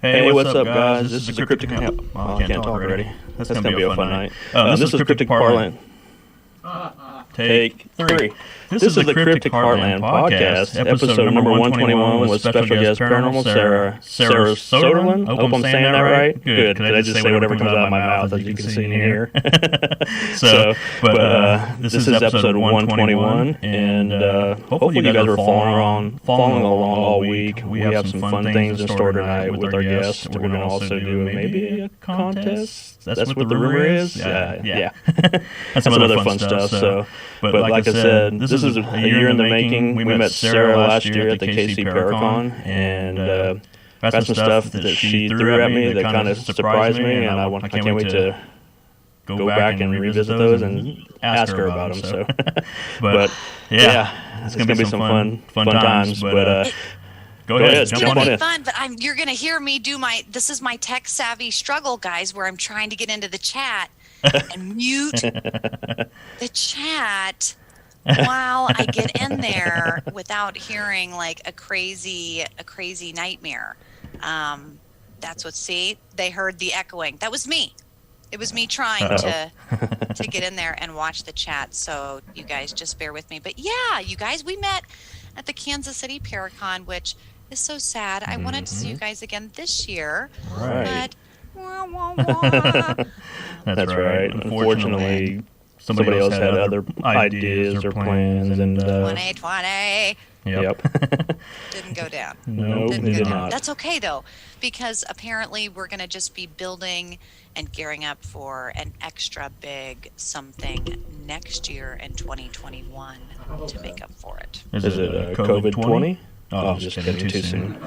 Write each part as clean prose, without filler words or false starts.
Hey, what's up, guys? This is a Cryptic... Oh, I can't talk already. That's going to be a fun night. This is Cryptic Parkland. Take 3. This is the Cryptic Heartland podcast, episode number 121 with special guest Paranormal Sarah Soderlund. I hope I'm saying that right. Good, because I just say whatever comes out of my mouth, as you can see in here. This is episode 121, and hopefully you guys are following along all week. We have some fun things in store tonight with our guests. We're going to also do maybe a contest. That's what the rumor is. Yeah. And some other fun stuff. But like I said, this is a year in the making. We met Sarah last year at the KC Paracon, and got some stuff that she threw at me that kind of surprised me, and I can't wait to go back and revisit those and ask her about them. So, but yeah, it's gonna be some fun times. But go ahead, jump on in. It's gonna be fun, but you're gonna hear me do this is my tech savvy struggle, guys, where I'm trying to get into the chat and mute the chat while I get in there without hearing like a crazy nightmare. That's what. See, they heard the echoing. That was me. It was me trying to get in there and watch the chat. So you guys just bear with me. But yeah, you guys, we met at the Kansas City Paracon, which is so sad. I wanted to see you guys again this year, right. But That's right. Unfortunately, somebody else had other ideas or plans, and 2020. Yep. Didn't go down. No, it did not. That's okay though, because apparently we're going to just be building and gearing up for an extra big something next year in 2021 to make up for it. Is it COVID-20? Oh, just kidding. Too soon.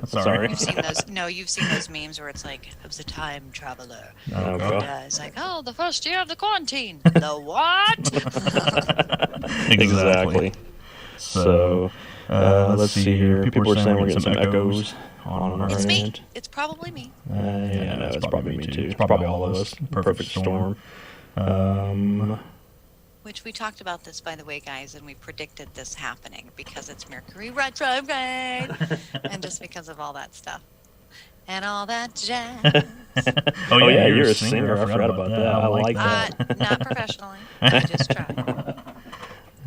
Sorry. You've seen those memes where it's like, it was a time traveler. Oh, and it's like, the first year of the quarantine. The what? Exactly. So, let's see here. People are saying we're getting some echoes on our end. It's me. It's probably me. Yeah, no, it's probably me too. It's probably all of us. Perfect storm. Which we talked about this, by the way, guys, and we predicted this happening because it's Mercury retrograde and just because of all that stuff and all that jazz. Oh yeah, you're a singer. I forgot about that. I like that. Not professionally. I just try.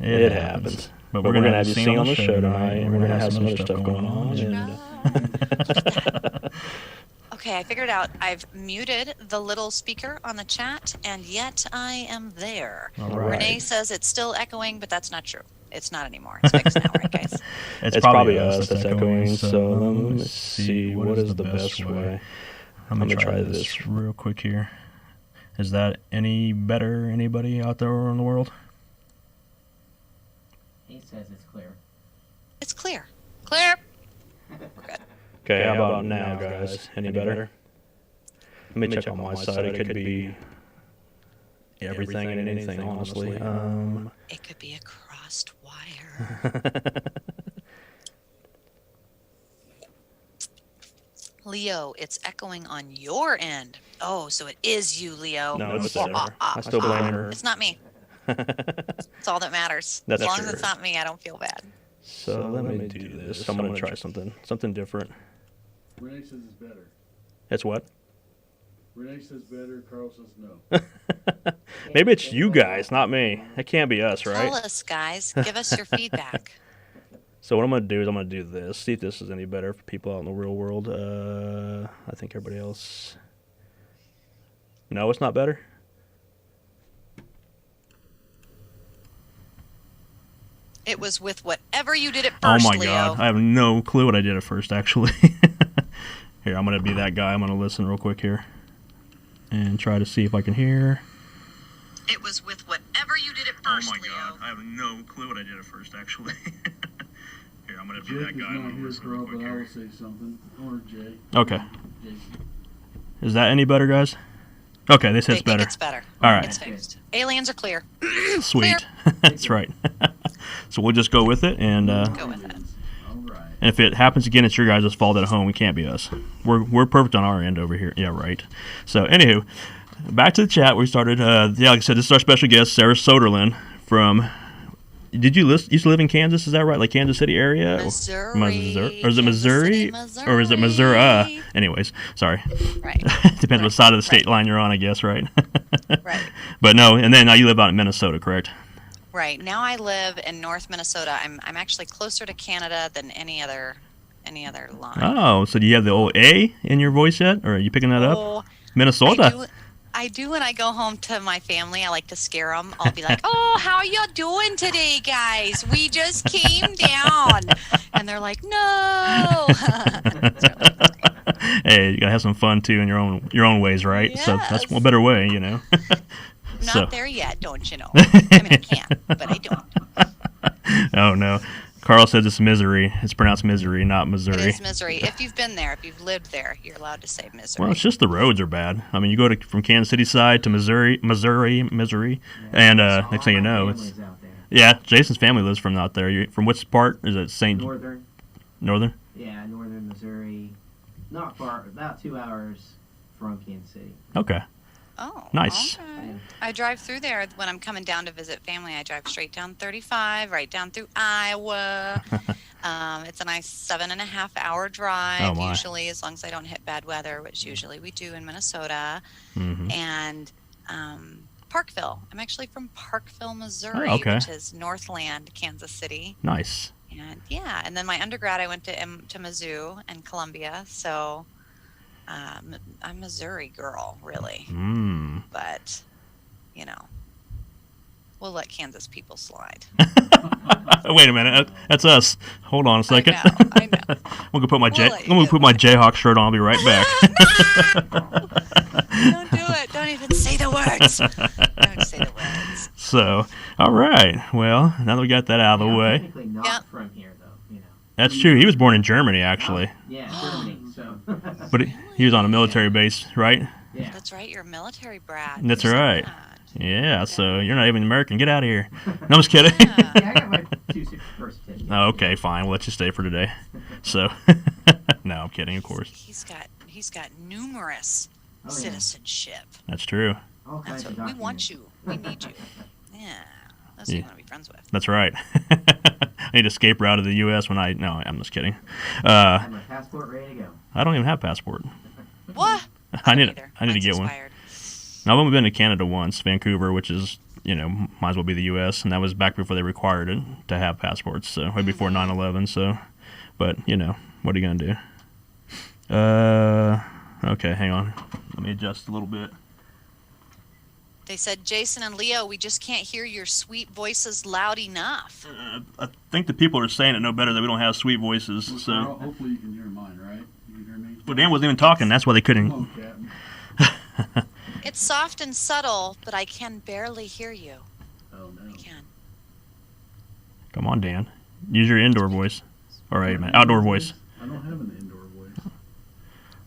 It happens. But we're going to have you sing on the show tonight, and we're going to have some other stuff going on. Okay, I figured out. I've muted the little speaker on the chat, and yet I am there. Right. Renee says it's still echoing, but that's not true. It's not anymore. It's fixed now, right, guys? It's probably us that's echoing, so let's see what is the best way. I'm going to try this real quick here. Is that any better, anybody out there in the world? He says it's clear. It's clear. Clear. We're good. Okay, how about now, guys? Any better? Let me check on my side. It could be everything and anything, honestly. It could be a crossed wire. Leo, it's echoing on your end. Oh, so it is you, Leo. No, it's Sarah. I still blame her. It's not me. That's all that matters. That's as long true. as it's not me, I don't feel bad. So let me do this. I'm going to try something different. Renee says it's better. It's what? Renee says better. Carl says no. Maybe it's you guys, not me. It can't be us, right? Tell us, guys. Give us your feedback. So what I'm going to do is I'm going to do this. See if this is any better for people out in the real world. I think everybody else... No, it's not better? It was with whatever you did at Oh first, my Leo. God. I have no clue what I did at first, actually. Here, I'm going to be that guy. I'm going to listen real quick here and try to see if I can hear. It was with whatever you did at first, Oh my Leo. God. I have no clue what I did at first, actually. Here, I'm going to be Jake that is guy. I'm not going to here, listen real Carl, quick but I will here. say something. Or Jay. Okay. Jason. Is that any better, guys? Okay, they said They it's better. think it's better. All right. It's fixed. Aliens are clear. Sweet. That's right. So we'll just go with it, and Go with it. All right. and if it happens again, it's your guys' fault at home. We can't be us. We're perfect on our end over here. Yeah, right. So anywho, back to the chat. We started. Like I said, this is our special guest, Sarah Soderlund from did you used to live in Kansas? Is that right? Like Kansas City area? Missouri. Or is it Missouri? Or is it Missouri? Anyways, sorry. Right. Depends what side of the state line you're on, I guess, right? Right. But no, and then now you live out in Minnesota, correct? Right. Now I live in North Minnesota. I'm actually closer to Canada than any other line. Oh, so do you have the old A in your voice yet? Or are you picking that up? Minnesota. I do when I go home to my family. I like to scare them. I'll be like, "Oh, how you doing today, guys? We just came down," and they're like, "No." It's really funny. Hey, you gotta have some fun too in your own ways, right? So that's Yes. one better way, you know. Not there yet, don't you know? I mean, I can, but I don't. Oh no, Carl says it's misery. It's pronounced misery, not It Missouri. is Missouri. If you've been there, if you've lived there, you're allowed to say Missouri. Well, it's just the roads are bad. I mean, you go from Kansas City side to Missouri, and next thing you know, it's Jason's family lives from out there. You from which part? Is it St. Northern? Yeah, northern Missouri. Not far, about 2 hours from Kansas City. Okay. Oh, Nice. okay. I drive through there when I'm coming down to visit family. I drive straight down 35, right down through Iowa. It's a nice 7.5-hour drive, Oh, my. usually, as long as I don't hit bad weather, which usually we do in Minnesota. Mm-hmm. And Parkville. I'm actually from Parkville, Missouri, Oh, okay. which is Northland, Kansas City. Nice. And yeah, and then my undergrad, I went to Mizzou and Columbia. So I'm a Missouri girl, really. Mm. But, you know, we'll let Kansas people slide. Wait a minute, that's us. Hold on a second. I know. I'm gonna put my We'll let you I'm gonna get put my that. Jayhawk shirt on. I'll be right back. Don't do it. Don't even say the words. Don't say the words. So, all right. Well, now that we got that out of the I'm way, technically not Yeah. from here, though. You know. that's true. He was born in Germany, actually, Yeah, Germany. So. but he was on a military base, right? Yeah. That's right. You're a military brat. That's You said right. that. Yeah. So you're not even American. Get out of here. No, I'm just kidding. Yeah. Yeah, I got my first certificates. Oh, okay, fine. We'll let you stay for today. So, no, I'm kidding, of course. He's got numerous Oh, yeah. citizenship. That's true. All That's kinds of what we want documents. you. We need you. Yeah. That's who you Yeah. want to be friends with. That's right. I need to escape out of the U.S. when no, I'm just kidding. I have my passport ready to go. I don't even have a passport. What? I need Either. to Mine's get one. expired. I've only been to Canada once, Vancouver, which is, might as well be the U.S., and that was back before they required it to have passports, so way before 9/11, so, but, what are you going to do? Okay, hang on. Let me adjust a little bit. They said, Jason and Leo, we just can't hear your sweet voices loud enough. I think the people are saying it no better that we don't have sweet voices, Well, so. Carl, hopefully you can hear mine, right? You can hear me? Well, Dan wasn't even talking, that's why they couldn't. Come on, Captain. It's soft and subtle, but I can barely hear you. Oh, no. I can. Come on, Dan. Use your indoor voice. All right, man. Outdoor voice. I don't have an indoor voice.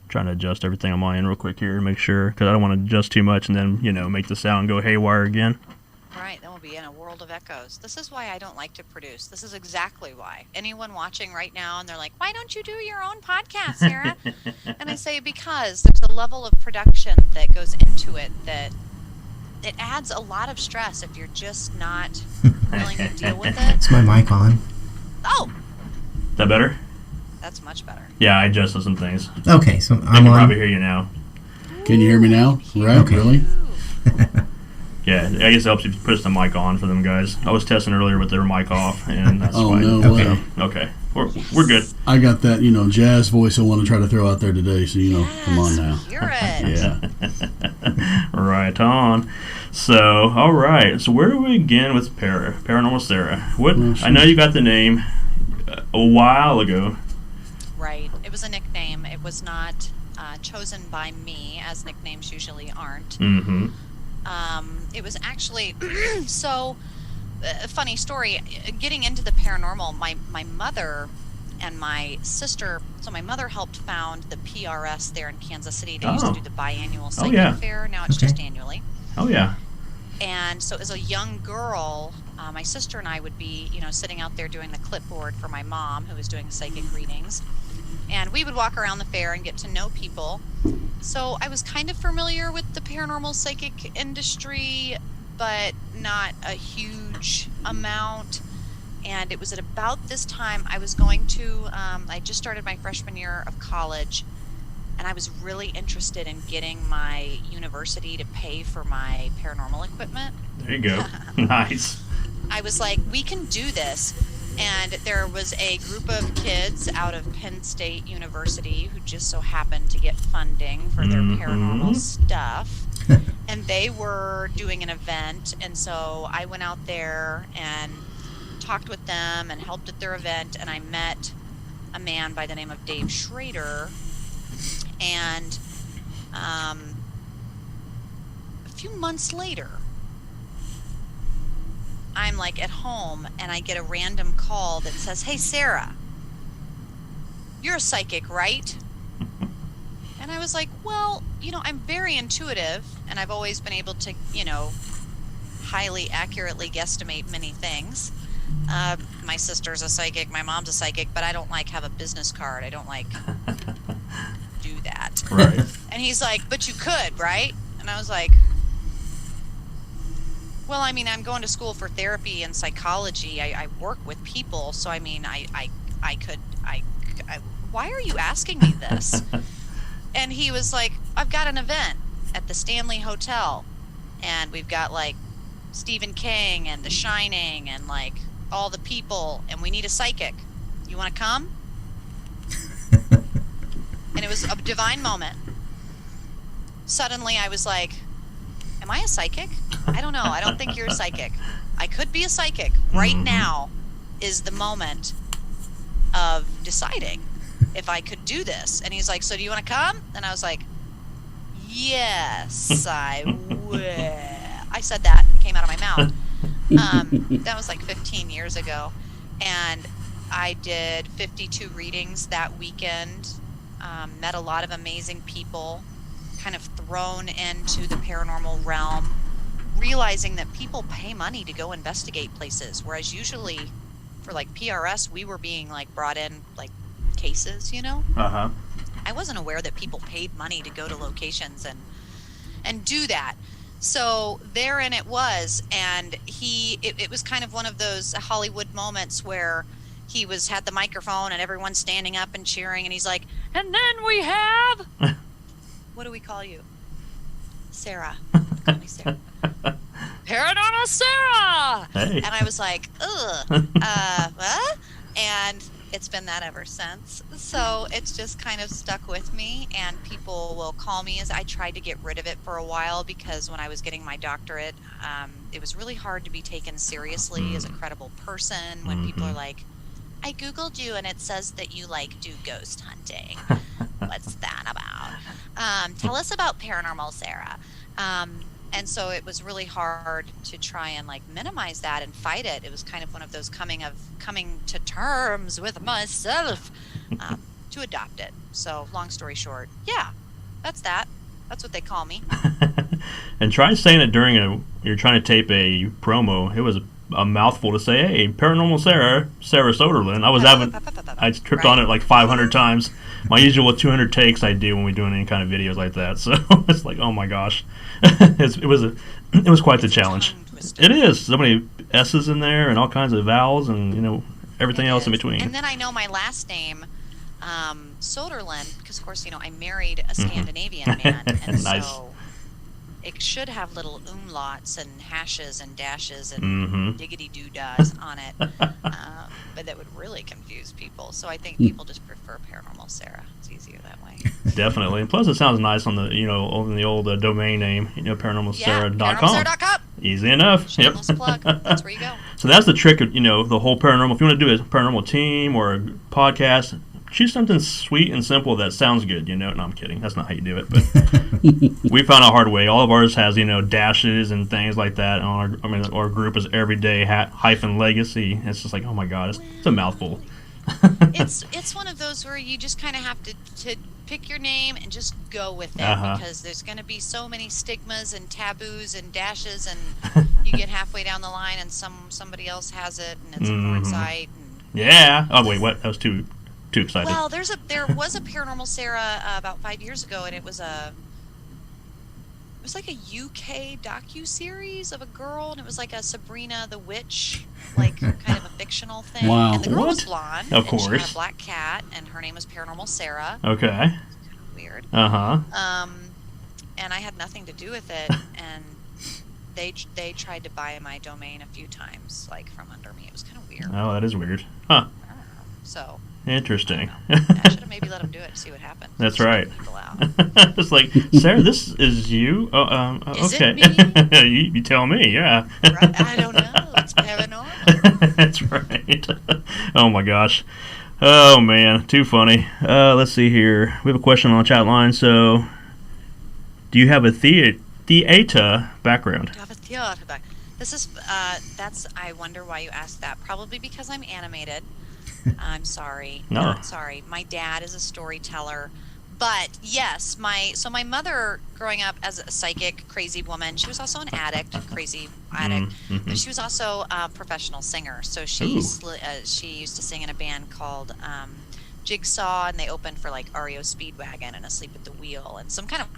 Trying to adjust everything on my end real quick here to make sure, because I don't want to adjust too much and then, make the sound go haywire again. Right, then we'll be in a world of echoes. This is why I don't like to produce. This is exactly why. Anyone watching right now and they're like, why don't you do your own podcast, Sarah? And I say, because there's a level of production that goes into it that it adds a lot of stress if you're just not willing to deal with it. Is my mic on? Oh, Is that better? that's much better. Yeah, I adjusted some things. Okay, so I I'm can probably on. hear you now. Can you hear me now? Right? Okay. Really? Yeah, I guess it helps you push the mic on for them guys. I was testing earlier with their mic off, and that's Oh, why. no Okay. way. Okay, we're good. I got that, jazz voice I want to try to throw out there today, so, come on now. Hear it. Yeah. Right on. So, all right. So, where do we begin with Paranormal Sarah? What? Well, I know you got the name a while ago. Right. It was a nickname. It was not chosen by me, as nicknames usually aren't. Mm-hmm. It was actually so a funny story. Getting into the paranormal, my mother and my sister. So my mother helped found the PRS there in Kansas City. They used to do the biannual psychic yeah. fair. Now it's Okay. just annually. Oh yeah. And so as a young girl, my sister and I would be, sitting out there doing the clipboard for my mom, who was doing psychic readings. And we would walk around the fair and get to know people. So I was kind of familiar with the paranormal psychic industry, but not a huge amount. And it was at about this time I was going to, I just started my freshman year of college, and I was really interested in getting my university to pay for my paranormal equipment. There you go. Nice. I was like, we can do this. And there was a group of kids out of Penn State University who just so happened to get funding for their paranormal stuff. And they were doing an event. And so I went out there and talked with them and helped at their event. And I met a man by the name of Dave Schrader. And a few months later, I'm like at home and I get a random call that says, "Hey, Sarah, you're a psychic, right?" And I was like, well, I'm very intuitive and I've always been able to, highly accurately guesstimate many things. My sister's a psychic, my mom's a psychic, but I don't have a business card. I don't do that. Right. And he's like, "But you could, right?" And I was like, well, I'm going to school for therapy and psychology. I work with people, so I could. Why are you asking me this? And he was like, "I've got an event at the Stanley Hotel, and we've got Stephen King and The Shining and all the people, and we need a psychic. You want to come?" And it was a divine moment. Suddenly, I was like, am I a psychic? I don't know. I don't think you're a psychic. I could be a psychic. Right now is the moment of deciding if I could do this. And he's like, "So do you want to come?" And I was like, "Yes, I will." I said that. It came out of my mouth. That was 15 years ago. And I did 52 readings that weekend. Met a lot of amazing people. Kind of thrown into the paranormal realm, realizing that people pay money to go investigate places, whereas usually for PRS we were being brought in cases, Uh-huh. I wasn't aware that people paid money to go to locations and do that. So therein it was, and it was kind of one of those Hollywood moments where he had the microphone and everyone's standing up and cheering, and he's like, "And then we have..." What do we call you? Sarah. Call me Sarah. Paranormal Sarah! Hey. And I was like, ugh, what? And it's been that ever since. So it's just kind of stuck with me, and people will call me. As I tried to get rid of it for a while, because when I was getting my doctorate, it was really hard to be taken seriously as a credible person when people are like, "I Googled you and it says that you do ghost hunting. What's that about? Tell us about Paranormal Sarah." And so it was really hard to try and minimize that and fight it. It was kind of one of those coming to terms with myself to adopt it. So long story short, yeah, that's that. That's what they call me. And try saying it during you're trying to tape a promo. It was a mouthful to say, "Hey, Paranormal Sarah Soderlund." I tripped on it 500 times. My usual 200 takes I do when we're doing any kind of videos like that. So it's oh my gosh, it was quite the challenge. It is so many S's in there and all kinds of vowels and everything else in between. And then I know my last name, Soderlund, because of course I married a Scandinavian man, and Nice. So it should have little umlauts and hashes and dashes and diggity doo-dahs on it, but that would really confuse people. So I think people just prefer Paranormal Sarah. It's easier that way. Definitely. And plus, it sounds nice on the on the old domain name, paranormalsarah.com. Paranormalsarah.com. Easy enough. Shameless plug. That's where you go. So that's the trick of the whole paranormal. If you want to do a paranormal team or a podcast, choose something sweet and simple that sounds good. No, I'm kidding. That's not how you do it. But we found a hard way. All of ours has dashes and things like that. And our group is Everyday -Legacy. It's just oh my god, it's a mouthful. It's one of those where you just kind of have to pick your name and just go with it, because there's going to be so many stigmas and taboos and dashes, and you get halfway down the line and somebody else has it, and it's a porn site. And, yeah. Oh wait, what? That was too excited. Well, there was a Paranormal Sarah about 5 years ago, and it was it was like a UK docu-series of a girl, and it was like a Sabrina the Witch, like kind of a fictional thing. Wow. And the girl was What? blonde. Of and she had course. a black cat, and her name was Paranormal Sarah. Okay. Weird. Uh-huh. And I had nothing to do with it, and they tried to buy my domain a few times, like from under me. It was kind of weird. Oh, that is weird. Huh. I don't know. So Interesting. I should have maybe let them do it to see what happened. That's Just right. people out. It's like, Sarah, this is you? Is okay. it me? you tell me, yeah. Right? I don't know. It's paranormal. That's right. Oh my gosh. Oh man, too funny. Let's see here. We have a question on the chat line. So, do you have a theater background? To have a theater back. This is I wonder why you asked that. Probably because I'm animated. I'm sorry. No. Not sorry. My dad is a storyteller. But yes, my mother growing up as a psychic, crazy woman, she was also an crazy addict, Mm-hmm. but she was also a professional singer. So she used to sing in a band called Jigsaw, and they opened for like REO Speedwagon and Asleep at the Wheel and some kind of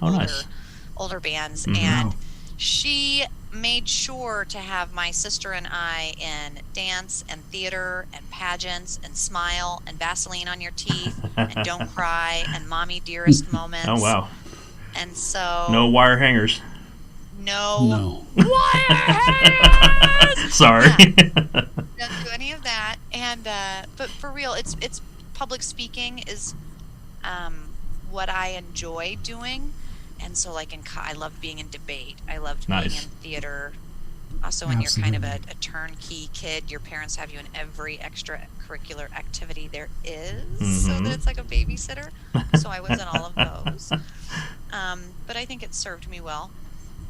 older bands. Mm-hmm. And she made sure to have my sister and I in dance and theater and pageants and smile and Vaseline on your teeth and don't cry and mommy dearest moments. Oh wow. And so No wire hangers. no. No. Wire hangers! Sorry. Don't do any of that. And but for real, it's public speaking is what I enjoy doing. And so, like, I love being in debate. I loved being in theater. Also, when you're kind of a turnkey kid, your parents have you in every extracurricular activity there is, so that it's like a babysitter. So I was in all of those. But I think it served me well.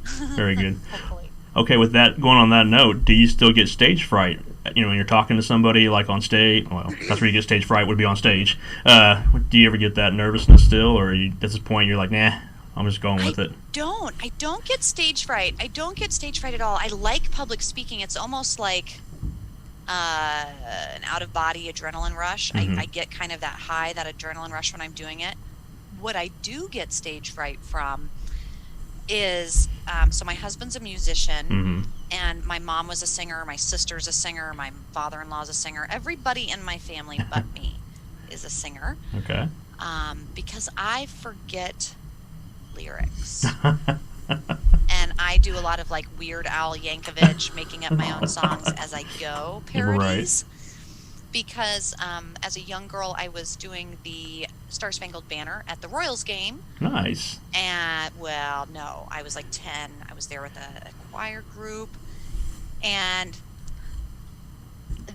Very good. Hopefully. Okay, with that, going on that note, do you still get stage fright? You know, when you're talking to somebody, like on stage, well, that's where you get stage fright, would be on stage. Do you ever get that nervousness still, or at this point you're like, nah, I'm just going with it? I don't get stage fright. I don't get stage fright at all. I like public speaking. It's almost like an out-of-body adrenaline rush. Mm-hmm. I get kind of that high, that adrenaline rush when I'm doing it. What I do get stage fright from is, so my husband's a musician, and my mom was a singer, my sister's a singer, my father-in-law's a singer. Everybody in my family but me is a singer. Okay. Because I forget lyrics. And I do a lot of like Weird Al Yankovic, making up my own songs as I go parodies. Right. Because as a young girl, I was doing the Star Spangled Banner at the Royals game. Nice. And, well, no, I was like 10. I was there with a choir group. And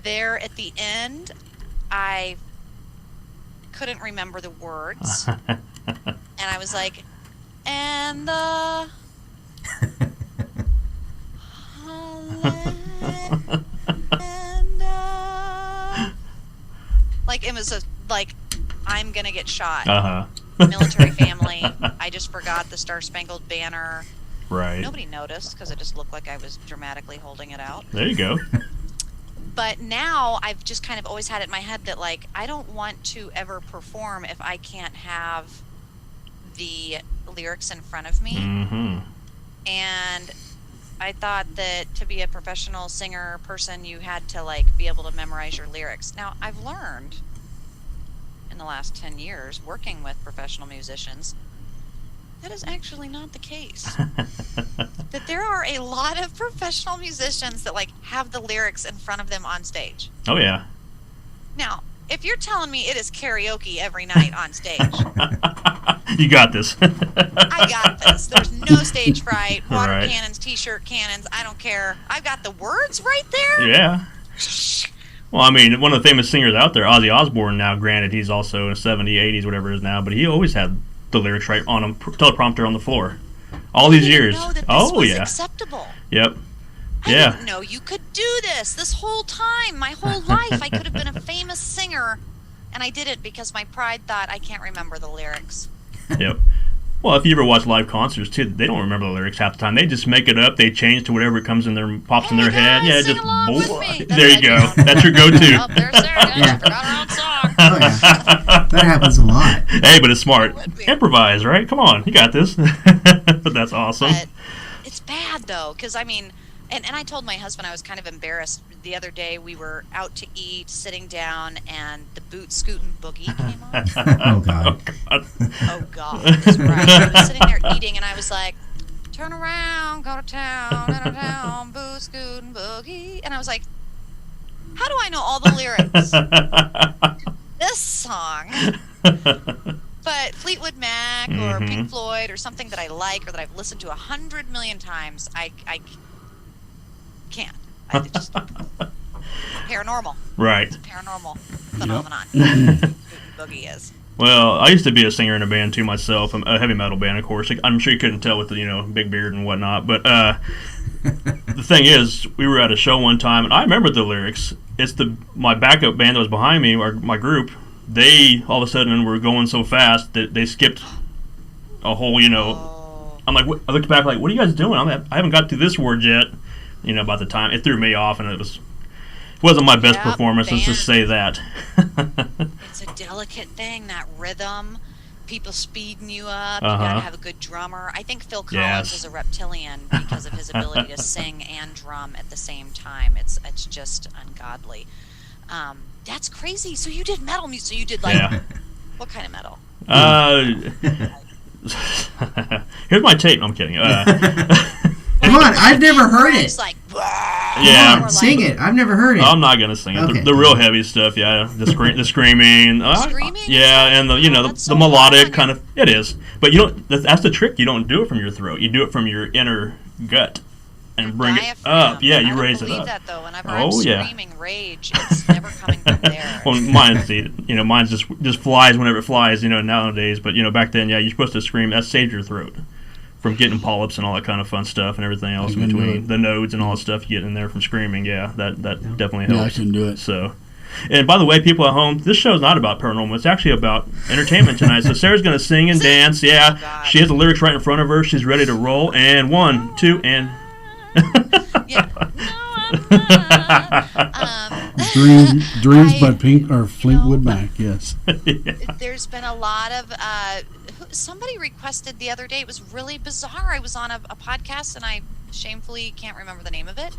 there at the end, I couldn't remember the words. And I was like, and the... like, it was like, I'm gonna get shot. Military family. I just forgot the Star Spangled Banner. Right. Nobody noticed because it just looked like I was dramatically holding it out. There you go. But now I've just kind of always had it in my head that, like, I don't want to ever perform if I can't have the lyrics in front of me. Mm-hmm. And I thought that to be a professional singer person, you had to, like, be able to memorize your lyrics. Now, I've learned in the last 10 years working with professional musicians, that is actually not the case. That there are a lot of professional musicians that, like, have the lyrics in front of them on stage. Oh, yeah. Now, if you're telling me it is karaoke every night on stage, you got this. I got this. There's no stage fright. Water Right. cannons, t-shirt cannons, I don't care. I've got the words right there. Yeah. Well, I mean, one of the famous singers out there, Ozzy Osbourne, now granted he's also in the 70s, 80s, whatever it is now, but he always had the lyrics right on a teleprompter on the floor. All these years. Know that this Oh, was yeah. acceptable. Yep. I Yeah. didn't know you could do this whole time. My whole life I could have been a famous singer, and I didn't because my pride thought I can't remember the lyrics. Yep. Well, if you ever watch live concerts too, they don't remember the lyrics half the time. They just make it up. They change to whatever comes in their pops in their head. Guys, Yeah, sing just along with me. there you go. That's That's your go-to. Oh, there's Sarah. She forgot her own song. yeah. That happens a lot. Hey, but it's smart. Would be. Improvise, right? Come on, you got this. But that's awesome. But it's bad though, because I mean, and I told my husband I was kind of embarrassed. The other day we were out to eat, sitting down, and the Boot Scootin' Boogie came on. Oh God. Oh God, that's right. I was sitting there eating, and I was like, "Turn around, go to town, Boot Scootin' Boogie," and I was like, "How do I know all the lyrics?" This song. But Fleetwood Mac or Pink Floyd or something that I like or that I've listened to 100 million times, I can't. I just paranormal. Right. It's a paranormal phenomenon. Boogie is. Well, I used to be a singer in a band too myself, a heavy metal band, of course. I'm sure you couldn't tell with the big beard and whatnot. But the thing is, we were at a show one time, and I remember the lyrics. It's my backup band that was behind me, or my group. They all of a sudden were going so fast that they skipped a whole. Oh. I'm like, I looked back like, what are you guys doing? I haven't got to this word yet. By the time it threw me off, and it wasn't my best performance. Let's just say that. It's a delicate thing, that rhythm. People speeding you up. You gotta have a good drummer. I think Phil Collins is a reptilian because of his ability to sing and drum at the same time. It's just ungodly. That's crazy. So you did metal music. So you did what kind of metal? Here's my tape. No, I'm kidding. Come on, I've never heard it. It's like, yeah, Come on, sing it. I've never heard it. I'm not gonna sing it. Okay. The real heavy stuff, yeah. The screaming. Screaming? Yeah, and That's the so melodic hard. kind of. It is, but you don't. That's the trick. You don't do it from your throat. You do it from your inner gut, and bring it diaphragm. up. Yeah, you I don't raise it believe up. that though. Whenever Oh, I'm yeah. screaming rage, it's never coming from there. Well, mine's mine's just flies whenever it flies. Nowadays, but back then, yeah, you're supposed to scream. That saved your throat from getting polyps and all that kind of fun stuff and everything else in between the nodes and all that stuff you get in there from screaming. Yeah, that definitely helps. Yeah, I can do it. So, and by the way, people at home, this show's not about paranormal. It's actually about entertainment tonight. So Sarah's going to sing and dance. Yeah, God. she has the lyrics right in front of her. She's ready to roll. And 1, 2, and. Yeah. Dreams by Pink or Fleetwood Mac. Yes. There's been a lot of somebody requested the other day. It was really bizarre. I was on a podcast and I shamefully can't remember the name of it.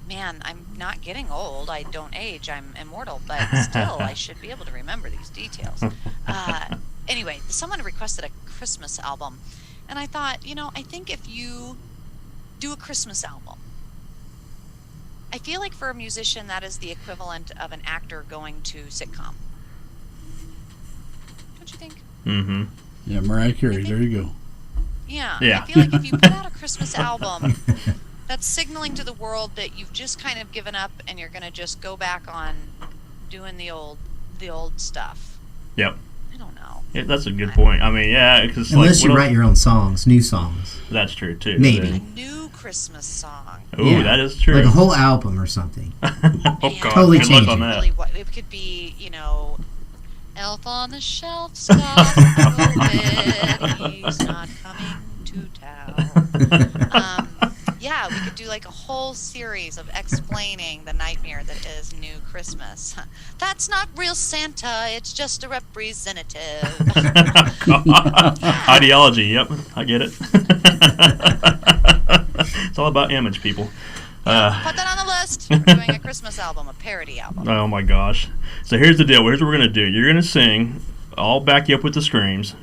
Man, I'm not getting old. I don't age. I'm immortal, but still, I should be able to remember these details. Anyway, someone requested a Christmas album, and I thought, I think if you do a Christmas album, I feel like for a musician that is the equivalent of an actor going to sitcom. Don't you think? Mm-hmm. Yeah, Mariah Carey. There you go. Yeah. Yeah. I feel like if you put out a Christmas album, that's signaling to the world that you've just kind of given up and you're going to just go back on doing the old stuff. Yep. I don't know. Yeah, that's a good point. I mean, yeah, because Unless you write your own songs, new songs. That's true too. Maybe. A new Christmas song. Ooh, Yeah. that is true. Like a whole album or something. Oh God, Totally good luck change on it. that. Really, it could be, Elf on the Shelf's got COVID. He's not coming to town. Yeah, we could do like a whole series of explaining the nightmare that is New Christmas. That's not real Santa, it's just a representative. Ideology, yep, I get it. It's all about image, people. Put that on the list. We're doing a Christmas album, a parody album. Oh my gosh. So here's the deal. Here's what we're going to do. You're going to sing. I'll back you up with the screams.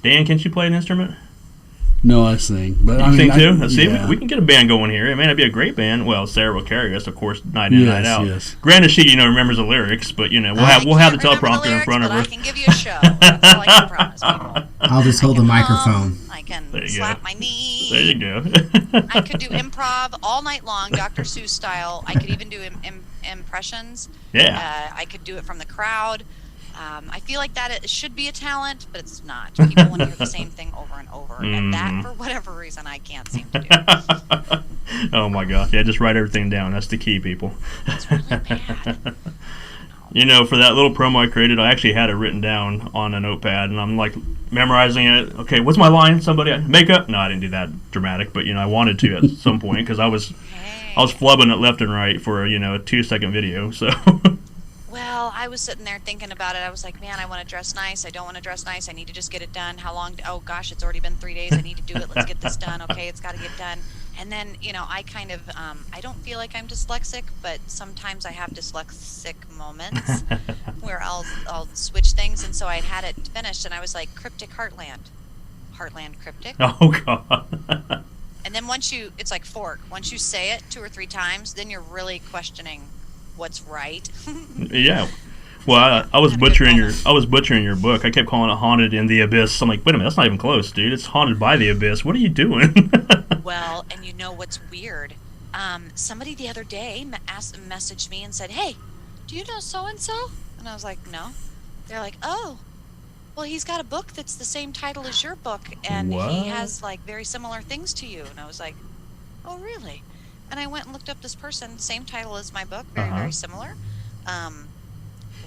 Dan, can't you play an instrument? No, I sing. But You I mean, sing too? Let's see. yeah. We can get a band going here. It may not be a great band. Well, Sarah will carry us, of course, night in, night out. Yes. Granted, she remembers the lyrics, but we'll I have the can't remember teleprompter the in front of lyrics, her. but I can give you a show. That's all I can promise people. I'll just hold the microphone. I can There you slap go. my knee. There you go. I could do improv all night long, Dr. Seuss style. I could even do impressions. Yeah. I could do it from the crowd. I feel like that it should be a talent, but it's not. People want to hear the same thing over and over. And that, for whatever reason, I can't seem to do. Oh my gosh. Yeah, just write everything down. That's the key, people. It's really bad. For that little promo I created, I actually had it written down on a notepad, and I'm like memorizing it. Okay, what's my line? Somebody makeup? No, I didn't do that dramatic, but I wanted to at some point because I was Hey. flubbing it left and right for a 2-second video. So Well, I was sitting there thinking about it. I was like, man, I want to dress nice. I don't want to dress nice. I need to just get it done. How long? Oh, gosh, it's already been 3 days. I need to do it. Let's get this done. Okay, it's got to get done. And then, I kind of, I don't feel like I'm dyslexic, but sometimes I have dyslexic moments where I'll switch things. And so I had it finished, and I was like, Cryptic Heartland. Heartland Cryptic. Oh, God. And then it's like fork. Once you say it 2 or 3 times, then you're really questioning what's right. Yeah. Well, I was butchering your book. I kept calling it Haunted in the Abyss. I'm like, wait a minute, that's not even close, dude. It's Haunted by the Abyss. What are you doing? Well, and you know what's weird? Somebody the other day messaged me and said, hey, do you know so-and-so? And I was like, no. They're like, oh, well, he's got a book that's the same title as your book, and What? he has, like, very similar things to you. And I was like, oh, really? And I went and looked up this person, same title as my book, very, very similar.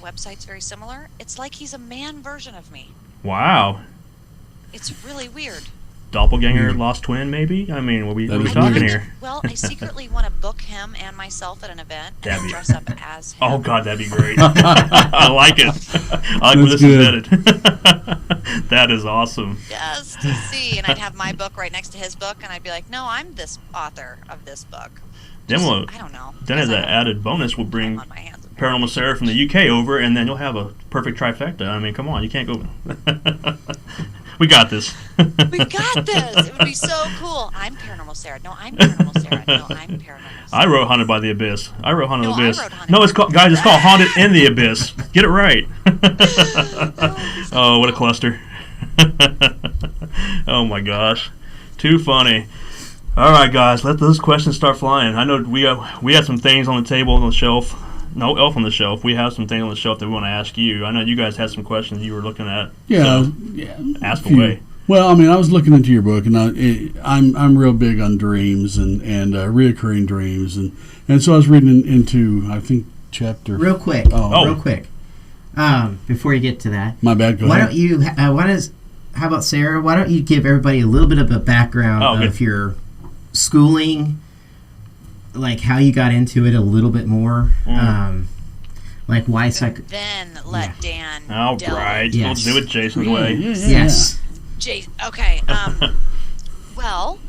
Website's very similar. It's like he's a man version of me. Wow. It's really weird. Doppelganger, lost twin, maybe? I mean, what are we That is talking weird. here? Well, I secretly want to book him and myself at an event That'd and be- dress up as him. Oh, God, that'd be great. I like it. I like where That's this good. is headed. That is awesome. Just to see. And I'd have my book right next to his book, and I'd be like, no, I'm this author of this book. Then Just, we'll- I don't know. Then as Because an I don't added bonus, we'll have bring on my hands. Paranormal Sarah from the UK over, and then you'll have a perfect trifecta. I mean, come on, you can't go. We got this. We got this. It would be so cool. I'm Paranormal Sarah. No, I'm Paranormal Sarah. No, I'm Paranormal Sarah. I wrote Haunted by the Abyss. I wrote Haunted No, the I Abyss. wrote Haunted No, by it's the called, guys, it's called Haunted in the Abyss. Get it right. Oh, what a cluster. Oh, my gosh. Too funny. All right, guys, let those questions start flying. I know we have some things on the table on the shelf. No elf on the shelf. We have some things on the shelf that we want to ask you. I know you guys had some questions you were looking at. Yeah, So, yeah. ask a few. away. Well, I mean, I was looking into your book, and I'm real big on dreams and reoccurring dreams, and so I was reading into, I think, chapter. Real quick. Oh. Real quick. Before you get to that, My bad. Go why ahead. don't you? How about Sarah? Why don't you give everybody a little bit of a background Oh, of good. your schooling, like how you got into it a little bit more, like why And then let Dan All delve. right. Yes. We'll do it Jason's Yeah, way. yeah, yeah, Yes. Okay. Well,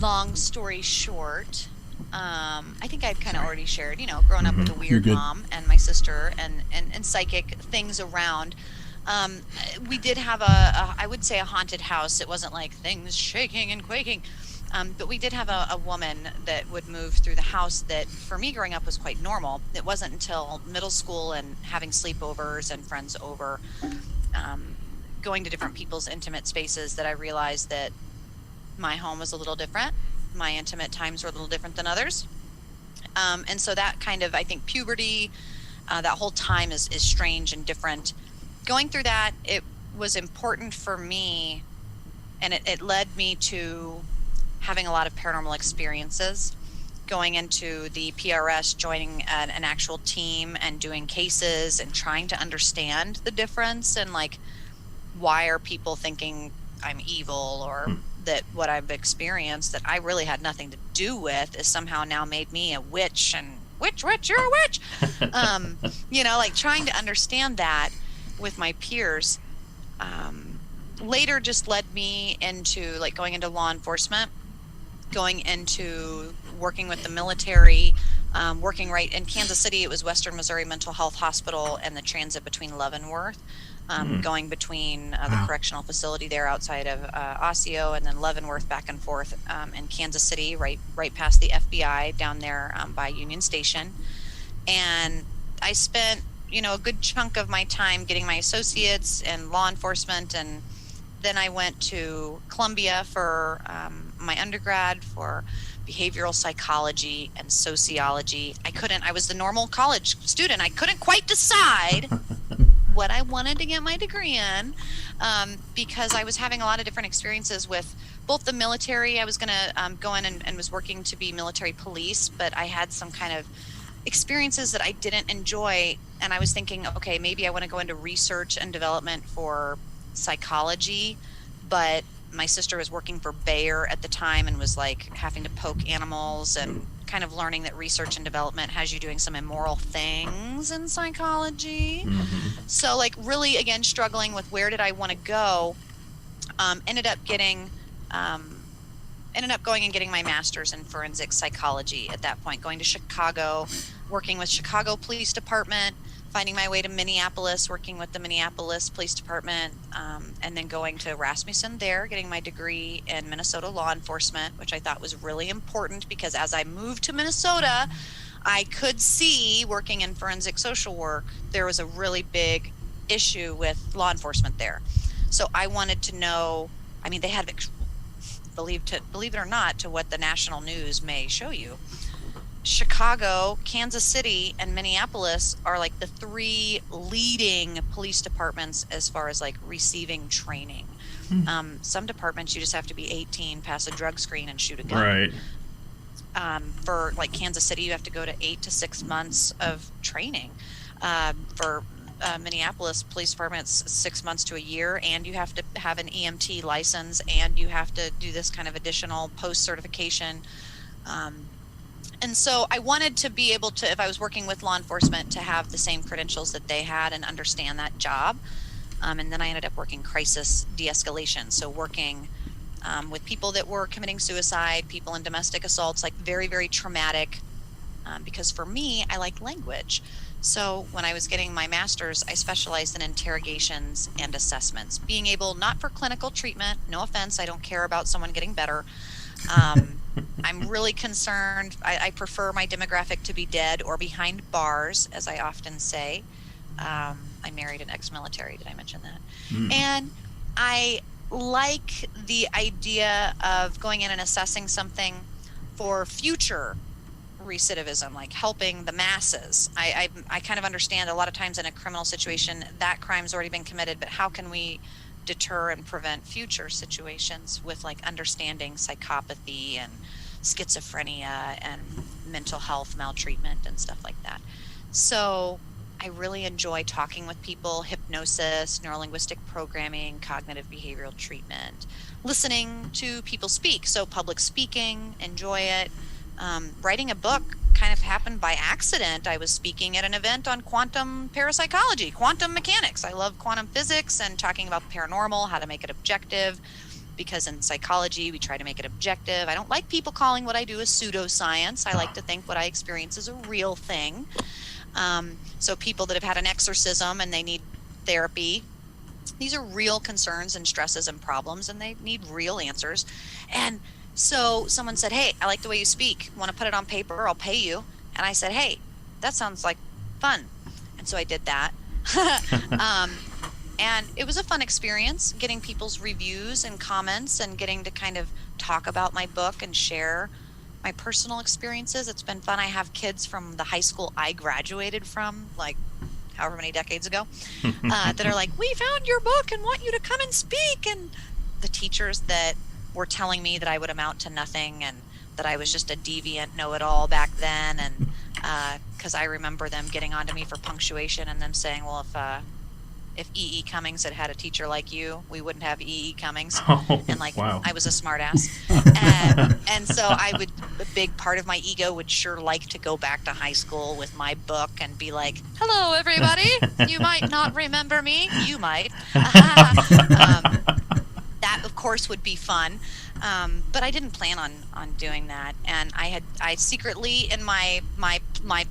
long story short, I think I've kind of already shared, growing up with a You're weird good. mom and my sister and psychic things around. We did have I would say a haunted house. It wasn't like things shaking and quaking. But we did have a woman that would move through the house that, for me growing up, was quite normal. It wasn't until middle school and having sleepovers and friends over, going to different people's intimate spaces, that I realized that my home was a little different. My intimate times were a little different than others. And so that kind of, I think, puberty, that whole time is strange and different. Going through that, it was important for me, and it led me to having a lot of paranormal experiences, going into the PRS, joining an actual team and doing cases and trying to understand the difference and like, why are people thinking I'm evil, or that what I've experienced that I really had nothing to do with is somehow now made me a witch, and witch, you're a witch. Like trying to understand that with my peers, later just led me into like going into law enforcement, going into working with the military, working right in Kansas City. It was Western Missouri Mental Health Hospital and the transit between Leavenworth, going between the correctional facility there outside of Osseo, and then Leavenworth, back and forth in Kansas City, right past the FBI down there by Union Station. And I spent a good chunk of my time getting my associates in law enforcement, and then I went to Columbia for my undergrad for behavioral psychology and sociology. I was the normal college student. I couldn't quite decide what I wanted to get my degree in, because I was having a lot of different experiences with both the military. I was going to go in and was working to be military police, but I had some kind of experiences that I didn't enjoy, and I was thinking, okay, maybe I want to go into research and development for psychology, but my sister was working for Bayer at the time and was like having to poke animals and kind of learning that research and development has you doing some immoral things in psychology. So like really, again, struggling with where did I want to go. Ended up going and getting my master's in forensic psychology at that point, going to Chicago, working with Chicago Police Department, finding my way to Minneapolis, working with the Minneapolis Police Department, and then going to Rasmussen there, getting my degree in Minnesota law enforcement, which I thought was really important because as I moved to Minnesota, I could see, working in forensic social work, there was a really big issue with law enforcement there. So I wanted to know, I mean, they had, believe it or not, to what the national news may show you, Chicago, Kansas City, and Minneapolis are like the 3 leading police departments as far as like receiving training. Some departments you just have to be 18, pass a drug screen, and shoot a gun. Right. For like Kansas City, you have to go to 8 to 6 months of training. For Minneapolis Police Department, it's 6 months to a year, and you have to have an EMT license, and you have to do this kind of additional post certification. And so I wanted to be able to, if I was working with law enforcement, to have the same credentials that they had and understand that job. And then I ended up working crisis de-escalation. So working with people that were committing suicide, people in domestic assaults, like very, very traumatic. Because for me, I like language. So when I was getting my master's, I specialized in interrogations and assessments. Being able, not for clinical treatment, no offense, I don't care about someone getting better. I'm really concerned. I prefer my demographic to be dead or behind bars, as I often say. I married an ex-military. Did I mention that? And I like the idea of going in and assessing something for future recidivism, like helping the masses. I kind of understand a lot of times in a criminal situation that crime's already been committed, but how can we deter and prevent future situations with like understanding psychopathy and schizophrenia and mental health maltreatment and stuff like that. So I really enjoy talking with people, hypnosis, neurolinguistic programming, cognitive behavioral treatment, listening to people speak. So public speaking, enjoy it. Writing a book kind of happened by accident. I was speaking at an event on quantum parapsychology, quantum mechanics. I love quantum physics and talking about paranormal, how to make it objective, because in psychology we try to make it objective. I don't like people calling what I do a pseudoscience. I like to think what I experience is a real thing. So people that have had an exorcism and they need therapy, these are real concerns and stresses and problems, and they need real answers. And so someone said, hey, I like the way you speak. Want to put it on paper? I'll pay you. And I said, hey, that sounds like fun. And so I did that. And it was a fun experience, getting people's reviews and comments and getting to kind of talk about my book and share my personal experiences. It's been fun. I have kids from the high school I graduated from, like however many decades ago, that are like, we found your book and want you to come and speak. And the teachers that were telling me that I would amount to nothing and that I was just a deviant know-it-all back then. And because I remember them getting onto me for punctuation and them saying, well, if E.E. Cummings had had a teacher like you, we wouldn't have E.E. Cummings. And like, wow. I was a smart ass. And so a big part of my ego would sure like to go back to high school with my book and be like, hello, everybody. You might not remember me. You might. That, of course, would be fun. But I didn't plan on doing that. And I secretly, in my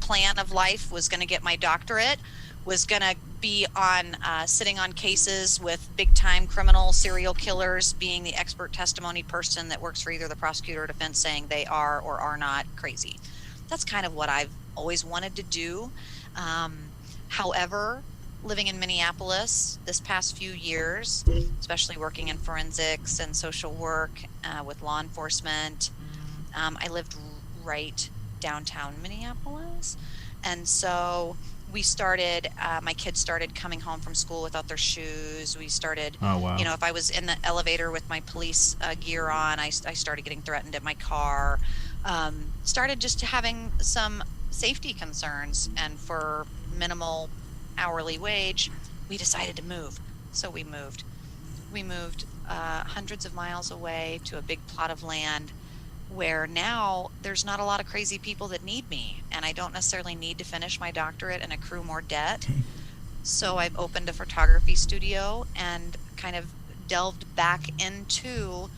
plan of life, was going to get my doctorate, was going to be on sitting on cases with big-time criminal serial killers, being the expert testimony person that works for either the prosecutor or defense, saying they are or are not crazy. That's kind of what I've always wanted to do. However, living in Minneapolis this past few years, especially working in forensics and social work with law enforcement, I lived right downtown Minneapolis. And so we started, my kids started coming home from school without their shoes. We started, if I was in the elevator with my police gear on, I started getting threatened at my car. Started just having some safety concerns, and for minimal hourly wage, we decided to move. So we moved hundreds of miles away to a big plot of land where now there's not a lot of crazy people that need me, and I don't necessarily need to finish my doctorate and accrue more debt. So I've opened a photography studio and kind of delved back into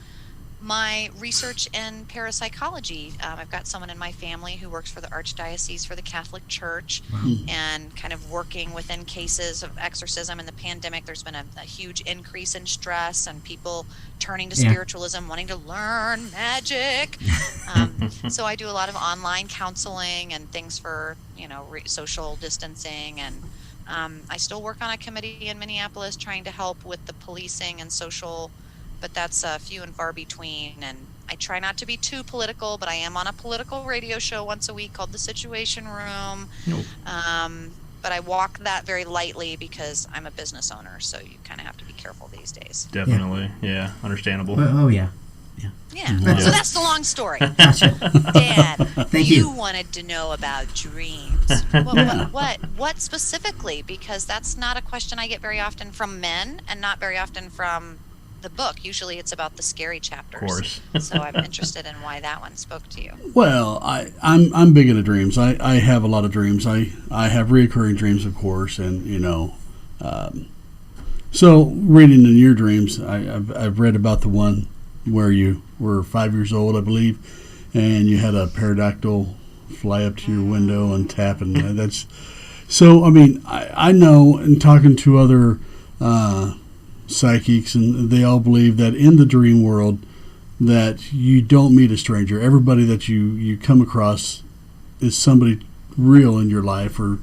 my research in parapsychology. I've got someone in my family who works for the Archdiocese for the Catholic Church, and kind of working within cases of exorcism. In the pandemic, there's been a huge increase in stress and people turning to spiritualism, wanting to learn magic. So I do a lot of online counseling and things for, social distancing. And I still work on a committee in Minneapolis trying to help with the policing and social, but that's few and far between. And I try not to be too political, but I am on a political radio show once a week called The Situation Room. But I walk that very lightly because I'm a business owner, so you kind of have to be careful these days. Definitely, yeah, understandable. Yeah. So that's the long story. Gotcha. Dad, Thank you you. wanted to know about dreams. What specifically? Because that's not a question I get very often from men, and not very often from the book. Usually it's about the scary chapters. Of course. So I'm interested in why that one spoke to you. Well, I'm big into dreams. I have a lot of dreams. I have reoccurring dreams, of course, and so reading in your dreams, I've read about the one where you were 5 years old, I believe, and you had a pterodactyl fly up to your window and tap, and that's so. I mean, I know, in talking to other psychics, and they all believe that in the dream world that you don't meet a stranger. Everybody that you come across is somebody real in your life. Or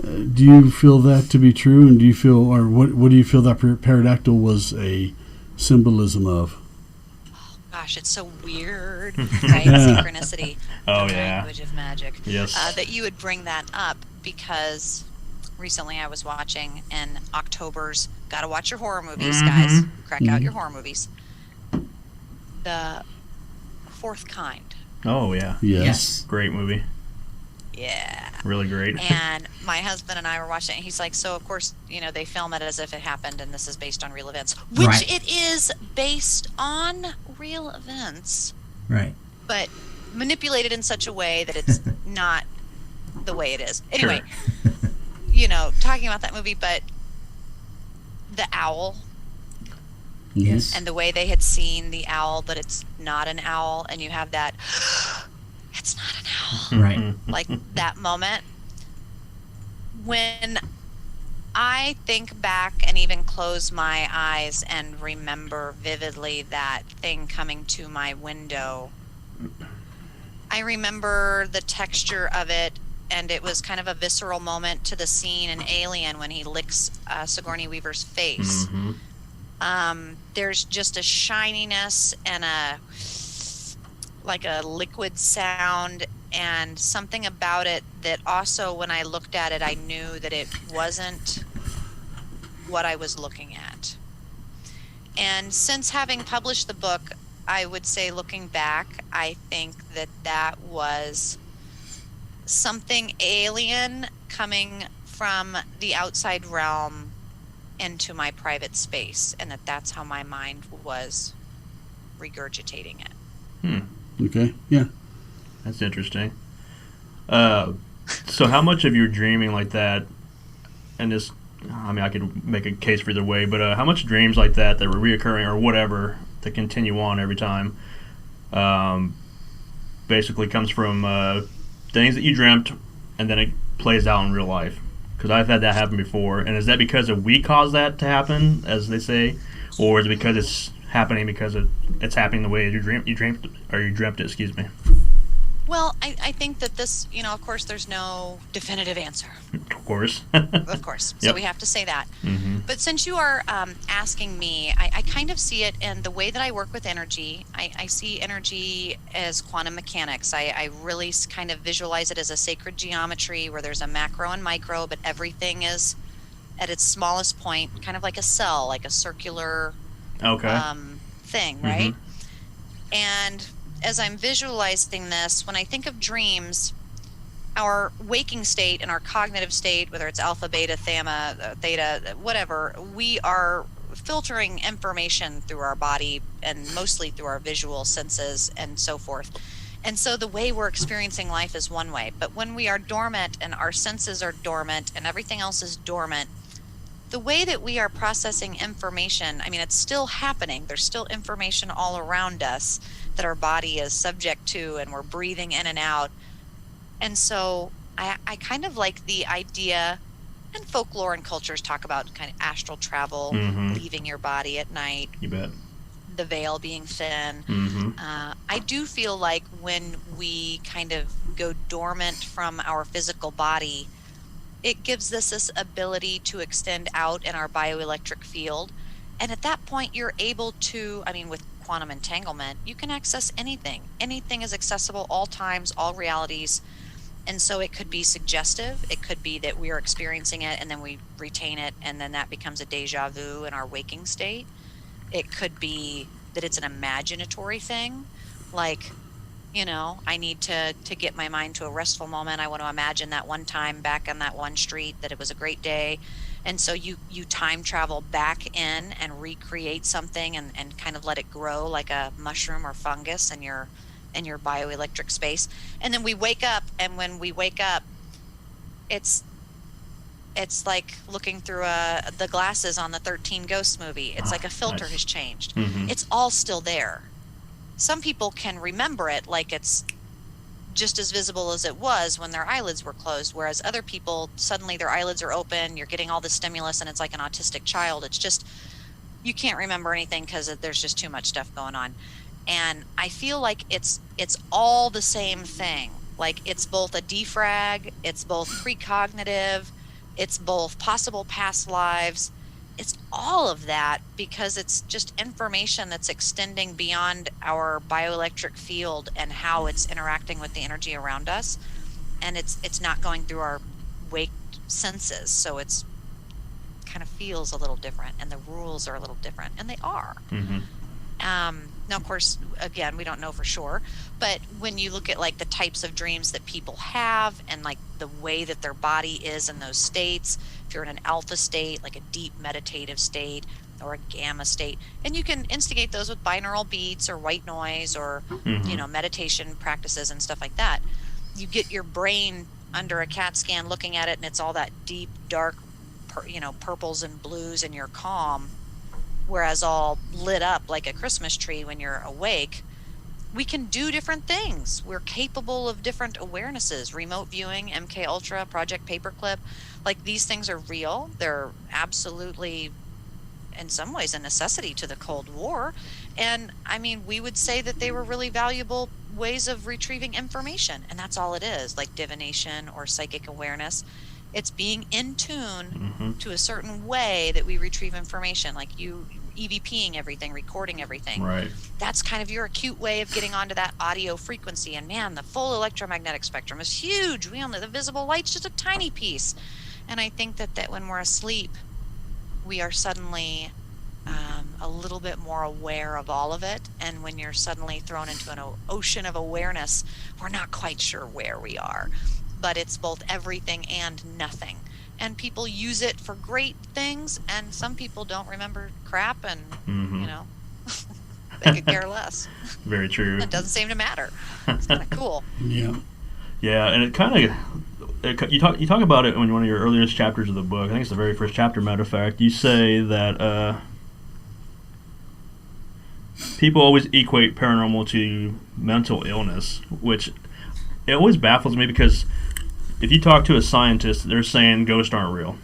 do you feel that to be true? And do you feel, or what do you feel that pterodactyl was a symbolism of? Gosh, it's so weird, right? Synchronicity, the language of magic. Yes. That you would bring that up, because recently I was watching in October's Gotta Watch Your Horror Movies, guys. Crack out your horror movies. The Fourth Kind. Oh, yeah. Yes. Great movie. Yeah. Really great. And my husband and I were watching it, and he's like, so of course, they film it as if it happened, and this is based on real events. Which Right. it is based on real events. Right. But manipulated in such a way that it's not the way it is. Anyway, talking about that movie, but the owl, Yes. and the way they had seen the owl, but it's not an owl, and you have that, it's not an owl, Right. like that moment. When I think back and even close my eyes and remember vividly that thing coming to my window, I remember the texture of it, and it was kind of a visceral moment to the scene in Alien when he licks Sigourney Weaver's face. There's just a shininess and a liquid sound, and something about it that also, when I looked at it, I knew that it wasn't what I was looking at. And since having published the book, I would say, looking back, I think that was something alien coming from the outside realm into my private space, and that's how my mind was regurgitating it. Okay. Yeah. That's interesting. So how much of your dreaming like that, and this, I could make a case for either way, but how much dreams like that were reoccurring or whatever that continue on every time, basically comes from things that you dreamt, and then it plays out in real life? Because I've had that happen before. And is that because we caused that to happen, as they say, or is it because it's happening because it's happening the way you dreamt it? Excuse me. Well, I think that this, of course, there's no definitive answer. Of course. Of course. So Yep. we have to say that. Mm-hmm. But since you are asking me, I kind of see it in the way that I work with energy. I see energy as quantum mechanics. I really kind of visualize it as a sacred geometry where there's a macro and micro, but everything is at its smallest point, kind of like a cell, like a circular thing, right? And as I'm visualizing this, when I think of dreams, our waking state and our cognitive state, whether it's alpha, beta, theta, whatever, we are filtering information through our body and mostly through our visual senses and so forth. And so the way we're experiencing life is one way, but when we are dormant and our senses are dormant and everything else is dormant, the way that we are processing information, I mean, it's still happening. There's still information all around us that our body is subject to, and we're breathing in and out. And so I kind of like the idea, and folklore and cultures talk about kind of astral travel, leaving your body at night. You bet. The veil being thin. I do feel like when we kind of go dormant from our physical body, it gives us this ability to extend out in our bioelectric field. And at that point, you're able to, I mean, with quantum entanglement, you can access anything. Anything is accessible, all times, all realities. And so it could be suggestive. It could be that we are experiencing it and then we retain it, and then that becomes a deja vu in our waking state. It could be that it's an imaginatory thing, like, you know, I need to get my mind to a restful moment. I want to imagine that one time back on that one street that it was a great day. And so you time travel back in and recreate something and kind of let it grow like a mushroom or fungus in your bioelectric space. And then we wake up, and when we wake up, it's like looking through the glasses on the 13 Ghosts movie. It's like a filter has changed. It's all still there. Some people can remember it like it's just as visible as it was when their eyelids were closed, whereas other people, suddenly their eyelids are open, you're getting all the stimulus, and it's like an autistic child. It's just, you can't remember anything because there's just too much stuff going on. And I feel like it's all the same thing. Like, it's both a defrag, it's both precognitive, it's both possible past lives. It's all of that because it's just information that's extending beyond our bioelectric field and how it's interacting with the energy around us. And it's not going through our waked senses. So it's kind of feels a little different, and the rules are a little different, and they are. Now, of course, again, we don't know for sure, but when you look at like the types of dreams that people have and like the way that their body is in those states, if you're in an alpha state, like a deep meditative state, or a gamma state, and you can instigate those with binaural beats or white noise or, you know, meditation practices and stuff like that. You get your brain under a CAT scan looking at it, and it's all that deep, dark, purples and blues, and you're calm. Whereas all lit up like a Christmas tree when you're awake. We can do different things. We're capable of different awarenesses. Remote viewing, MK Ultra, Project Paperclip, like these things are real. They're absolutely, in some ways, a necessity to the Cold War. And I mean, we would say that they were really valuable ways of retrieving information. And that's all it is, like divination or psychic awareness. It's being in tune to a certain way that we retrieve information, like you EVPing everything, recording everything. Right. That's kind of your acute way of getting onto that audio frequency. And man, the full electromagnetic spectrum is huge. The visible light's just a tiny piece. And I think that when we're asleep, we are suddenly a little bit more aware of all of it. And when you're suddenly thrown into an ocean of awareness, we're not quite sure where we are. But it's both everything and nothing. And people use it for great things, and some people don't remember crap, and, they could care less. Very true. It doesn't seem to matter. It's kind of cool. Yeah. Yeah, and it kind of, you talk about it in one of your earliest chapters of the book. I think it's the very first chapter, matter of fact. You say that people always equate paranormal to mental illness, which it always baffles me because if you talk to a scientist, they're saying ghosts aren't real.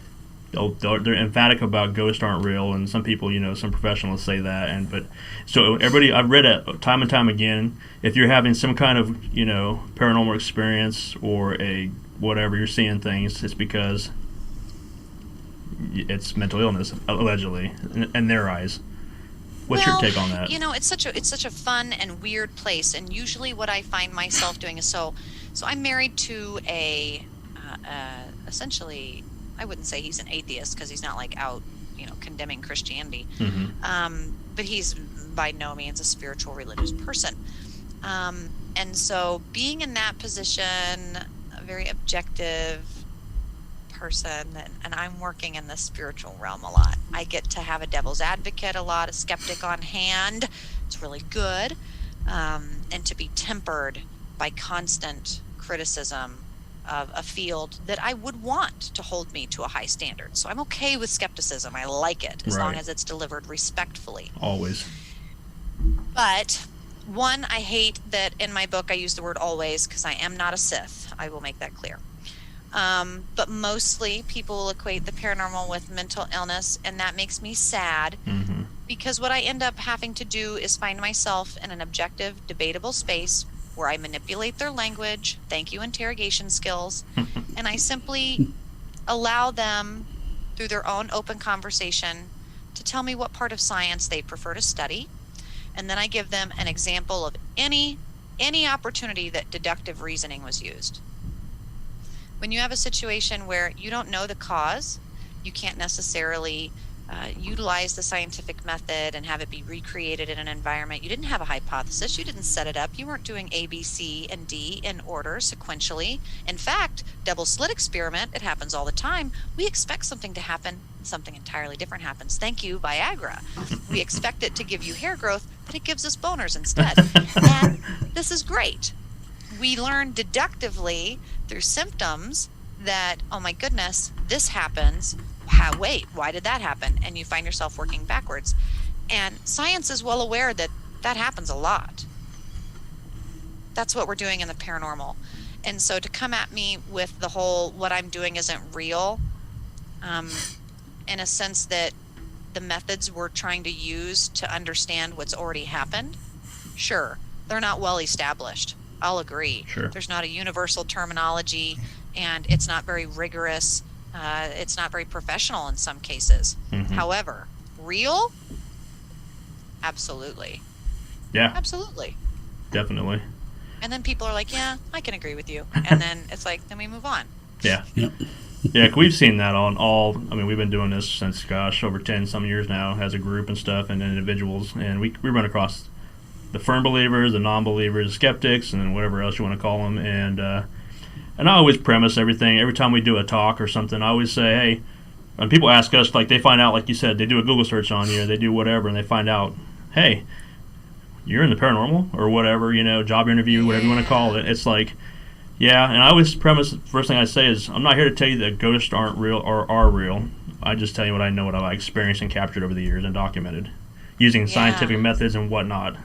They're emphatic about ghosts aren't real, and some people, some professionals say that. But so everybody, I've read it time and time again. If you're having some kind of paranormal experience or whatever, you're seeing things, it's because it's mental illness, allegedly, in their eyes. What's your take on that? It's such a fun and weird place, and usually what I find myself doing is so I'm married to essentially, I wouldn't say he's an atheist because he's not like out, condemning Christianity, but he's by no means a spiritual religious person, and so being in that position, a very objective person, and I'm working in the spiritual realm a lot. I get to have a devil's advocate a lot, a skeptic on hand. It's really good. And to be tempered by constant criticism of a field that I would want to hold me to a high standard. So I'm okay with skepticism. I like it as long as it's delivered respectfully. Always. But one, I hate that in my book I use the word always, because I am not a Sith. I will make that clear. But mostly people will equate the paranormal with mental illness, and that makes me sad. Mm-hmm. Because what I end up having to do is find myself in an objective, debatable space where I manipulate their language, thank you interrogation skills, and I simply allow them, through their own open conversation, to tell me what part of science they prefer to study. And then I give them an example of any opportunity that deductive reasoning was used. When you have a situation where you don't know the cause, you can't necessarily utilize the scientific method and have it be recreated in an environment. You didn't have a hypothesis. You didn't set it up. You weren't doing A, B, C, and D in order sequentially. In fact, double slit experiment, it happens all the time. We expect something to happen, and something entirely different happens. Thank you, Viagra. We expect it to give you hair growth, but it gives us boners instead. And this is great. We learn deductively through symptoms that, oh my goodness, this happens. Wait, why did that happen? And you find yourself working backwards. And science is well aware that that happens a lot. That's what we're doing in the paranormal. And so to come at me with the whole what I'm doing isn't real, in a sense that the methods we're trying to use to understand what's already happened, sure, they're not well established. I'll agree. Sure. There's not a universal terminology, and it's not very rigorous. It's not very professional in some cases. Mm-hmm. However, real? Absolutely. Yeah. Absolutely. Definitely. And then people are like, yeah, I can agree with you. And then it's like, then we move on. Yeah. Yep. Yeah, 'cause we've seen that on all. I mean, we've been doing this since, gosh, over 10 some years now as a group and stuff, and individuals. And we run across the firm believers, the non-believers, the skeptics, and then whatever else you want to call them. And I always premise everything. Every time we do a talk or something, I always say, hey, when people ask us, like they find out, like you said, they do a Google search on you, they do whatever, and they find out, hey, you're in the paranormal or whatever, job interview, whatever you want to call it. It's like, yeah, and I always premise, first thing I say is, I'm not here to tell you that ghosts aren't real or are real. I just tell you what I know, what I've experienced and captured over the years and documented using scientific methods and whatnot,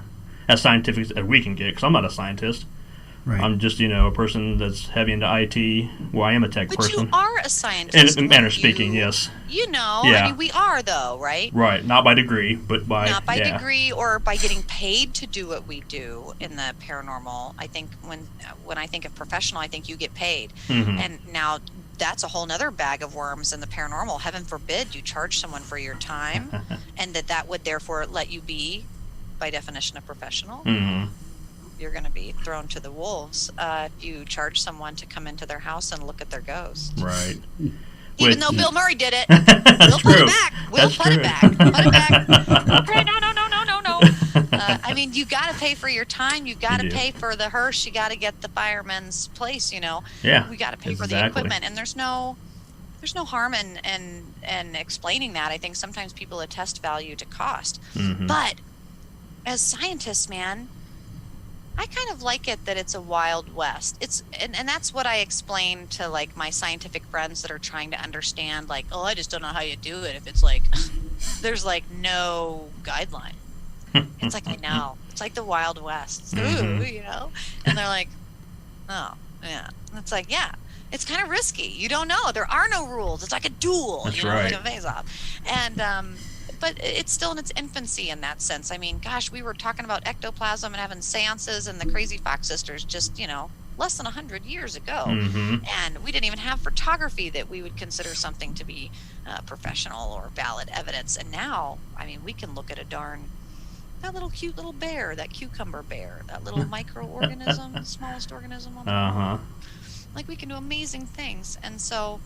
as scientific as we can get, because I'm not a scientist. Right. I'm just, a person that's heavy into IT. Well, I am a tech But person. you are a scientist. In manner of speaking, yes. Yeah. Yeah. I mean, we are, though, right? Right. Not by degree, but by... Not by yeah. degree or by getting paid to do what we do in the paranormal. I think when I think of professional, I think you get paid. Mm-hmm. And now that's a whole nother bag of worms in the paranormal. Heaven forbid you charge someone for your time and that would therefore let you be, by definition, a professional. Mm-hmm. You're going to be thrown to the wolves if you charge someone to come into their house and look at their ghost. Right. Even though Bill Murray did it, That's we'll put true. it back. We'll That's put true. it back. Put it back. Okay, no. I mean, you got to pay for your time. You got to You do. pay for the hearse. You got to get the fireman's place. Yeah. We got to pay for the Exactly. equipment, and there's no harm in explaining that. I think sometimes people attest value to cost, Mm-hmm. but as scientists, man, I kind of like it that it's a wild west. And that's what I explain to like my scientific friends that are trying to understand, like, oh, I just don't know how you do it. If it's like there's like no guideline. It's like, I know. It's like the Wild West. Mhm. Ooh, And they're like, oh, yeah. And it's like, yeah. It's kind of risky. You don't know. There are no rules. It's like a duel. That's Like right. a face-off. And but it's still in its infancy in that sense. I mean, gosh, we were talking about ectoplasm and having seances and the Crazy Fox sisters just, less than 100 years ago. Mm-hmm. And we didn't even have photography that we would consider something to be professional or valid evidence. And now, I mean, we can look at that little cute little bear, that cucumber bear, that little microorganism, the smallest organism on the Uh-huh. planet. Like, we can do amazing things. And so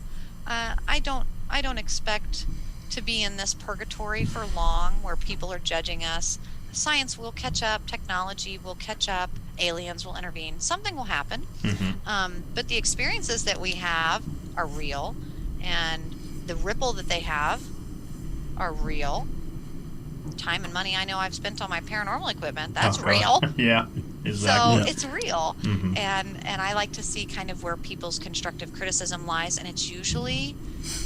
I don't expect to be in this purgatory for long where people are judging us. Science will catch up, technology will catch up, aliens will intervene. Something will happen. Mm-hmm. But the experiences that we have are real, and the ripple that they have are real. Time and money I know I've spent on my paranormal equipment, that's real. Yeah, exactly. So it's real. Mm-hmm. And I like to see kind of where people's constructive criticism lies, and it's usually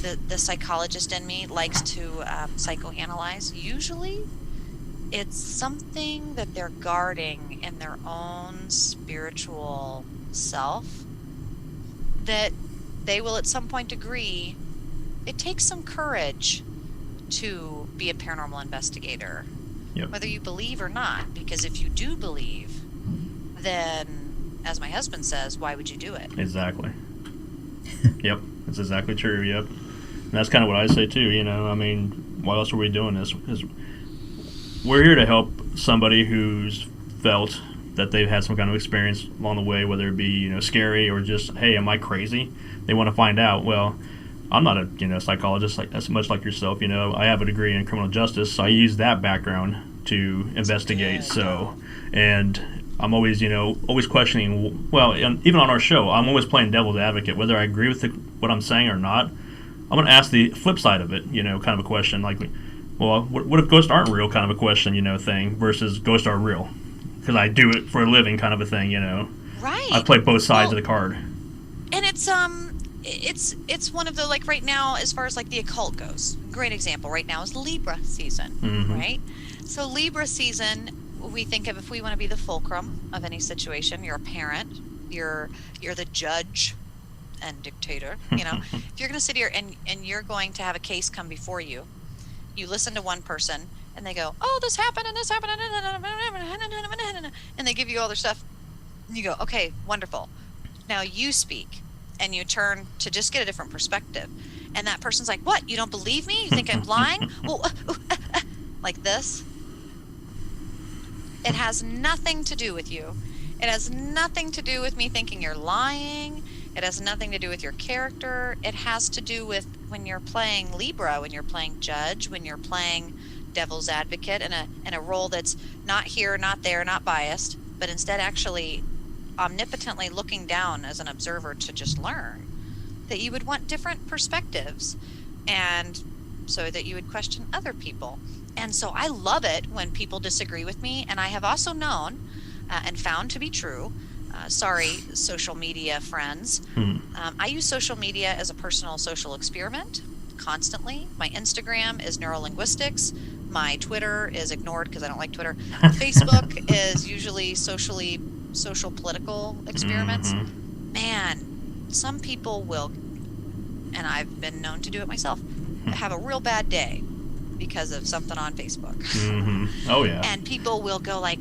the psychologist in me likes to psychoanalyze. Usually it's something that they're guarding in their own spiritual self that they will at some point agree it takes some courage to be a paranormal investigator. Yep. Whether you believe or not, because if you do believe, then, as my husband says, why would you do it? Exactly. Yep, that's exactly true. Yep, and that's kind of what I say too. You know, I mean, why else are we doing this? Because we're here to help somebody who's felt that they've had some kind of experience along the way, whether it be scary or just, hey, am I crazy? They want to find out. Well, I'm not a psychologist as much like yourself. I have a degree in criminal justice, so I use that background to investigate. So, and I'm always always questioning. Well, even on our show, I'm always playing devil's advocate, whether I agree with what I'm saying or not. I'm going to ask the flip side of it. Kind of a question like, well, what if ghosts aren't real? Kind of a question, thing versus ghosts are real, because I do it for a living, kind of a thing. Right. I play both sides of the card. And it's one of the, like, right now, as far as like the occult goes, great example right now is Libra season. Mm-hmm. Right? So Libra season, we think of, if we want to be the fulcrum of any situation, you're a parent, you're the judge and dictator. If you're going to sit here and you're going to have a case come before you, you listen to one person and they go, oh, this happened and this happened, and they give you all their stuff. You go, okay, wonderful. Now you speak. And you turn to just get a different perspective. And that person's like, what? You don't believe me? You think I'm lying? Well, like this. It has nothing to do with you. It has nothing to do with me thinking you're lying. It has nothing to do with your character. It has to do with when you're playing Libra, when you're playing judge, when you're playing devil's advocate in a role that's not here, not there, not biased, but instead actually omnipotently looking down as an observer to just learn, that you would want different perspectives, and so that you would question other people. And so I love it when people disagree with me, and I have also known and found to be true, sorry, social media friends, I use social media as a personal social experiment constantly. My Instagram is neurolinguistics. My Twitter is ignored because I don't like Twitter. Facebook is usually social political experiments. Mm-hmm. Man, some people will, and I've been known to do it myself, have a real bad day because of something on Facebook. Mm-hmm. Oh yeah. And people will go like,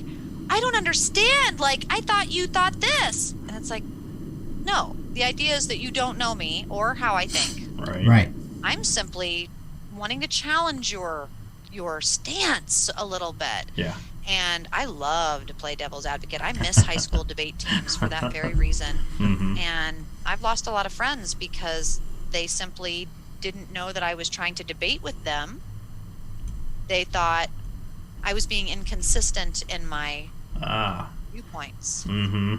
I don't understand, like, I thought you thought this. And it's like, no, the idea is that you don't know me or how I think. Right. I'm simply wanting to challenge your stance a little bit. Yeah. And I love to play devil's advocate. I miss high school debate teams for that very reason. Mm-hmm. And I've lost a lot of friends because they simply didn't know that I was trying to debate with them. They thought I was being inconsistent in my viewpoints. Mm-hmm.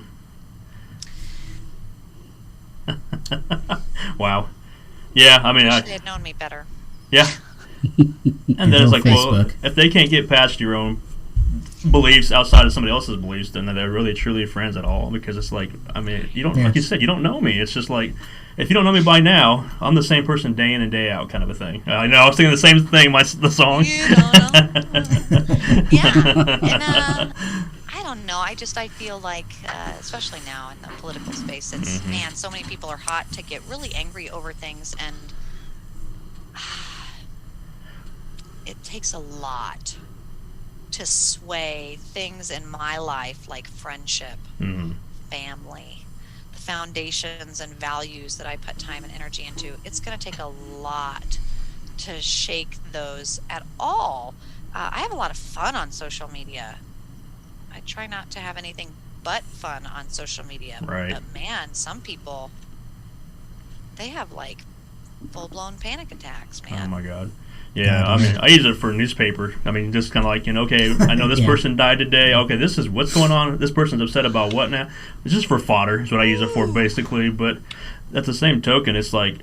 Wow. Yeah, I mean, they had known me better. Yeah. And then it's like, Facebook. well, if they can't get past your own beliefs outside of somebody else's beliefs, then they're really truly friends at all. Because it's like, I mean, you don't, like you said, you don't know me. It's just like, if you don't know me by now, I'm the same person day in and day out, kind of a thing. I know I was singing the same thing, the song. You don't know. Yeah, and I don't know. I feel like, especially now in the political space, it's man, so many people are hot to get really angry over things, and it takes a lot to sway things in my life, like friendship, family, the foundations and values that I put time and energy into. It's going to take a lot to shake those at all. I have a lot of fun on social media. I try not to have anything but fun on social media. Right. But man, some people, they have like full-blown panic attacks, man. Oh my God. Yeah, I mean, I use it for newspaper. I mean, just kind of like, okay, I know this person died today. Okay, this is what's going on. This person's upset about what now? It's just for fodder is what I use it for, basically. But at the same token, it's like,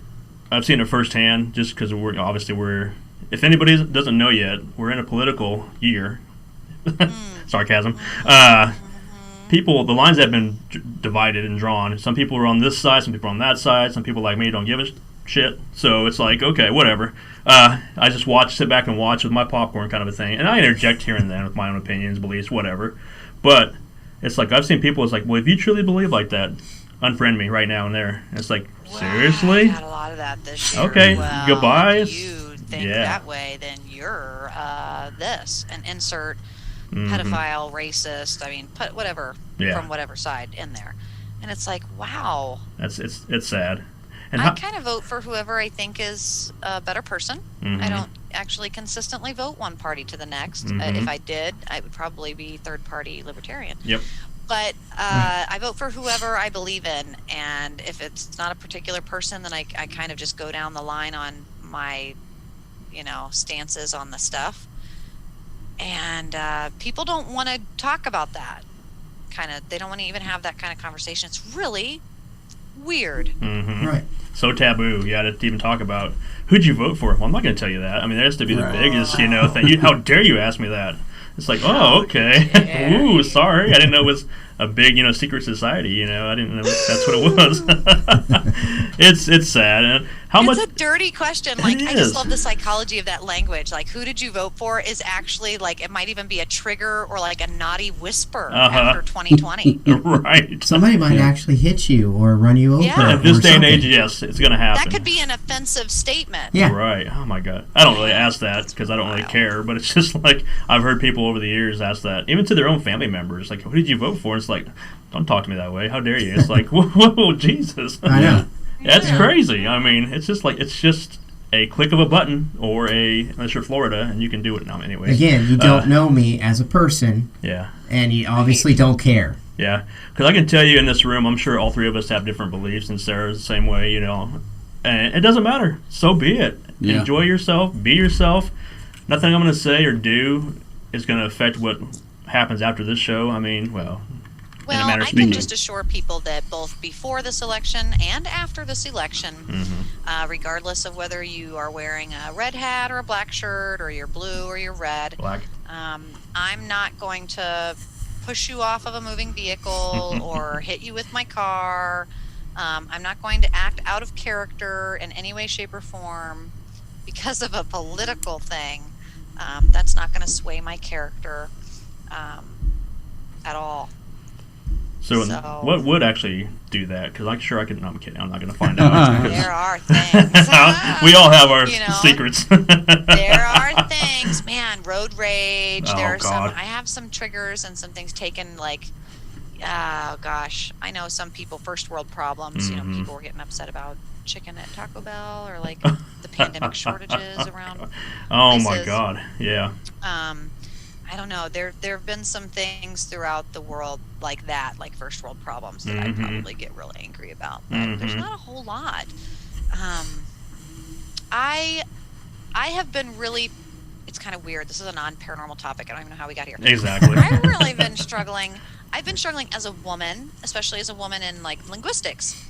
I've seen it firsthand, just because we're. If anybody doesn't know yet, we're in a political year. Sarcasm. People, the lines have been divided and drawn. Some people are on this side, some people are on that side. Some people like me don't give a shit. So it's like, okay, whatever. I just sit back and watch with my popcorn kind of a thing. And I interject here and then with my own opinions, beliefs, whatever. But it's like, I've seen people, it's like, well, if you truly believe like that, unfriend me right now and there. And it's like, seriously? I had a lot of that this year. Okay, well, goodbye. If you think that way, then you're this. And insert pedophile, racist, I mean, put whatever from whatever side in there. And it's like, wow. It's sad. And I kind of vote for whoever I think is a better person. I don't actually consistently vote one party to the next. If I did, I would probably be third party libertarian. Yep. But I vote for whoever I believe in, and if it's not a particular person, then I kind of just go down the line on my, stances on the stuff. And people don't want to talk about that. They don't want to even have that kind of conversation. It's really weird. Right. So taboo, to even talk about who'd you vote for. Well, I'm not going to tell you that. I mean, there has to be the biggest, thing. How dare you ask me that? It's like, oh, okay. Ooh, sorry. I didn't know it was a big, secret society. I didn't know that's what it was. It's sad. And it's a dirty question. Like, I just love the psychology of that language. Like, who did you vote for is actually, like, it might even be a trigger or, like, a naughty whisper after 2020. Right. Somebody might actually hit you or run you over. Yeah. At this day and age, yes, it's going to happen. That could be an offensive statement. Yeah. Right. Oh, my God. I don't really ask that because I don't really care, but it's just like I've heard people over the years ask that, even to their own family members. Like, who did you vote for? It's like, don't talk to me that way. How dare you? It's like, whoa, Jesus. I know. That's crazy. I mean, it's just a click of a button unless you're Florida, and you can do it now anyway. Again, you don't know me as a person. Yeah. And you obviously don't care. Yeah. Because I can tell you in this room, I'm sure all three of us have different beliefs, and Sarah's the same way, And it doesn't matter. So be it. Yeah. Enjoy yourself. Be yourself. Nothing I'm going to say or do is going to affect what happens after this show. I mean, well, I can just assure people that both before this election and after this election, regardless of whether you are wearing a red hat or a black shirt or you're blue or you're red, I'm not going to push you off of a moving vehicle or hit you with my car. I'm not going to act out of character in any way, shape, or form because of a political thing. That's not going to sway my character at all. So what would actually do that? Because I'm sure I could. No, I'm kidding. I'm not going to find out. There are things. We all have our secrets. There are things, man. Road rage. Oh, there are God. I have some triggers and some things taken. Like, oh gosh, I know some people first world problems. People were getting upset about chicken at Taco Bell or like the pandemic shortages around. Oh places. My God, yeah. I don't know. There have been some things throughout the world like that, like first world problems that I'd probably get really angry about. But there's not a whole lot. I have been really. It's kind of weird. This is a non-paranormal topic. I don't even know how we got here. Exactly. I've really been struggling. I've been struggling as a woman, especially as a woman in like linguistics.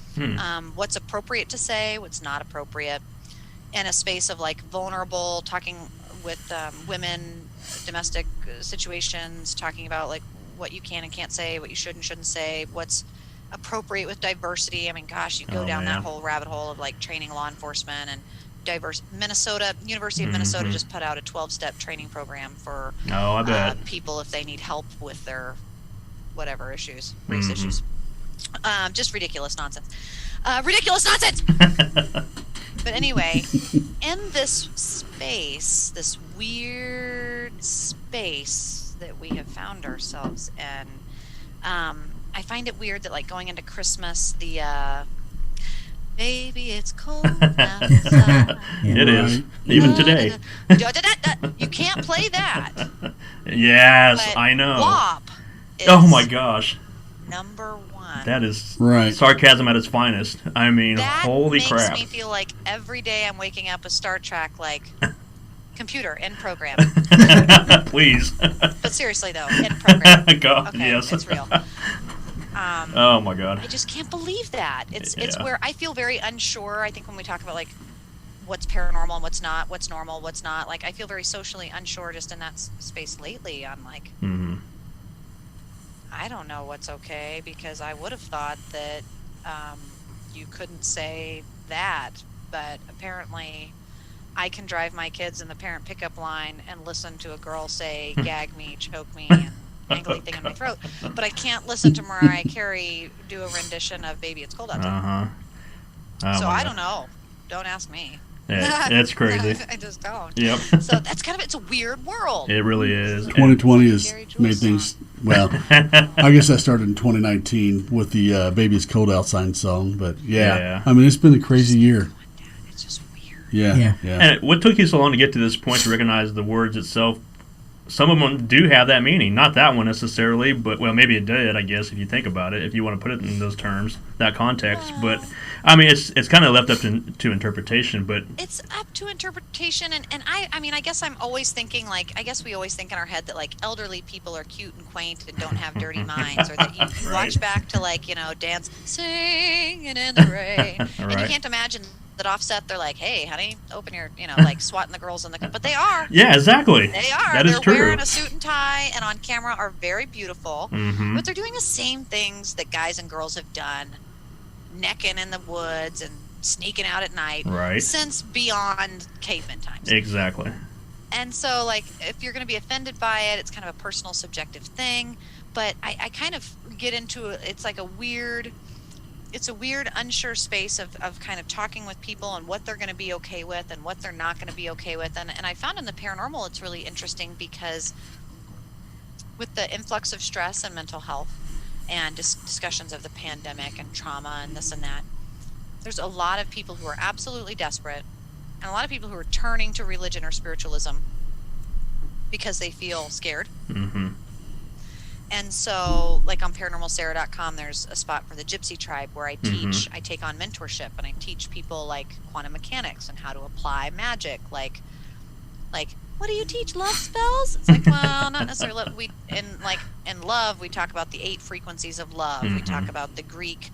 What's appropriate to say, what's not appropriate, in a space of like vulnerable, talking with women, domestic situations, talking about like what you can and can't say, what you should and shouldn't say, what's appropriate with diversity. I mean, gosh, you go down that whole rabbit hole of like training law enforcement and University of Minnesota just put out a 12-step training program for people if they need help with their whatever issues, race issues. Just ridiculous nonsense. But anyway, in this space, this weird space that we have found ourselves in, I find it weird that like going into Christmas, the baby, it's cold outside. It is. Even today. You can't play that. Yes, But I know. WAP is Oh my gosh. number one. That is Right. sarcasm at its finest. I mean, That holy makes crap. me feel like every day I'm waking up with Star Trek, like computer in program. Please. But seriously though, in program. God, Okay, yes. it's real. Oh my God. I just can't believe that. It's Yeah. where I feel very unsure. I think when we talk about like what's paranormal and what's not, what's normal, what's not. Like, I feel very socially unsure just in that space lately. I'm like, I don't know what's okay, because I would have thought that you couldn't say that, but apparently I can drive my kids in the parent pickup line and listen to a girl say, gag me, choke me, and angly thing in my throat, but I can't listen to Mariah Carey do a rendition of Baby It's Cold Outside. So I don't know. Don't ask me. Yeah, that's crazy. I just don't. Yep. So that's kind of, it's a weird world. It really is. 2020 has made things, well, I guess that started in 2019 with the Baby It's Cold Outside song, but yeah. I mean, it's been a crazy year. It's just weird. Yeah. And what took you so long to get to this point to recognize the words itself? Some of them do have that meaning. Not that one necessarily, but, well, maybe it did, I guess, if you think about it, if you want to put it in those terms, that context. But, I mean, it's kind of left up to interpretation, but... It's up to interpretation, and I mean, I guess I'm always thinking, like, I guess we always think in our head that, like, elderly people are cute and quaint and don't have dirty minds, or that you watch back to, like, you know, dance, singing in the rain, and you can't imagine that Offset, they're like, hey, honey, open your, you know, like swatting the girls in the, but they are. Yeah, exactly. They are. That is true. They're wearing a suit and tie and on camera are very beautiful, but they're doing the same things that guys and girls have done, necking in the woods and sneaking out at night, since beyond caveman times. Exactly. And so, like, if you're going to be offended by it, it's kind of a personal, subjective thing, but I kind of get into it. It's like a weird unsure space of kind of talking with people and what they're going to be okay with and what they're not going to be okay with. And I found in the paranormal, it's really interesting because with the influx of stress and mental health and discussions of the pandemic and trauma and this and that, there's a lot of people who are absolutely desperate and a lot of people who are turning to religion or spiritualism because they feel scared. And so, like on ParanormalSarah.com, there's a spot for the Gypsy tribe where I teach, I take on mentorship, and I teach people like quantum mechanics and how to apply magic. Like, what do you teach? Love spells? It's like, well, not necessarily. In love, we talk about the 8 frequencies of love. We talk about the Greek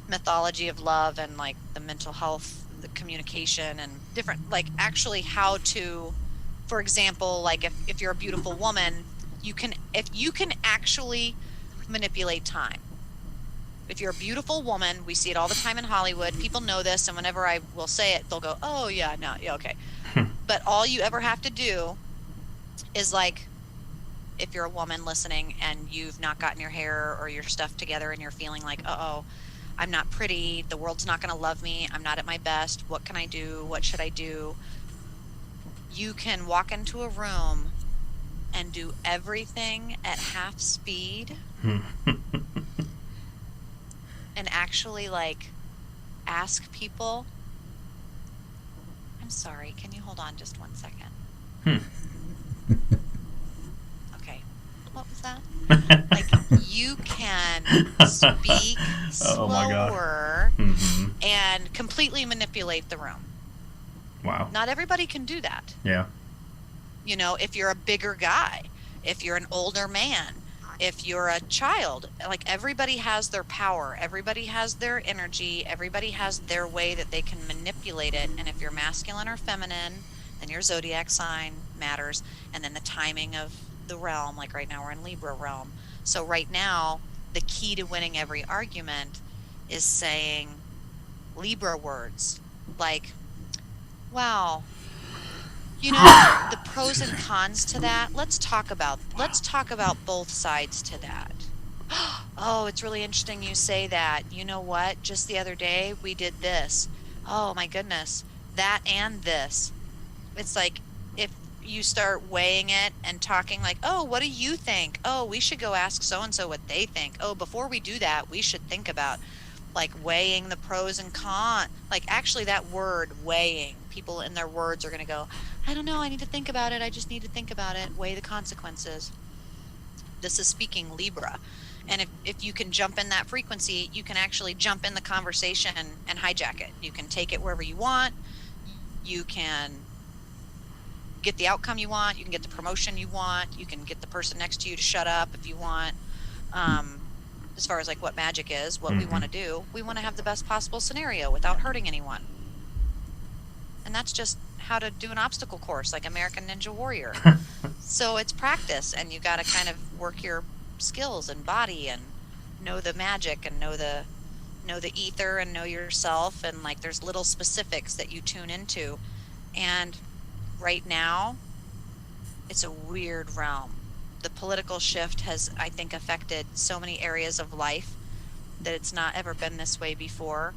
mythology of love and like the mental health, the communication, and different, like actually how to, for example, like if you're a beautiful woman, if you can actually manipulate time. If you're a beautiful woman, we see it all the time in Hollywood. People know this, and whenever I will say it, they'll go, "Oh yeah, no, yeah, okay." But all you ever have to do is, like, if you're a woman listening and you've not gotten your hair or your stuff together and you're feeling like, "Uh-oh, I'm not pretty. The world's not going to love me. I'm not at my best. What can I do? What should I do?" You can walk into a room and do everything at half speed and actually, like, ask people, "I'm sorry, can you hold on just 1 second?" Okay, what was that? Like, you can speak slower and completely manipulate the room. Wow. Not everybody can do that. Yeah. You know, if you're a bigger guy, if you're an older man, if you're a child, like, everybody has their power, everybody has their energy, everybody has their way that they can manipulate it. And if you're masculine or feminine, then your zodiac sign matters, and then the timing of the realm. Like right now we're in Libra realm. So right now, the key to winning every argument is saying Libra words like, "Wow, you know, the pros and cons to that, let's talk about both sides to that. Oh, it's really interesting you say that. You know what? Just the other day we did this. Oh my goodness, that and this." It's like, if you start weighing it and talking like, "Oh, what do you think? Oh, we should go ask so-and-so what they think. Oh, before we do that, we should think about," like, weighing the pros and cons. Like, actually, that word, weighing, people in their words are going to go, "I don't know, I need to think about it. I just need to think about it. Weigh the consequences." This is speaking Libra. And if you can jump in that frequency, you can actually jump in the conversation and hijack it. You can take it wherever you want. You can get the outcome you want. You can get the promotion you want. You can get the person next to you to shut up if you want. As far as, like, what magic is, what we want to do, we want to have the best possible scenario without hurting anyone. and that's just how to do an obstacle course like American Ninja Warrior. So it's practice, and you got to kind of work your skills and body and know the magic and know the ether and know yourself, and like there's little specifics that you tune into. And right now it's a weird realm. The political shift has, I think, affected so many areas of life that it's not ever been this way before.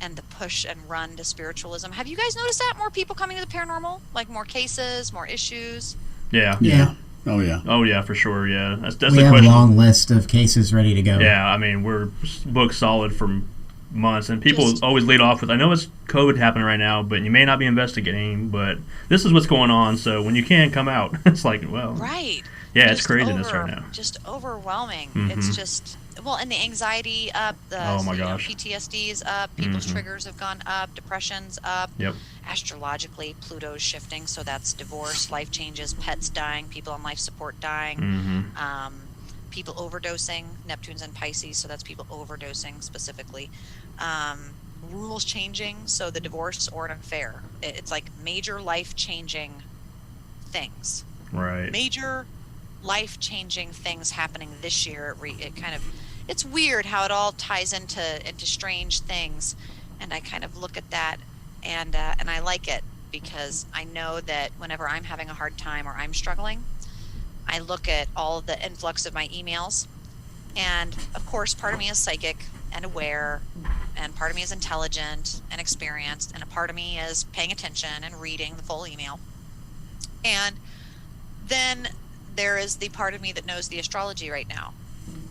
And the push and run to spiritualism. Have you guys noticed that? More people coming to the paranormal? Like more cases, more issues? Yeah. Yeah. Oh yeah. Oh yeah, for sure. Yeah, that's We the have a question. long list of cases ready to go. Yeah, I mean we're booked solid for months, and people Just- always lead off with, "I know it's COVID happening right now, but you may not be investigating, but this is what's going on. So when you can come out," it's like, well, Right. yeah, it's Just craziness right now. Just overwhelming. Mhm. It's just, well, and the anxiety up, the Oh, my gosh. PTSD is up, people's Mhm. triggers have gone up, depression's up. Yep. Astrologically, Pluto's shifting, so that's divorce, life changes, pets dying, people on life support dying. Mm-hmm. People overdosing. Neptune's in Pisces, so that's people overdosing specifically. Rules changing, so the divorce or an affair. It's like major life changing things. Right. Major life changing things happening this year. It kind of, it's weird how it all ties into strange things, and I kind of look at that and I like it, because I know that whenever I'm having a hard time or I'm struggling, I look at all of the influx of my emails, and of course part of me is psychic and aware, and part of me is intelligent and experienced, and a part of me is paying attention and reading the full email. And then there is the part of me that knows the astrology right now,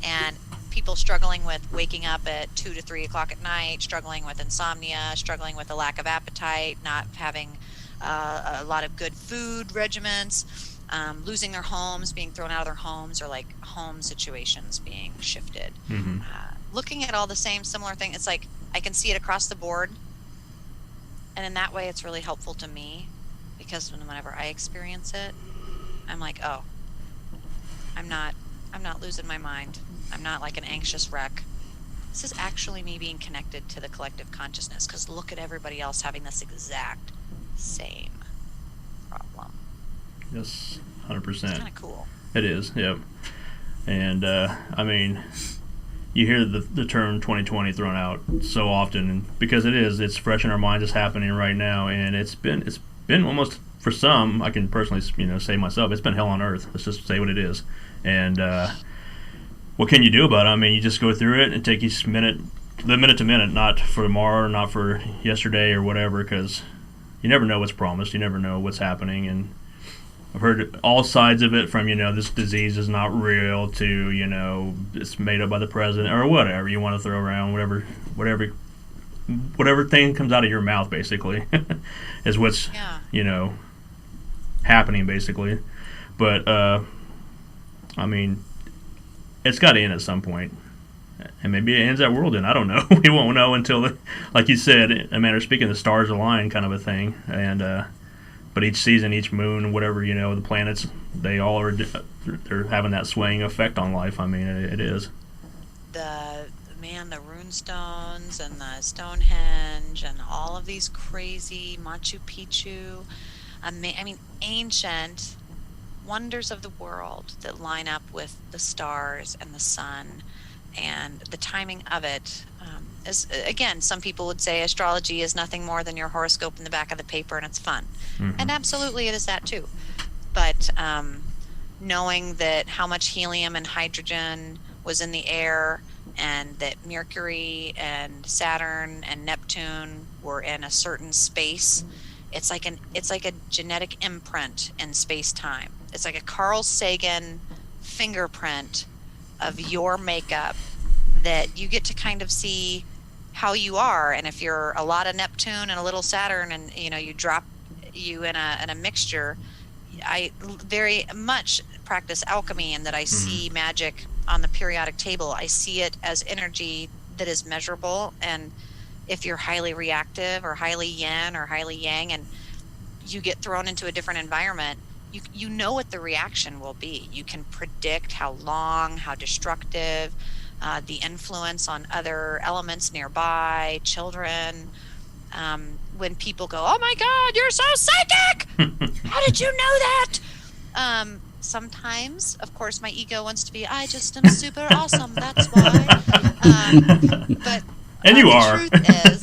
and people struggling with waking up at 2 to 3 o'clock at night, struggling with insomnia, struggling with a lack of appetite, not having a lot of good food regimens, losing their homes, being thrown out of their homes, or like home situations being shifted. Mm-hmm. Looking at all the same similar thing, it's like I can see it across the board, and in that way it's really helpful to me, because whenever I experience it, I'm like, oh, I'm not losing my mind. I'm not like an anxious wreck. This is actually me being connected to the collective consciousness, because look at everybody else having this exact same problem. Yes, It's 100%. kind of cool. It is. Yep. And I mean, you hear the term 2020 thrown out so often, and because it's fresh in our minds. It's happening right now, and it's been almost, for some, I can personally say myself, it's been hell on earth. Let's just say what it is. And what can you do about it? I mean, you just go through it and take each minute, live minute to minute, not for tomorrow, not for yesterday or whatever, because you never know what's promised. You never know what's happening, and I've heard all sides of it, from this disease is not real to it's made up by the president or whatever you want to throw around, whatever thing comes out of your mouth basically is what's Yeah. happening basically. But I mean, it's got to end at some point, and maybe it ends that world in. I don't know. We won't know until, like you said, a manner of speaking, the stars align, kind of a thing. And but each season, each moon, whatever, the planets, they all they're having that swaying effect on life. I mean, it is. The rune stones and the Stonehenge and all of these crazy Machu Picchu, I mean, ancient wonders of the world that line up with the stars and the sun, and the timing of it. Is, again, some people would say astrology is nothing more than your horoscope in the back of the paper, and it's fun. Mhm. And absolutely it is that too. But knowing that how much helium and hydrogen was in the air, and that Mercury and Saturn and Neptune were in a certain space, it's like a genetic imprint in space-time. It's like a Carl Sagan fingerprint of your makeup, that you get to kind of see how you are. And if you're a lot of Neptune and a little Saturn, and you drop you in a mixture, I very much practice alchemy, in that I see magic on the periodic table. I see it as energy that is measurable, and if you're highly reactive or highly yin or highly yang, and you get thrown into a different environment, you know what the reaction will be. You can predict how long, how destructive, the influence on other elements nearby, children, when people go, "Oh my God, you're so psychic! How did you know that?" Sometimes, of course, my ego wants to be, "I just am super awesome. That's why." But And you are. The truth is,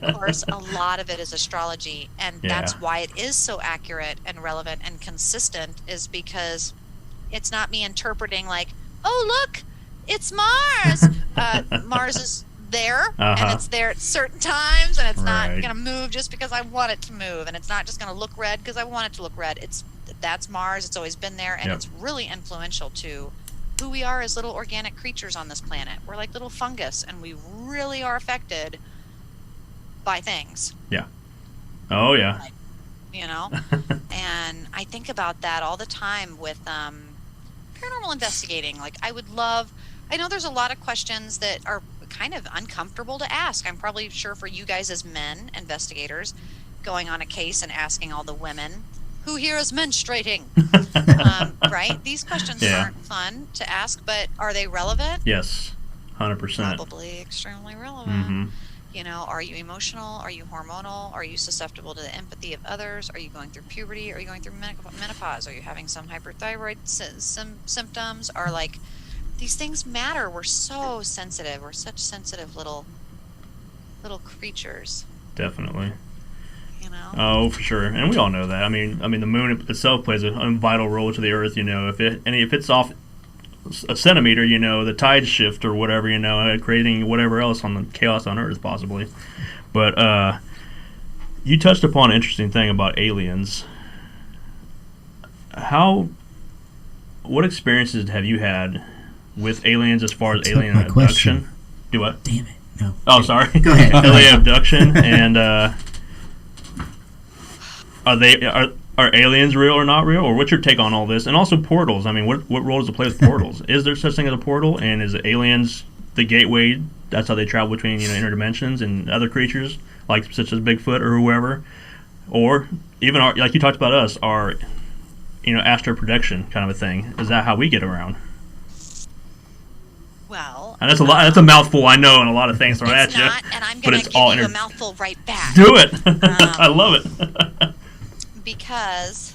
of course, a lot of it is astrology, and that's Yeah. why it is so accurate and relevant and consistent. Is because it's not me interpreting like, "Oh, look, it's Mars." Mars is there, and it's there at certain times, and it's not Right. going to move just because I want it to move, and it's not just going to look red because I want it to look red. That's Mars. It's always been there, and Yep. it's really influential to who we are as little organic creatures on this planet. We're like little fungus, and we really are affected by things. Oh yeah. You know, and I think about that all the time with paranormal investigating. Like, I know there's a lot of questions that are kind of uncomfortable to ask. I'm probably sure for you guys as men investigators, going on a case and asking all the women, "Who here is menstruating?" Right? These questions aren't fun to ask, but are they relevant? Yes. 100%. Probably extremely relevant. Mm-hmm. You know, are you emotional? Are you hormonal? Are you susceptible to the empathy of others? Are you going through puberty? Are you going through menopause? Are you having some hyperthyroid symptoms? Are like, these things matter. We're so sensitive. We're such sensitive little creatures. Definitely. You know. Oh, for sure, and we all know that. I mean, the moon itself plays a vital role to the Earth. You know, if it's off a centimeter, you know, the tides shift or whatever, you know, creating whatever else on the chaos on Earth possibly. But you touched upon an interesting thing about aliens. What experiences have you had with aliens as far as alien abduction? Question. Do what? Damn it. No. Oh, sorry. Go ahead. Alien abduction and are aliens real or not real, or what's your take on all this? And also portals. I mean, what role does it play with portals? Is there such thing as a portal, and is aliens the gateway? That's how they travel between, you know, interdimensions and other creatures like such as Bigfoot or whoever, or even like you talked about us, our, you know, astral projection kind of a thing. Is that how we get around? Well, And that's a lot. That's a mouthful, I know, and a lot of things thrown at it's you. not, and I'm but going it's to all give you a inter- mouthful right back. Do it. I love it. Because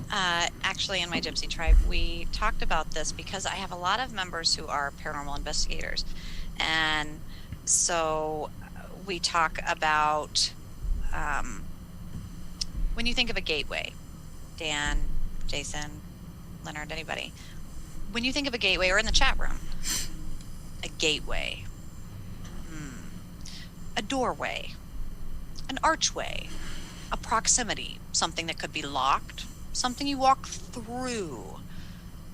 actually in my gypsy tribe we talked about this, because I have a lot of members who are paranormal investigators, and so we talk about when you think of a gateway, Dan, Jason, Leonard, anybody, when you think of a gateway, or in the chat room, a gateway, a doorway, an archway, a proximity, something that could be locked, something you walk through.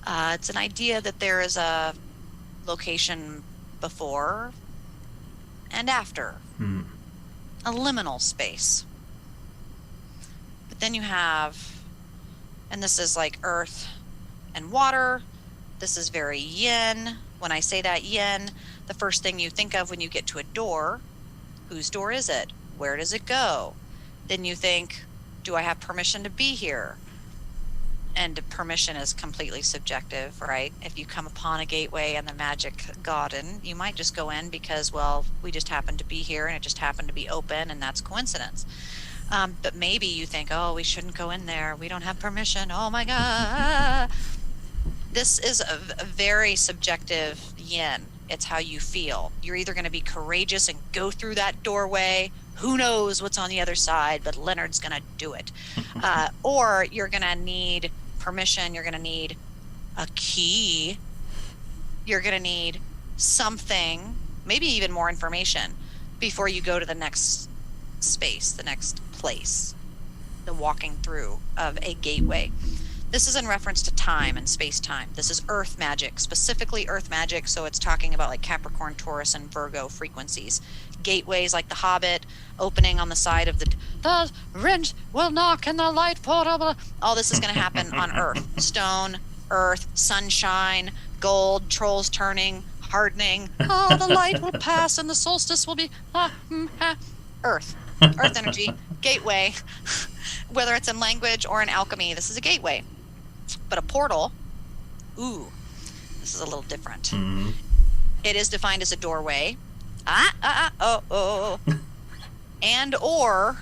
It's an idea that there is a location before and after, a liminal space. But then you have, and this is like earth and water, this is very yin. When I say that yin, the first thing you think of when you get to a door, whose door is it? Where does it go? Then you think, do I have permission to be here? And permission is completely subjective, right? If you come upon a gateway in the magic garden, you might just go in because, well, we just happened to be here and it just happened to be open, and that's coincidence. But maybe you think, oh, we shouldn't go in there. We don't have permission. Oh my God. This is a very subjective yin. It's how you feel. You're either going to be courageous and go through that doorway. Who knows what's on the other side, but Leonard's going to do it. Or you're going to need permission. You're going to need a key. You're going to need something, maybe even more information, before you go to the next space, the next place, the walking through of a gateway. This is in reference to time and space-time. This is Earth magic, specifically Earth magic, so it's talking about like Capricorn, Taurus, and Virgo frequencies. Gateways like the Hobbit, opening on the side of the wrench will knock and the light portal. All this is going to happen on Earth. Stone, Earth, sunshine, gold, trolls turning, hardening. Oh, the light will pass and the solstice will be Earth. Earth energy, gateway. Whether it's in language or in alchemy, this is a gateway. But a portal, this is a little different. It is defined as a doorway. and or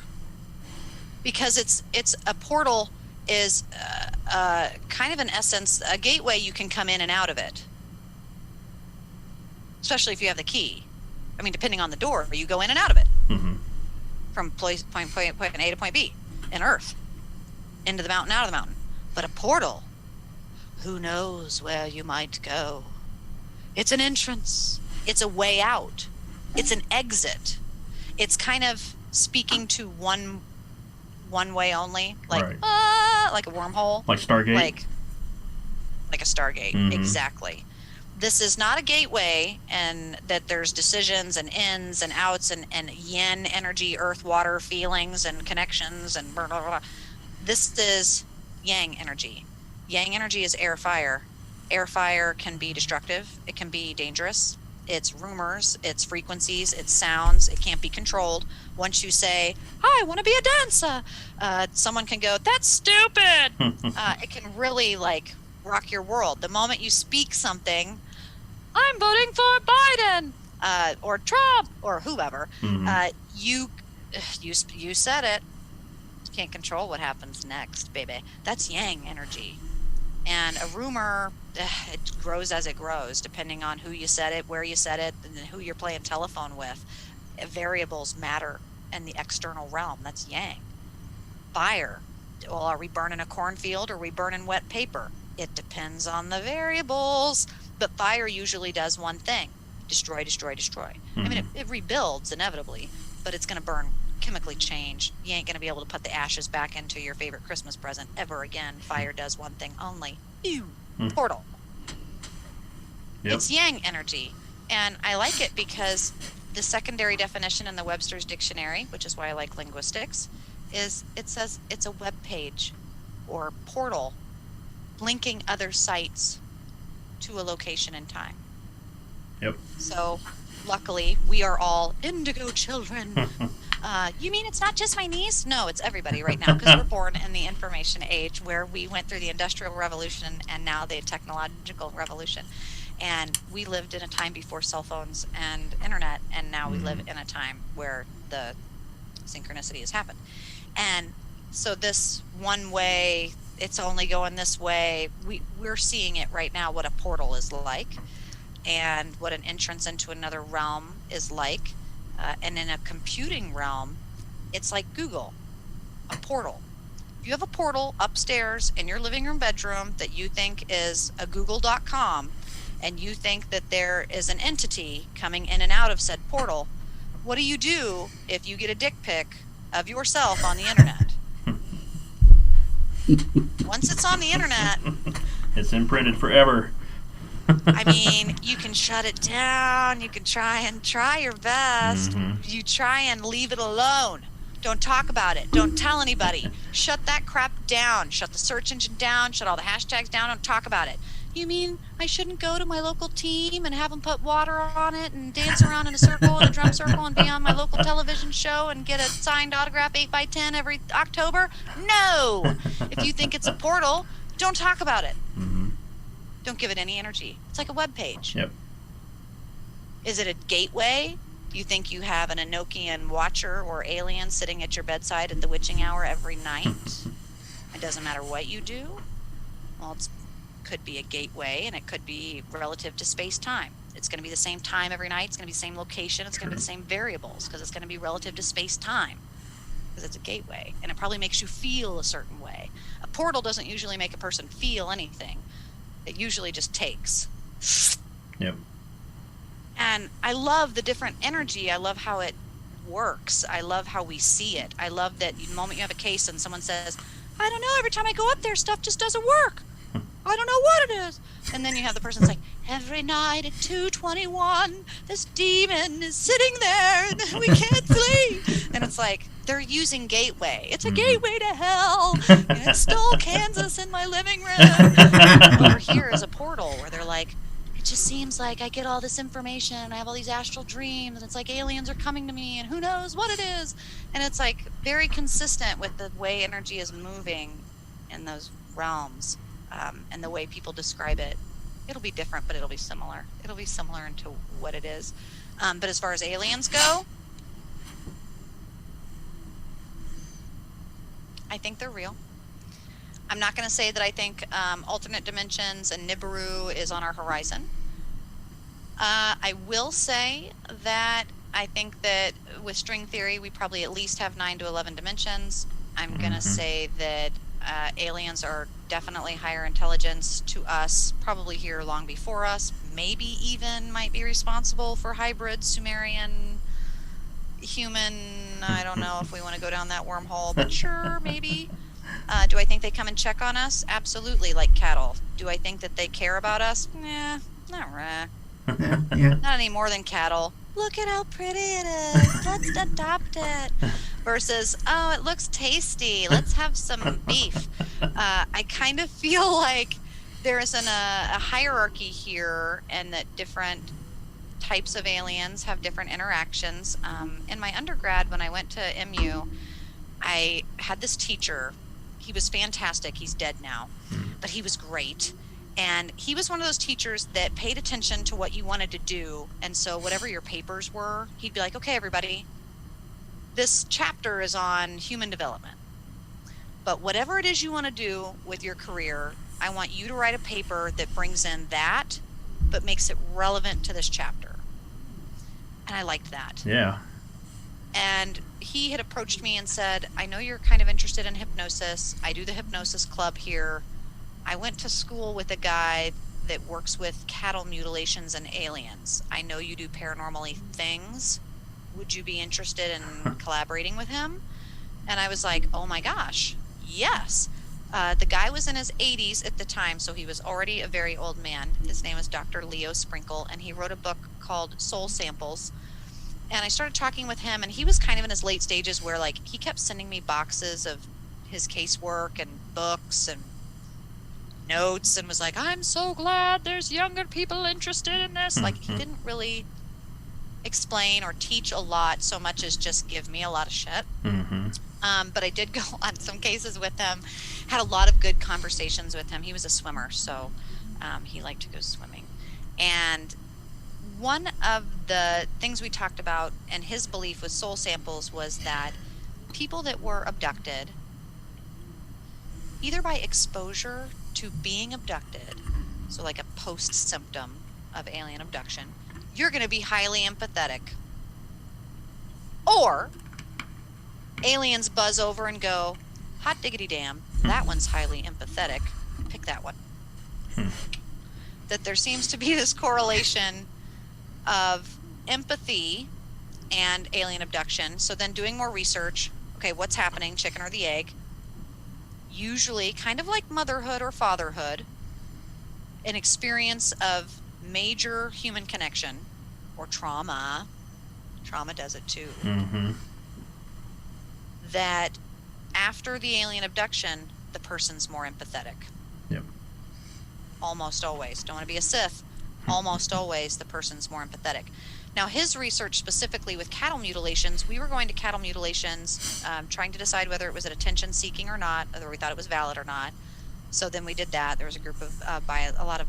because it's a portal is kind of in essence a gateway. You can come in and out of it, especially if you have the key. I mean, depending on the door, you go in and out of it from point A to point B in Earth, into the mountain, out of the mountain. But a portal, who knows where you might go? It's an entrance. It's a way out. It's an exit. It's kind of speaking to one way only, like like a wormhole, like Stargate, like a Stargate. Exactly. This is not a gateway, and that there's decisions and ins and outs and yin energy, earth, water, feelings and connections and blah, blah, blah. This is yang energy. Yang energy is air, fire. Air, fire can be destructive. It can be dangerous. It's rumors, it's frequencies, it's sounds. It can't be controlled. Once you say, I want to be a dancer, someone can go, that's stupid. It can really like rock your world. The moment you speak something, I'm voting for Biden or Trump or whoever, you said it. You can't control what happens next, baby. That's yang energy. And a rumor, it grows as it grows, depending on who you said it, where you said it, and who you're playing telephone with. Variables matter in the external realm. That's yang. Fire. Well, are we burning a cornfield or are we burning wet paper? It depends on the variables. But fire usually does one thing. Destroy, destroy, destroy. I mean, it rebuilds inevitably, but it's going to burn, chemically change. You ain't going to be able to put the ashes back into your favorite Christmas present ever again. Fire does one thing only. Portal. Yep. It's yang energy. And I like it because the secondary definition in the Webster's Dictionary, which is why I like linguistics, is it says it's a web page or portal linking other sites to a location in time. Yep. So luckily we are all indigo children. You mean it's not just my niece? No, it's everybody right now, because we're born in the information age where we went through the Industrial Revolution and now the technological revolution. And we lived in a time before cell phones and internet, and now we live in a time where the synchronicity has happened. And so this one way, it's only going this way, we're seeing it right now, what a portal is like and what an entrance into another realm is like. And in a computing realm, it's like Google, a portal. If you have a portal upstairs in your living room bedroom that you think is a google.com, and you think that there is an entity coming in and out of said portal, what do you do if you get a dick pic of yourself on the internet? Once it's on the internet, it's imprinted forever. I mean, you can shut it down. You can try your best. You try and leave it alone. Don't talk about it. Don't tell anybody. Shut that crap down. Shut the search engine down. Shut all the hashtags down. Don't talk about it. You mean I shouldn't go to my local team and have them put water on it and dance around in a circle, in a drum circle, and be on my local television show and get a signed autograph 8x10 every October? No! If you think it's a portal, don't talk about it. Don't give it any energy. It's like a web page. Yep. Is it a gateway? Do you think you have an Enochian watcher or alien sitting at your bedside at the witching hour every night? It doesn't matter what you do? Well, it could be a gateway, and it could be relative to space-time. It's going to be the same time every night. It's going to be the same location. It's going to be the same variables, because it's going to be relative to space-time, because it's a gateway, and it probably makes you feel a certain way. A portal doesn't usually make a person feel anything. It usually just takes. Yep. And I love the different energy. I love how it works. I love how we see it. I love that the moment you have a case and someone says, I don't know, every time I go up there, stuff just doesn't work. I don't know what it is. And then you have the person say, every night at 2:21, this demon is sitting there and we can't sleep. And it's like, they're using gateway. It's a gateway to hell. And it stole Kansas in my living room. Over here is a portal where they're like, it just seems like I get all this information and I have all these astral dreams and it's like aliens are coming to me and who knows what it is. And it's like very consistent with the way energy is moving in those realms. And the way people describe it, it'll be different, but it'll be similar. It'll be similar into what it is. But as far as aliens go, I think they're real. I'm not going to say that I think alternate dimensions and Nibiru is on our horizon. I will say that I think that with string theory, we probably at least have 9 to 11 dimensions. I'm going to say that aliens are definitely higher intelligence to us, probably here long before us, maybe even might be responsible for hybrid Sumerian human. I don't know if we want to go down that wormhole, but sure, maybe. Do I think they come and check on us? Absolutely, like cattle. Do I think that they care about us? Nah, not right. Yeah. Not any more than cattle. Look at how pretty it is. Let's adopt it. Versus, oh, it looks tasty. Let's have some beef. I kind of feel like there isn't a hierarchy here, and that different types of aliens have different interactions. In my undergrad, when I went to MU, I had this teacher. He was fantastic. He's dead now, but he was great. And he was one of those teachers that paid attention to what you wanted to do. And so whatever your papers were, he'd be like, okay, everybody, this chapter is on human development. But whatever it is you want to do with your career, I want you to write a paper that brings in that, but makes it relevant to this chapter. And I liked that. Yeah. And he had approached me and said, I know you're kind of interested in hypnosis. I do the hypnosis club here. I went to school with a guy that works with cattle mutilations and aliens. I know you do paranormal things. Would you be interested in collaborating with him? And I was like, oh my gosh, yes. The guy was in his 80s at the time, so he was already a very old man. His name is Dr. Leo Sprinkle, and he wrote a book called Soul Samples. And I started talking with him, and he was kind of in his late stages where, like, he kept sending me boxes of his casework and books and notes, and was like, I'm so glad there's younger people interested in this. Like, he didn't really explain or teach a lot so much as just give me a lot of shit. But I did go on some cases with him, had a lot of good conversations with him. He was a swimmer, so he liked to go swimming. And one of the things we talked about, and his belief with soul samples, was that people that were abducted, either by exposure to being abducted, so like a post-symptom of alien abduction, you're going to be highly empathetic. Or aliens buzz over and go, hot diggity damn, that one's highly empathetic. Pick that one. That there seems to be this correlation of empathy and alien abduction. So then doing more research, okay, what's happening, chicken or the egg? Usually kind of like motherhood or fatherhood, an experience of major human connection or trauma. Trauma does it too. That after the alien abduction, the person's more empathetic. Yep. Almost always. Don't want to be a Sith. Almost always the person's more empathetic. Now, his research specifically with cattle mutilations, we were going to cattle mutilations, trying to decide whether it was an attention seeking or not, whether we thought it was valid or not. So then we did that. There was a group of a lot of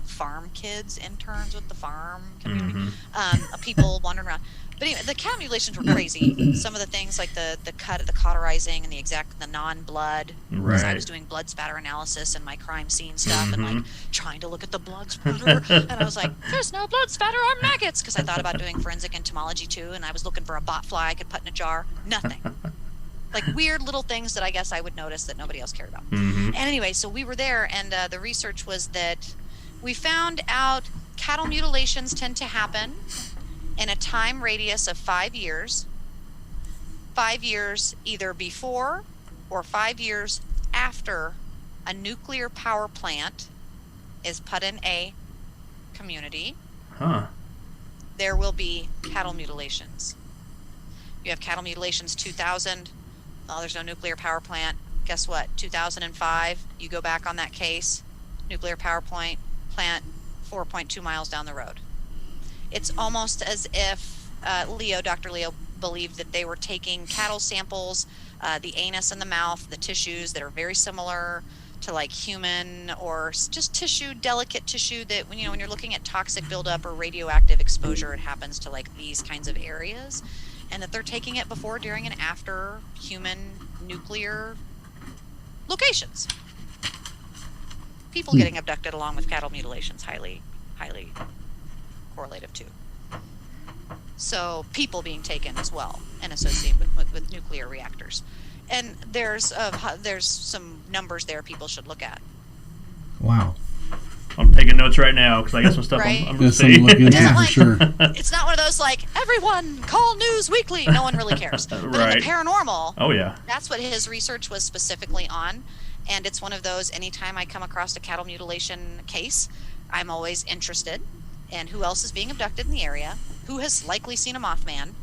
farm kids, interns with the farm community, people wandering around. But anyway, the cattle mutilations were crazy. Some of the things like the cauterizing and the non-blood. Right. Because I was doing blood spatter analysis and my crime scene stuff and like trying to look at the blood spatter. And I was like, there's no blood spatter on maggots. Because I thought about doing forensic entomology too. And I was looking for a bot fly I could put in a jar. Nothing. Like weird little things that I guess I would notice that nobody else cared about. And anyway, so we were there, and the research was that we found out cattle mutilations tend to happen in a time radius of 5 years. 5 years either before or 5 years after a nuclear power plant is put in a community. There will be cattle mutilations. You have cattle mutilations 2000. Oh, there's no nuclear power plant. Guess what? 2005, you go back on that case, nuclear power plant 4.2 miles down the road. It's almost as if Dr. Leo believed that they were taking cattle samples, the anus and the mouth, the tissues that are very similar to like human or just tissue, delicate tissue that when you're looking at toxic buildup or radioactive exposure, it happens to like these kinds of areas. and that they're taking it before, during, and after human nuclear locations. People getting abducted along with cattle mutilations, highly correlative too. So people being taken as well and associated with nuclear reactors. And there's some numbers there people should look at. Wow. I'm taking notes right now because I got some stuff Right? I'm That's going to something to look see. into for sure. It's not one of those like, everyone call News Weekly. No one really cares. But in Right. the paranormal, Oh, yeah. that's what his research was specifically on. And it's one of those, anytime I come across a cattle mutilation case, I'm always interested in who else is being abducted in the area, who has likely seen a Mothman,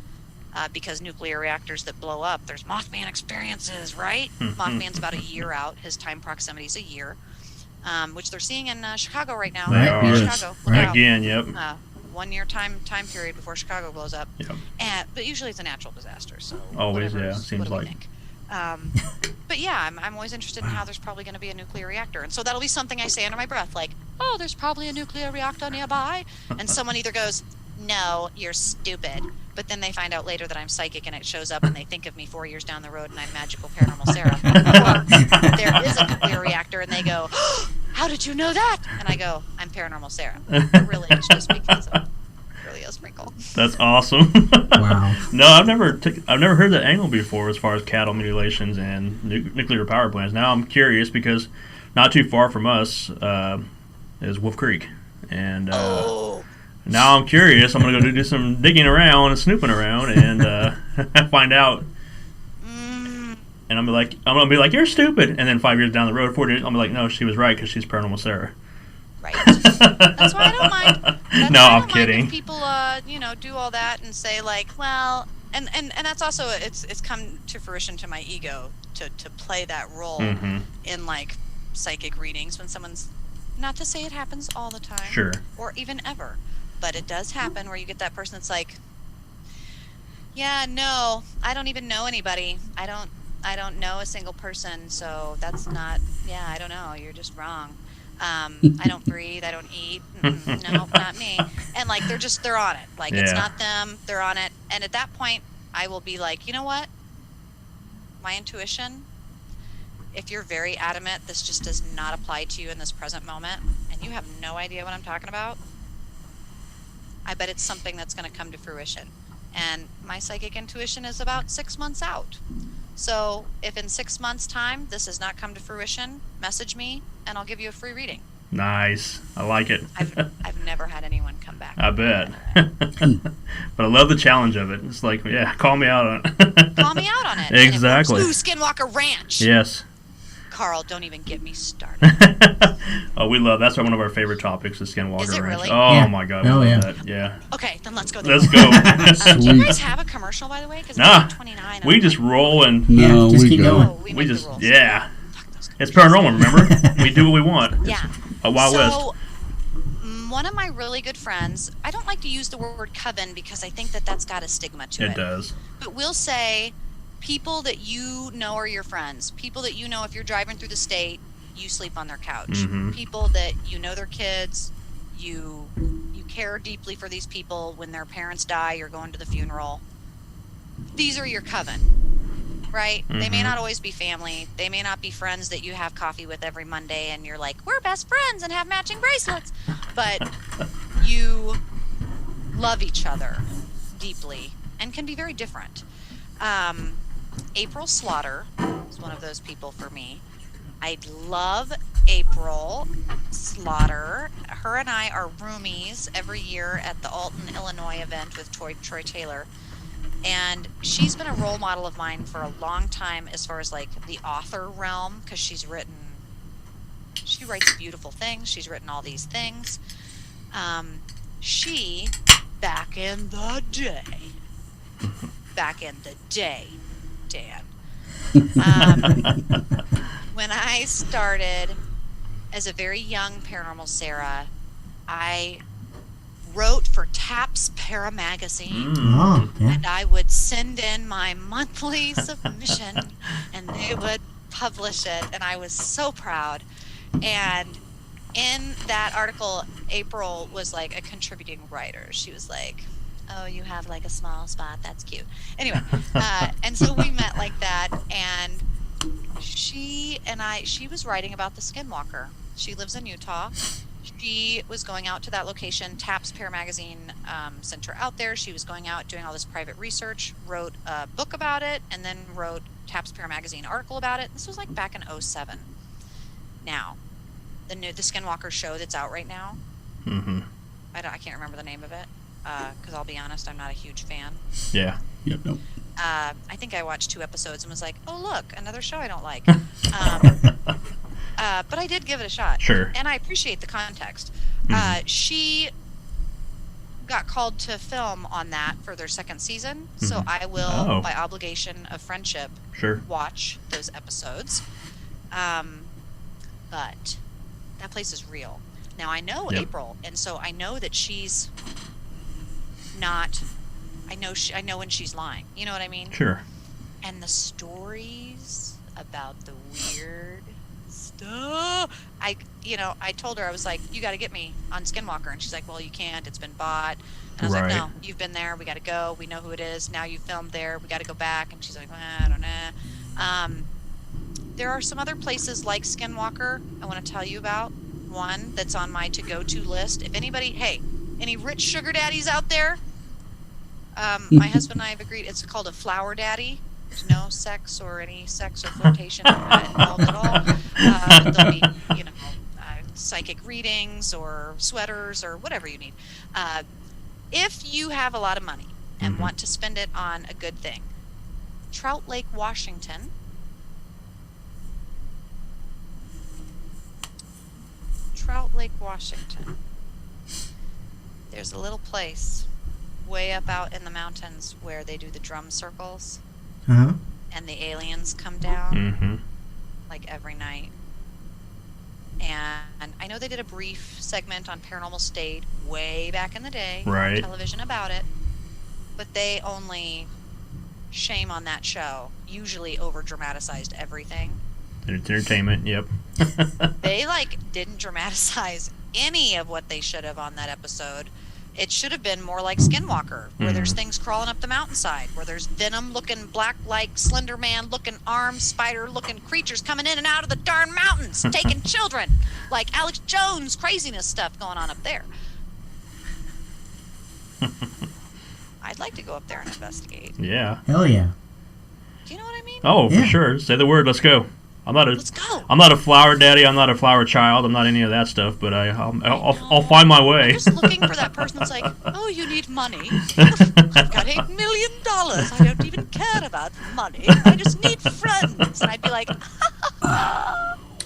because nuclear reactors that blow up, there's Mothman experiences, right? Mothman's about a year out. His time proximity is a year, which they're seeing in Chicago right now. They are. Chicago. Look out. Again, yep. 1 year time period before Chicago blows up. Yep. But usually it's a natural disaster. So Always, whatever yeah, is- seems what do we like. think? But yeah, I'm always interested in how there's probably going to be a nuclear reactor. And so that'll be something I say under my breath, like, oh, there's probably a nuclear reactor nearby. And someone either goes, no, you're stupid. But then they find out later that I'm psychic and it shows up and they think of me 4 years down the road and I'm magical paranormal Sarah. Or there is a nuclear reactor and they go, oh, how did you know that? And I go, I'm paranormal Sarah. But really, it's just because of really a sprinkle. That's awesome. Wow. No, I've never heard that angle before as far as cattle mutilations and nuclear power plants. Now I'm curious because not too far from us is Wolf Creek, and now I'm curious. I'm gonna go do some digging around and snooping around and find out. And I'm gonna be like, you're stupid. And then 5 years down the road, 4 years, I'm like, no, she was right because she's paranormal Sarah. Right. That's why I don't mind. That's No, why I I'm don't kidding. Mind if people, do all that and say like, well, and that's also it's come to fruition to my ego to play that role in like psychic readings when someone's, not to say it happens all the time, Sure. or even ever, but it does happen where you get that person that's like, yeah, no, I don't even know anybody. I don't know a single person, so that's not. Yeah, I don't know. You're just wrong. I don't breathe. I don't eat. No, not me. And like they're on it. Like it's not them. They're on it. And at that point, I will be like, you know what? My intuition. If you're very adamant, this just does not apply to you in this present moment, and you have no idea what I'm talking about. I bet it's something that's going to come to fruition. And my psychic intuition is about 6 months out. So if in 6 months' time this has not come to fruition, message me and I'll give you a free reading. Nice. I like it. I've never had anyone come back. I bet. But I love the challenge of it. It's like, yeah, call me out on it. Call me out on it. Exactly. And it works. Ooh, Skinwalker Ranch. Yes. Carl, don't even get me started. Oh, we love. That's one of our favorite topics, is Skinwalker Is it Ranch. really? Oh Yeah. my God. Oh, we yeah. love that. Yeah. Okay, then let's go there. Let's go. Do you guys have a commercial, by the way? Because Nah. it's 29. We just roll and No, Yeah, just we keep go. going. Oh, we we make the just rules. yeah. Fuck those It's commercials. paranormal. Remember, we do what we want. Yeah. A Wild West. So, one of my really good friends, I don't like to use the word coven because I think that that's got a stigma to it. It does. But we'll say people that you know are your friends, people that you know if you're driving through the state, you sleep on their couch. Mhm. People that you know their kids, you care deeply for these people. When their parents die, you're going to the funeral. These are your coven, right? They may Mhm. not always be family. They may not be friends that you have coffee with every Monday and you're like, we're best friends and have matching bracelets. But you love each other deeply and can be very different. April Slaughter is one of those people for me. I love April Slaughter. Her and I are roomies every year at the Alton, Illinois event with Troy Taylor. And she's been a role model of mine for a long time as far as like the author realm, because she writes beautiful things. She's written all these things. She, back in the day, Dan, when I started as a very young paranormal Sarah, I wrote for TAPS Para Magazine. Oh, yeah. And I would send in my monthly submission and they would publish it, and I was so proud. And in that article, April was like a contributing writer. She was like, oh, you have like a small spot. That's cute. Anyway, and so we met like that, and she was writing about the Skinwalker. She lives in Utah. She was going out to that location. Taps Paramagazine sent her out there. She was going out doing all this private research, wrote a book about it, and then wrote Taps Paramagazine article about it. This was like back in 2007. Now, the Skinwalker show that's out right now. Mm-hmm. I can't remember the name of it because I'll be honest, I'm not a huge fan. Yeah. Yep. Nope. I think I watched 2 episodes and was like, oh look, another show I don't like. But I did give it a shot. Sure. And I appreciate the context. Mm-hmm. She got called to film on that for their second season, so Mm-hmm. I will, Oh. by obligation of friendship, Sure. watch those episodes. But that place is real. Now I know Yep. April, and so I know that she's not. I know when she's lying. You know what I mean? Sure. And the stories about the weird stuff. I told her, I was like, you got to get me on Skinwalker, and she's like, well, you can't. It's been bought. And I was Right. like, no, you've been there. We got to go. We know who it is. Now you filmed there. We got to go back. And she's like, well, I don't know. There are some other places like Skinwalker I want to tell you about. One that's on my to-go-to list. If anybody, any rich sugar daddies out there? My husband and I have agreed it's called a flower daddy. There's no sex or any sex or flirtation involved at all. There'll be, psychic readings or sweaters or whatever you need. If you have a lot of money and Mm-hmm. want to spend it on a good thing, Trout Lake, Washington. Trout Lake, Washington. There's a little place way up out in the mountains where they do the drum circles Uh-huh. and the aliens come down Mm-hmm. like every night. And I know they did a brief segment on Paranormal State way back in the day Right. on television about it, but they only, shame on that show, usually over dramatized everything. Entertainment. Yep. They didn't dramatize any of what they should have on that episode. It should have been more like Skinwalker, where there's things crawling up the mountainside, where there's venom-looking, black-like, Slender Man-looking, arm spider-looking creatures coming in and out of the darn mountains, taking children, like Alex Jones craziness stuff going on up there. I'd like to go up there and investigate. Yeah. Hell yeah. Do you know what I mean? Oh, Yeah. for sure. Say the word. Let's go. Let's go. I'm not a flower daddy. I'm not a flower child. I'm not any of that stuff. But I'll find my way. I'm just looking for that person that's like, oh, you need money. I've got $8 million. I don't even care about money. I just need friends. And I'd be like,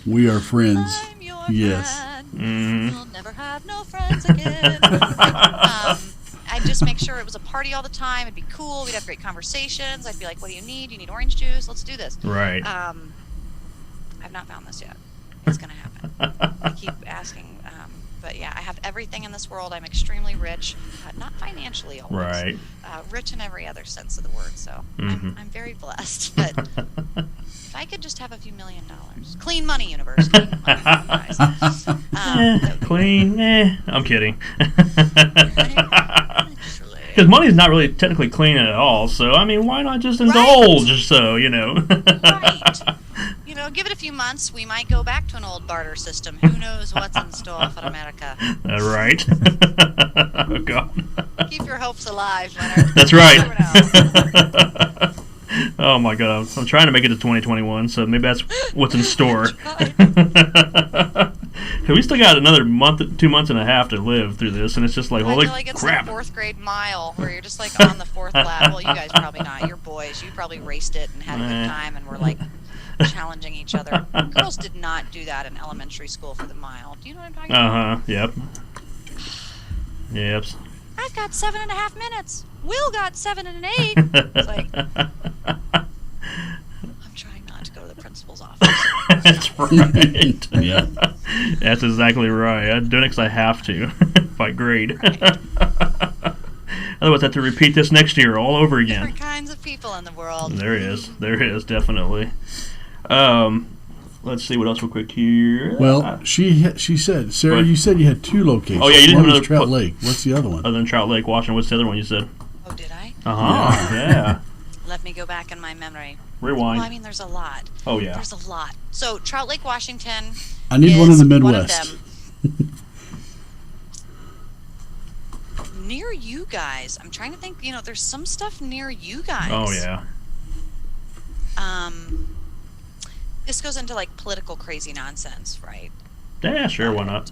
We are friends. I'm your Yes. friend. Mhm. You'll never have no friends again. I'd just make sure it was a party all the time. It'd be cool. We'd have great conversations. I'd be like, what do you need? You need orange juice? Let's do this. Right. I've not found this yet. It's going to happen. I keep asking. But yeah, I have everything in this world. I'm extremely rich. Not financially always. Right. Rich in every other sense of the word. So I'm very blessed. But if I could just have a few $1 million. Clean money university. Money, guys. That would be Clean. I'm kidding. great. Actually. Because money's not really technically clean at all. So I mean, why not just indulge? So Right. Give it a few months. We might go back to an old barter system. Who knows what's in store for America? Right. Oh God. Keep your hopes alive, Leonard. That's You right. never know. Oh my God. I'm trying to make it to 2021, so maybe that's what's in store. Because we still got another 2 months and a half to live through this, and it's just like, holy Until it gets to crap. the 4th grade mile, where you're just like on the 4th lap. Well, you guys probably not. You're boys. You probably raced it and had a good time, and were like challenging each other. Girls did not do that in elementary school for the mile. Do you know what I'm talking about? Yep. Yep. I've got 7.5 minutes. Will got 7 and 8. It's like, I'm trying not to go to the principal's office. That's right. Yeah. That's exactly right. I'm doing it because I have to by grade. Right. Otherwise, I have to repeat this next year all over again. Different kinds of people in the world. There is definitely. let's see what else real quick here. Well, she said, Sarah, What? you said you had 2 locations. Oh, yeah, you didn't One have was another Trout Lake. What's the other one? other than Trout Lake, Washington, what's the other one you said? Oh, did I? Yeah. Let me go back in my memory. Rewind. Well, I mean, there's a lot. Oh, yeah. There's a lot. So Trout Lake, Washington. I need one in the Midwest. One of them. Near you guys. I'm trying to think, there's some stuff near you guys. Oh, yeah. This goes into like political crazy nonsense, right? Yeah, sure, why not?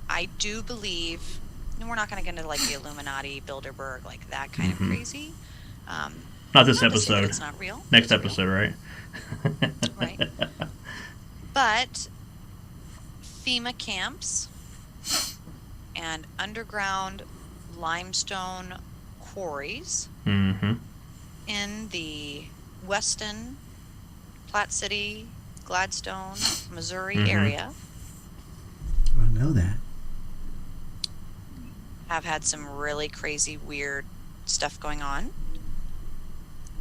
I do believe, and we're not going to get into like the Illuminati, Bilderberg, like that kind of crazy. Not this Not to say that episode. it's not real. Next It's real. episode, right? Right. But FEMA camps and underground limestone quarries Mm-hmm. in the Weston, Platte City, Gladstone, Missouri area I know that. have had some really crazy, weird stuff going on.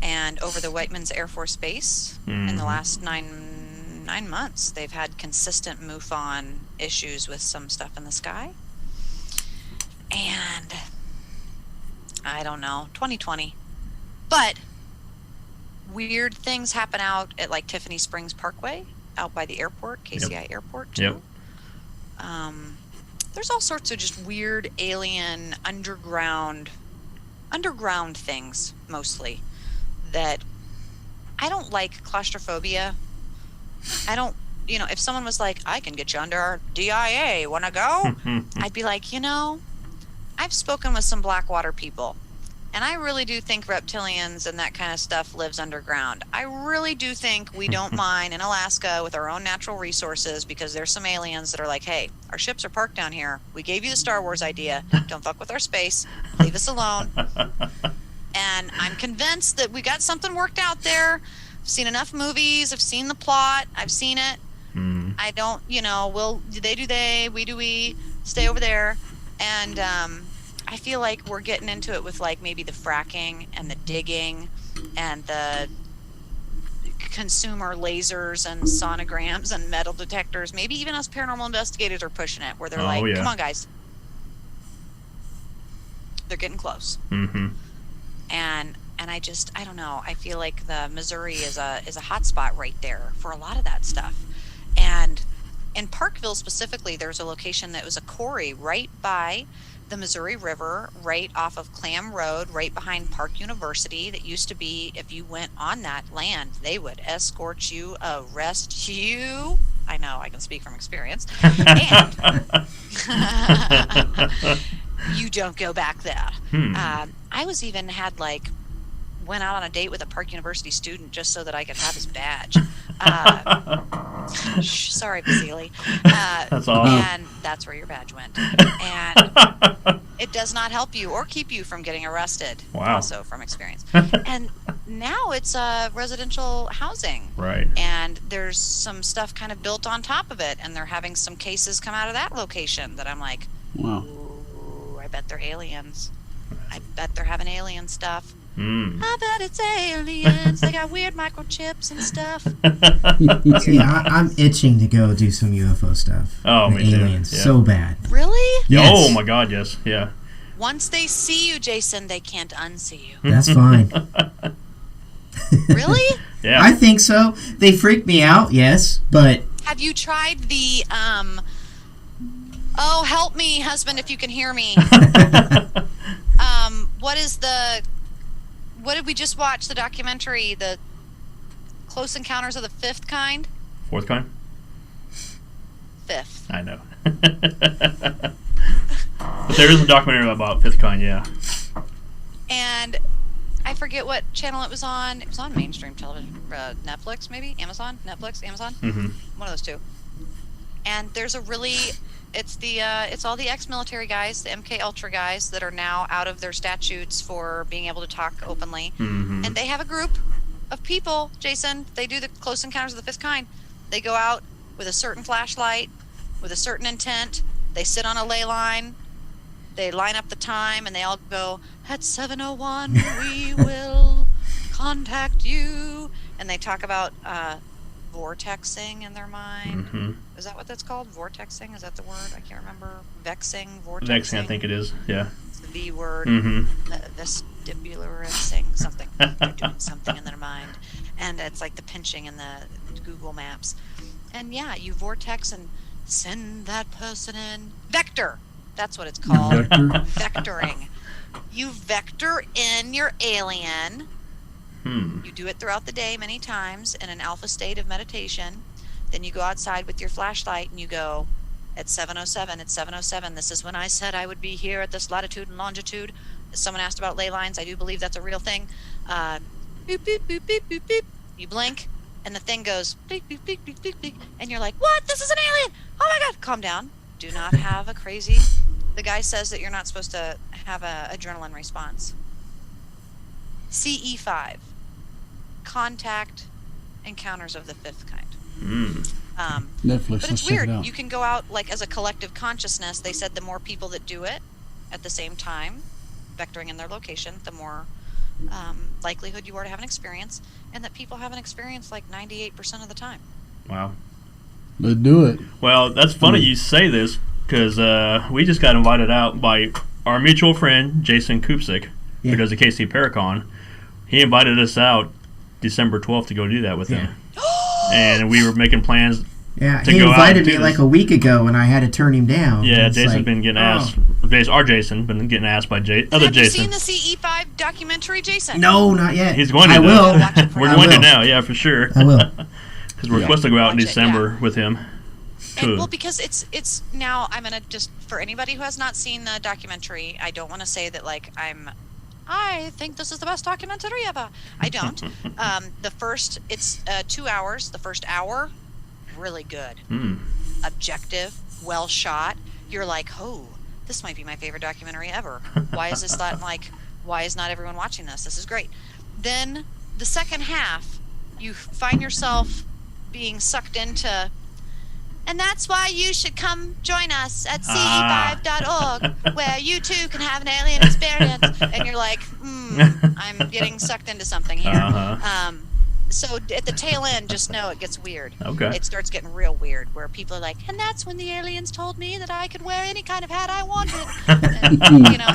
And over the Whiteman's Air Force Base, in the last nine months, they've had consistent MUFON issues with some stuff in the sky. And I don't know, 2020. But weird things happen out at like Tiffany Springs Parkway, out by the airport, KCI Airport too. Yep. There's all sorts of just weird alien underground things mostly that I don't like. Claustrophobia. I don't, if someone was like, I can get you under our DIA, wanna go? I'd be like, I've spoken with some Blackwater people, and I really do think reptilians and that kind of stuff lives underground. I really do think we don't mine in Alaska with our own natural resources because there's some aliens that are like, hey, our ships are parked down here. We gave you the Star Wars idea. Don't fuck with our space. Leave us alone. And I'm convinced that we got something worked out there. I've seen enough movies. I've seen the plot. I've seen it. I don't, they do they, we do we, stay over there. And I feel like we're getting into it with like maybe the fracking and the digging and the consumer lasers and sonograms and metal detectors. Maybe even us paranormal investigators are pushing it, where they're come on, guys. They're getting close. And I don't know. I feel like the Missouri is a hot spot right there for a lot of that stuff. And in Parkville specifically, there's a location that was a quarry right by the Missouri River, right off of Clam Road, right behind Park University. That used to be, if you went on that land, they would escort you, arrest you. I know, I can speak from experience. And you don't go back there. I was even went out on a date with a Park University student just so that I could have his badge. Sorry, Vasily. That's awesome. And that's where your badge went. And it does not help you or keep you from getting arrested. Wow. Also from experience. And now it's residential housing. Right. And there's some stuff kind of built on top of it. And they're having some cases come out of that location that I'm like, Wow. ooh, I bet they're aliens. I bet they're having alien stuff. Mm. I bet it's aliens. They got weird microchips and stuff. See, I'm itching to go do some UFO stuff. Oh, with me too. aliens, Yeah. so bad. Really? Yes. Oh my God, yes, yeah. Once they see you, Jason, they can't unsee you. That's fine. Really? Yeah. I think so. They freak me out, yes, but Have you tried the oh, help me, husband, if you can hear me. What did we just watch? The documentary, the Close Encounters of the Fifth Kind? Fourth kind? Fifth. I know. But there is a documentary about fifth kind, yeah. And I forget what channel it was on. It was on mainstream television. Netflix, maybe? Amazon? Netflix? Amazon? Mm-hmm. One of those two. And there's a really... It's all the ex-military guys, the MK Ultra guys that are now out of their statutes for being able to talk openly. Mm-hmm. And they have a group of people, Jason. They do the Close Encounters of the Fifth Kind. They go out with a certain flashlight, with a certain intent. They sit on a ley line. They line up the time, and they all go, at 7:01, we will contact you. And they talk about vortexing in their mind. Mm-hmm. Is that what that's called? Vortexing? Is that the word? I can't remember. Vexing, vortexing. Vexing, I think it is. Yeah. It's the V word. Mm-hmm. Vestibularizing something. They're doing something in their mind. And it's like the pinching in the Google Maps. And yeah, you vortex and send that person in. Vector. That's what it's called. Vector? Vectoring. You vector in your alien. You do it throughout the day many times in an alpha state of meditation. Then you go outside with your flashlight and you go, at 7:07, it's 7:07. This is when I said I would be here at this latitude and longitude. Someone asked about ley lines. I do believe that's a real thing. Boop, boop, boop, boop, boop, boop. You blink, and the thing goes, beep, beep, beep, beep, beep, beep. And you're like, what? This is an alien. Oh, my God. Calm down. Do not have a crazy... The guy says that you're not supposed to have an adrenaline response. CE5. Contact encounters of the fifth kind. Netflix. But Let's it's check weird. it out. You can go out like as a collective consciousness. They said the more people that do it at the same time, vectoring in their location, the more likelihood you are to have an experience, and that people have an experience like 98% of the time. Wow. Let's do it. Well, that's funny you say this because we just got invited out by our mutual friend Jason Kupsik, who does the KC Paracon. He invited us out December 12th to go do that with him, and we were making plans. Yeah, to he go invited out and me do like this. a week ago, and I had to turn him down. Yeah, It's Jason's like, been getting oh. asked. Our Jason been getting asked by other Have Jason. you seen the CE5 documentary, Jason? No, not yet. He's going to. I will. We're I going to will. now. Yeah, for sure. I will. Because we're supposed to go out in Watch it, December with him. And, well, because it's now, I'm gonna just, for anybody who has not seen the documentary, I don't want to say that like I think this is the best documentary ever. I don't. It's 2 hours. The first hour, really good, objective, well shot. You're like, oh, this might be my favorite documentary ever. Why is this not like? Why is not everyone watching this? This is great. Then the second half, you find yourself being sucked into. And that's why you should come join us at ce5.org, where you too can have an alien experience. And you're like, I'm getting sucked into something here. So at the tail end, just know it gets weird. Okay. It starts getting real weird, where people are like, and that's when the aliens told me that I could wear any kind of hat I wanted. And,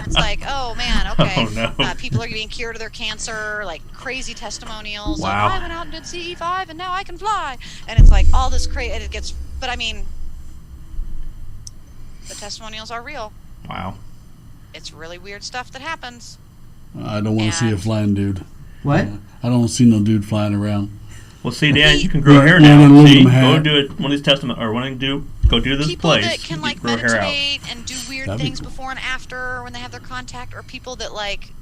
it's like, oh man, okay. Oh, no. People are being cured of their cancer, like crazy testimonials. Wow. Of, I went out and did CE5 and now I can fly. And it's like all this crazy, and it gets, but I mean, the testimonials are real. Wow. It's really weird stuff that happens. I don't want to see a And- flying dude. What? I don't want to see no dude flying around. Well, see, Dan, you can grow Yeah, hair yeah, now. an aluminum See, hat. go do it. One of these testament, or go do this People place. that can you like grow hair out. meditate and do weird That'd be things cool. before and after when they have their contact, or people that like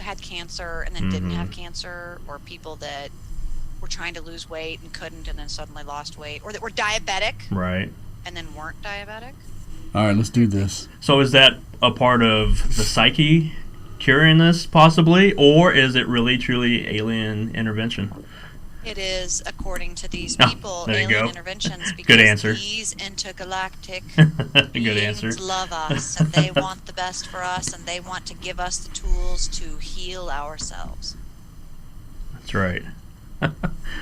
had cancer and then didn't have cancer, or people that were trying to lose weight and couldn't and then suddenly lost weight, or that were diabetic Right. and then weren't diabetic. All right, let's do this. So is that a part of the psyche curing this, possibly, or is it really truly alien intervention? It is, according to these Oh, people, there you alien go. interventions, because Good answer. these intergalactic Good beings answer. love us, and they want the best for us, and they want to give us the tools to heal ourselves. That's right.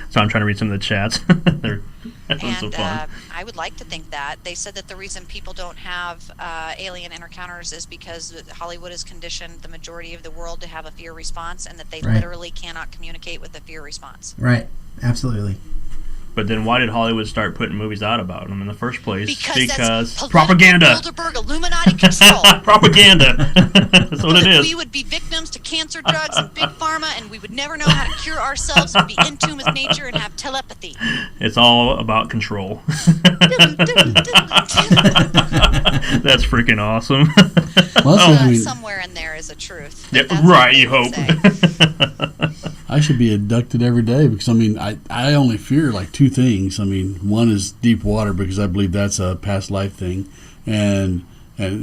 So I'm trying to read some of the chats. They're having some And fun. I would like to think that. They said that the reason people don't have alien encounters is because Hollywood has conditioned the majority of the world to have a fear response, and that they Right. literally cannot communicate with the fear response. Right. Absolutely. But then why did Hollywood start putting movies out about them in the first place? Because that's political propaganda. Bilderberg Illuminati control. Propaganda. That's what it is. We would be victims to cancer drugs and big pharma, and we would never know how to cure ourselves and be in tune with nature and have telepathy. It's all about control. That's freaking awesome. Well, that's I mean, Somewhere in there is a truth. Yeah, That's what right, they you would hope. say. I should be abducted every day because I only fear like two things. One is deep water because I believe that's a past life thing, and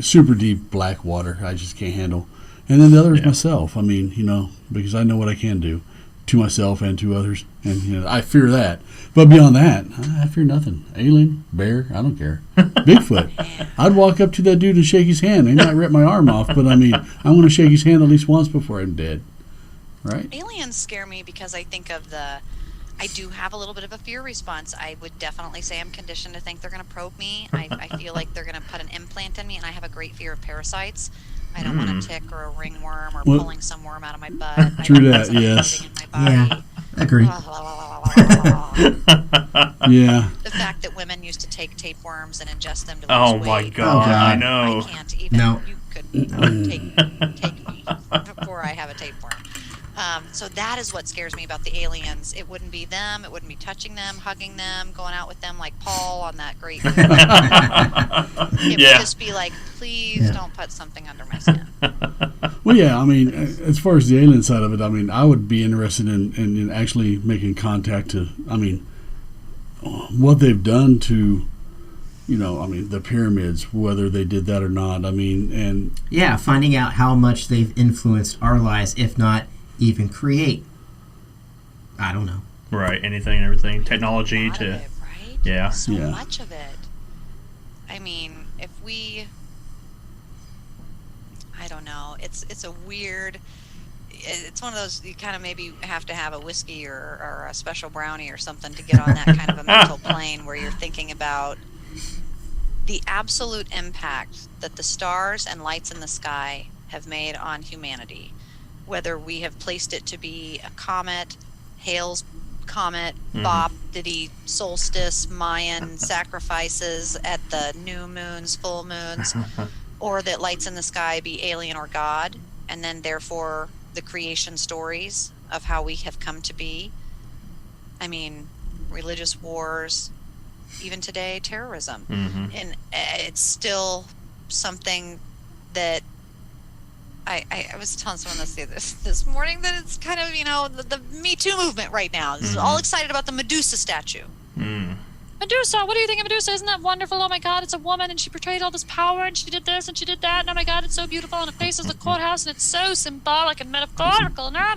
super deep black water I just can't handle. And then the other is myself. Because I know what I can do to myself and to others, and I fear that. But beyond that, I fear nothing. Alien, bear, I don't care. Bigfoot. I'd walk up to that dude and shake his hand. He might rip my arm off, but I want to shake his hand at least once before I'm dead. Right? Aliens scare me because I think of the I do have a little bit of a fear response. I would definitely say I'm conditioned to think they're going to probe me. I feel like they're going to put an implant in me, and I have a great fear of parasites. I don't want a tick or a ringworm or pulling some worm out of my butt. True that, yes. In my body. Yeah, agree. Yeah. The fact that women used to take tapeworms and ingest them to lose Oh weight. my God, I know. I can't even. No. You could take me before I have a tapeworm. So that is what scares me about the aliens. It wouldn't be them. It wouldn't be touching them, hugging them, going out with them like Paul on that great movie. It would just be like, please don't put something under my skin. Well, yeah, I mean, as far as the alien side of it, I mean, I would be interested in actually making contact to, I mean, what they've done to, you know, I mean, the pyramids, whether they did that or not. I mean, and... Yeah, finding out how much they've influenced our lives, if not even create. I don't know. Right, anything and everything. Technology to... It, right? Yeah. So Yeah. much of it. I mean, if we... I don't know. It's a weird... It's one of those, you kind of maybe have to have a whiskey or a special brownie or something to get on that kind of a mental plane where you're thinking about the absolute impact that the stars and lights in the sky have made on humanity. Whether we have placed it to be a comet, Hale's comet, Bop, Diddy, solstice, Mayan sacrifices at the new moons, full moons, or that lights in the sky be alien or God, and then therefore the creation stories of how we have come to be. I mean, religious wars, even today, terrorism. And it's still something that I was telling someone this morning that it's kind of, you know, the Me Too movement right now. This is all excited about the Medusa statue. Medusa, what do you think of Medusa? Isn't that wonderful? Oh my God, it's a woman and she portrayed all this power and she did this and she did that. And oh my God, it's so beautiful and it faces the courthouse and it's so symbolic and metaphorical. And I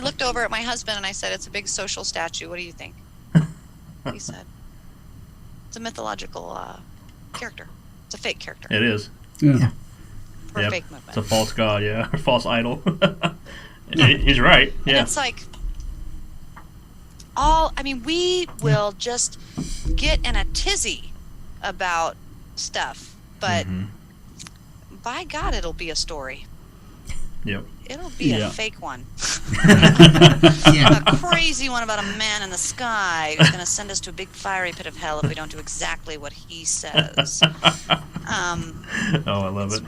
looked over at my husband and I said, it's a big social statue. What do you think? He said, it's a mythological character. It's a fake character. It is. Yeah. For a fake It's movement. a false god, yeah. Or false idol. He's right, And it's like, we will just get in a tizzy about stuff, but by God, it'll be a story. Yep. It'll be a fake one. Yeah. A crazy one about a man in the sky who's going to send us to a big fiery pit of hell if we don't do exactly what he says. Oh, I love it.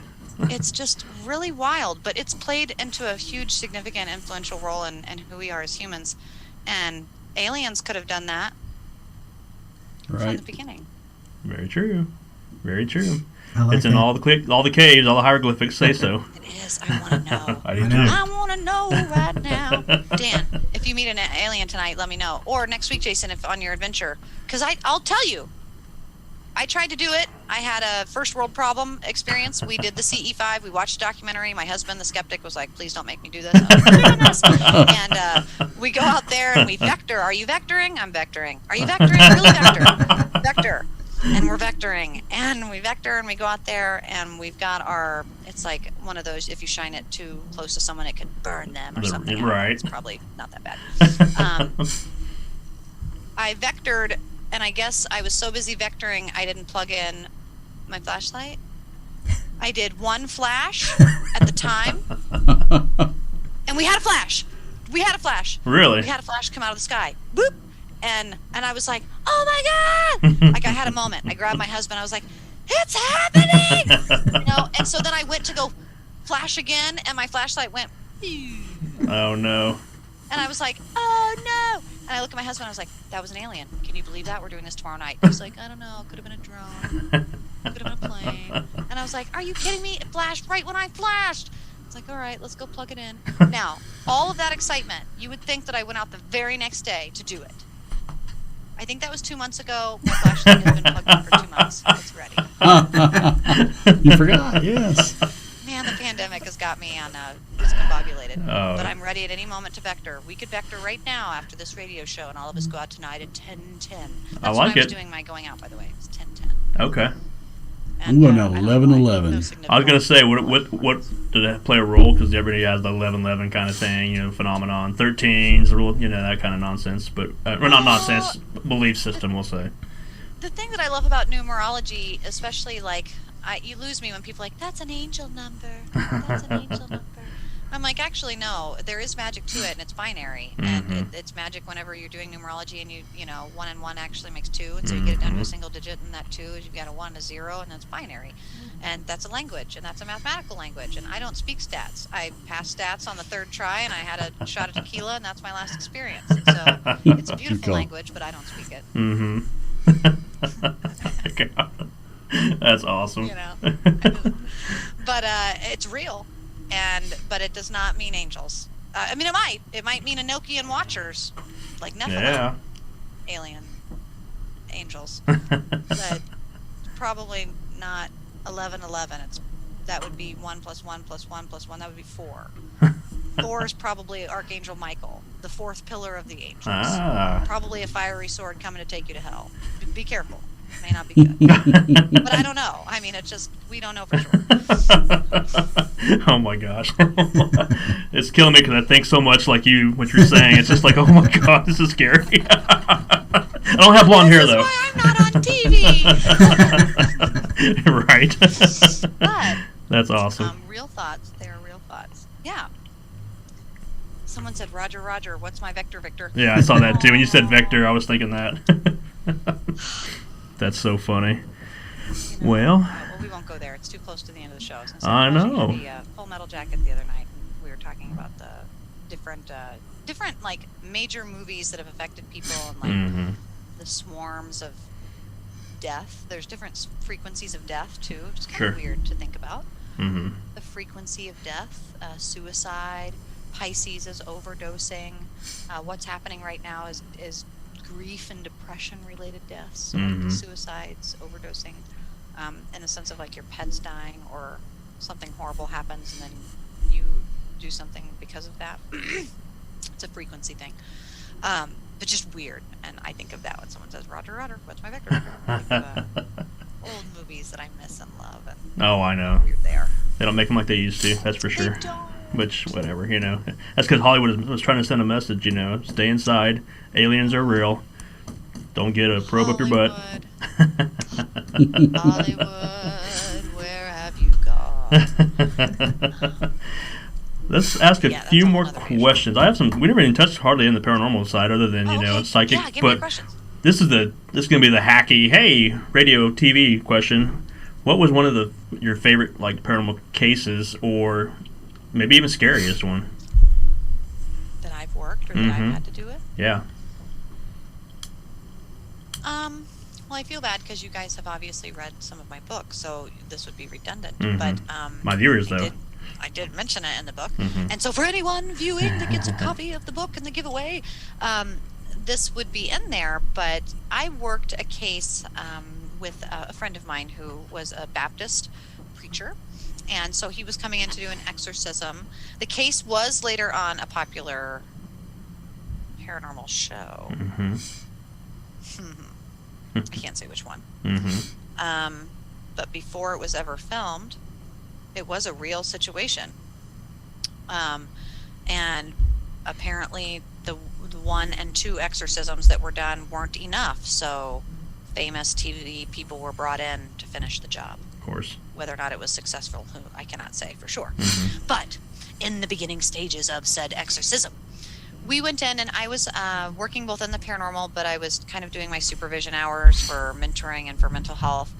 It's just really wild, but it's played into a huge, significant, influential role in who we are as humans. And aliens could have done that from the beginning. Very true. Very true. I like It's in that. all the caves, all the hieroglyphics say so. It is. I want to know. I do I too. know. I want to know right now. Dan, if you meet an alien tonight, let me know. Or next week, Jason, if on your adventure. Because I'll tell you. I tried to do it. I had a first world problem experience. We did the CE5. We watched a documentary. My husband, the skeptic, was like, please don't make me do this. I'm like, "I'm doing this." And we go out there and we vector. Are you vectoring? I'm vectoring. Are you vectoring? Really vector. Vector. And we're vectoring. And we vector and we go out there and we've got our, it's like one of those, if you shine it too close to someone, it could burn them or something. Right. It's probably not that bad. I vectored. And I guess I was so busy vectoring, I didn't plug in my flashlight. I did one flash at the time. And we had a flash. Really? We had a flash come out of the sky. Boop. And I was like, oh my God. Like I had a moment. I grabbed my husband. I was like, it's happening. You know, and so then I went to go flash again and my flashlight went. Oh, no. And I was like, oh no. And I look at my husband, I was like, that was an alien. Can you believe that? We're doing this tomorrow night. He's like, I don't know. Could have been a drone. Could have been a plane. And I was like, are you kidding me? It flashed right when I flashed. It's like, all right, let's go plug it in. Now, all of that excitement, you would think that I went out the very next day to do it. I think that was 2 months ago. My flashlight has been plugged in for 2 months. It's ready. You forgot, yes. Man, the pandemic has got me on discombobulated. Oh. But I'm ready at any moment to vector. We could vector right now after this radio show, and all of us go out tonight at 10:10. That's I like when I was it. doing my going out, by the way. It's 10:10. Okay. I'm going to 11-11. I was gonna say, what did it play a role? Because everybody has the 11-11 kind of thing, phenomenon. 13s, that kind of nonsense. But or not nonsense, belief system, we'll say. The thing that I love about numerology, especially you lose me when people are like, that's an angel number. That's an angel number. I'm like, actually, no. There is magic to it, and it's binary. And it's magic whenever you're doing numerology, and 1 and 1 actually makes 2, and so you get it down to a single digit, and that 2 is you've got a 1 and a 0, and that's binary. And that's a language, and that's a mathematical language. And I don't speak stats. I passed stats on the 3rd try, and I had a shot of tequila, and that's my last experience. So it's a beautiful language, but I don't speak it. That's awesome. But it's real. But it does not mean angels. I mean, it might mean Enochian watchers, like Nephilim, alien angels, but probably not 11-11. That would be 1 + 1 + 1 + 1. That would be 4. 4 is probably Archangel Michael, the 4th pillar of the angels. Probably a fiery sword coming to take you to hell. Be careful. It may not be good. But I don't know. I mean, it's just, we don't know for sure. Oh my gosh. It's killing me because I think so much like you, what you're saying. It's just like, oh my god, this is scary. I don't have blonde hair, though. This is why I'm not on TV. Right. But that's awesome. Real thoughts. They are real thoughts. Yeah. Someone said, Roger, Roger, what's my vector, Victor? Yeah, I saw that too. When you said vector, I was thinking that. That's so funny. Well, we won't go there. It's too close to the end of the show. I know. The Full Metal Jacket the other night. We were talking about the different major movies that have affected people and the swarms of death. There's different frequencies of death too. It's kind of weird to think about. The frequency of death, suicide, Pisces is overdosing. What's happening right now is grief and depression related deaths, suicides, overdosing, in the sense of like your pet's dying or something horrible happens and then you do something because of that. It's a frequency thing, but just weird. And I think of that when someone says, Roger, Roger, what's my vector? I think of, old movies that I miss and love. And I know. Weird they are. They don't make them like they used to, that's for sure. They don't. Which, whatever, That's because Hollywood was trying to send a message, Stay inside. Aliens are real. Don't get a probe up your butt. Hollywood, where have you gone? Let's ask a few more questions. I have some. We never even touched hardly in the paranormal side, other than psychic. Yeah, give me questions. This is going to be the hacky, hey, radio TV question. What was one of your favorite paranormal cases, or maybe even scariest one that I've worked or that I've had to do it? Yeah. Well, I feel bad because you guys have obviously read some of my books, so this would be redundant. But my viewers, though. I did mention it in the book. And so for anyone viewing that gets a copy of the book in the giveaway, this would be in there. But I worked a case with a friend of mine who was a Baptist preacher. And so he was coming in to do an exorcism. The case was later on a popular paranormal show. I can't say which one. But before it was ever filmed, it was a real situation. And apparently the 1 and 2 exorcisms that were done weren't enough. So famous TV people were brought in to finish the job. Of course. Whether or not it was successful, I cannot say for sure. But in the beginning stages of said exorcism, we went in, and I was working both in the paranormal, but I was kind of doing my supervision hours for mentoring and for mental health.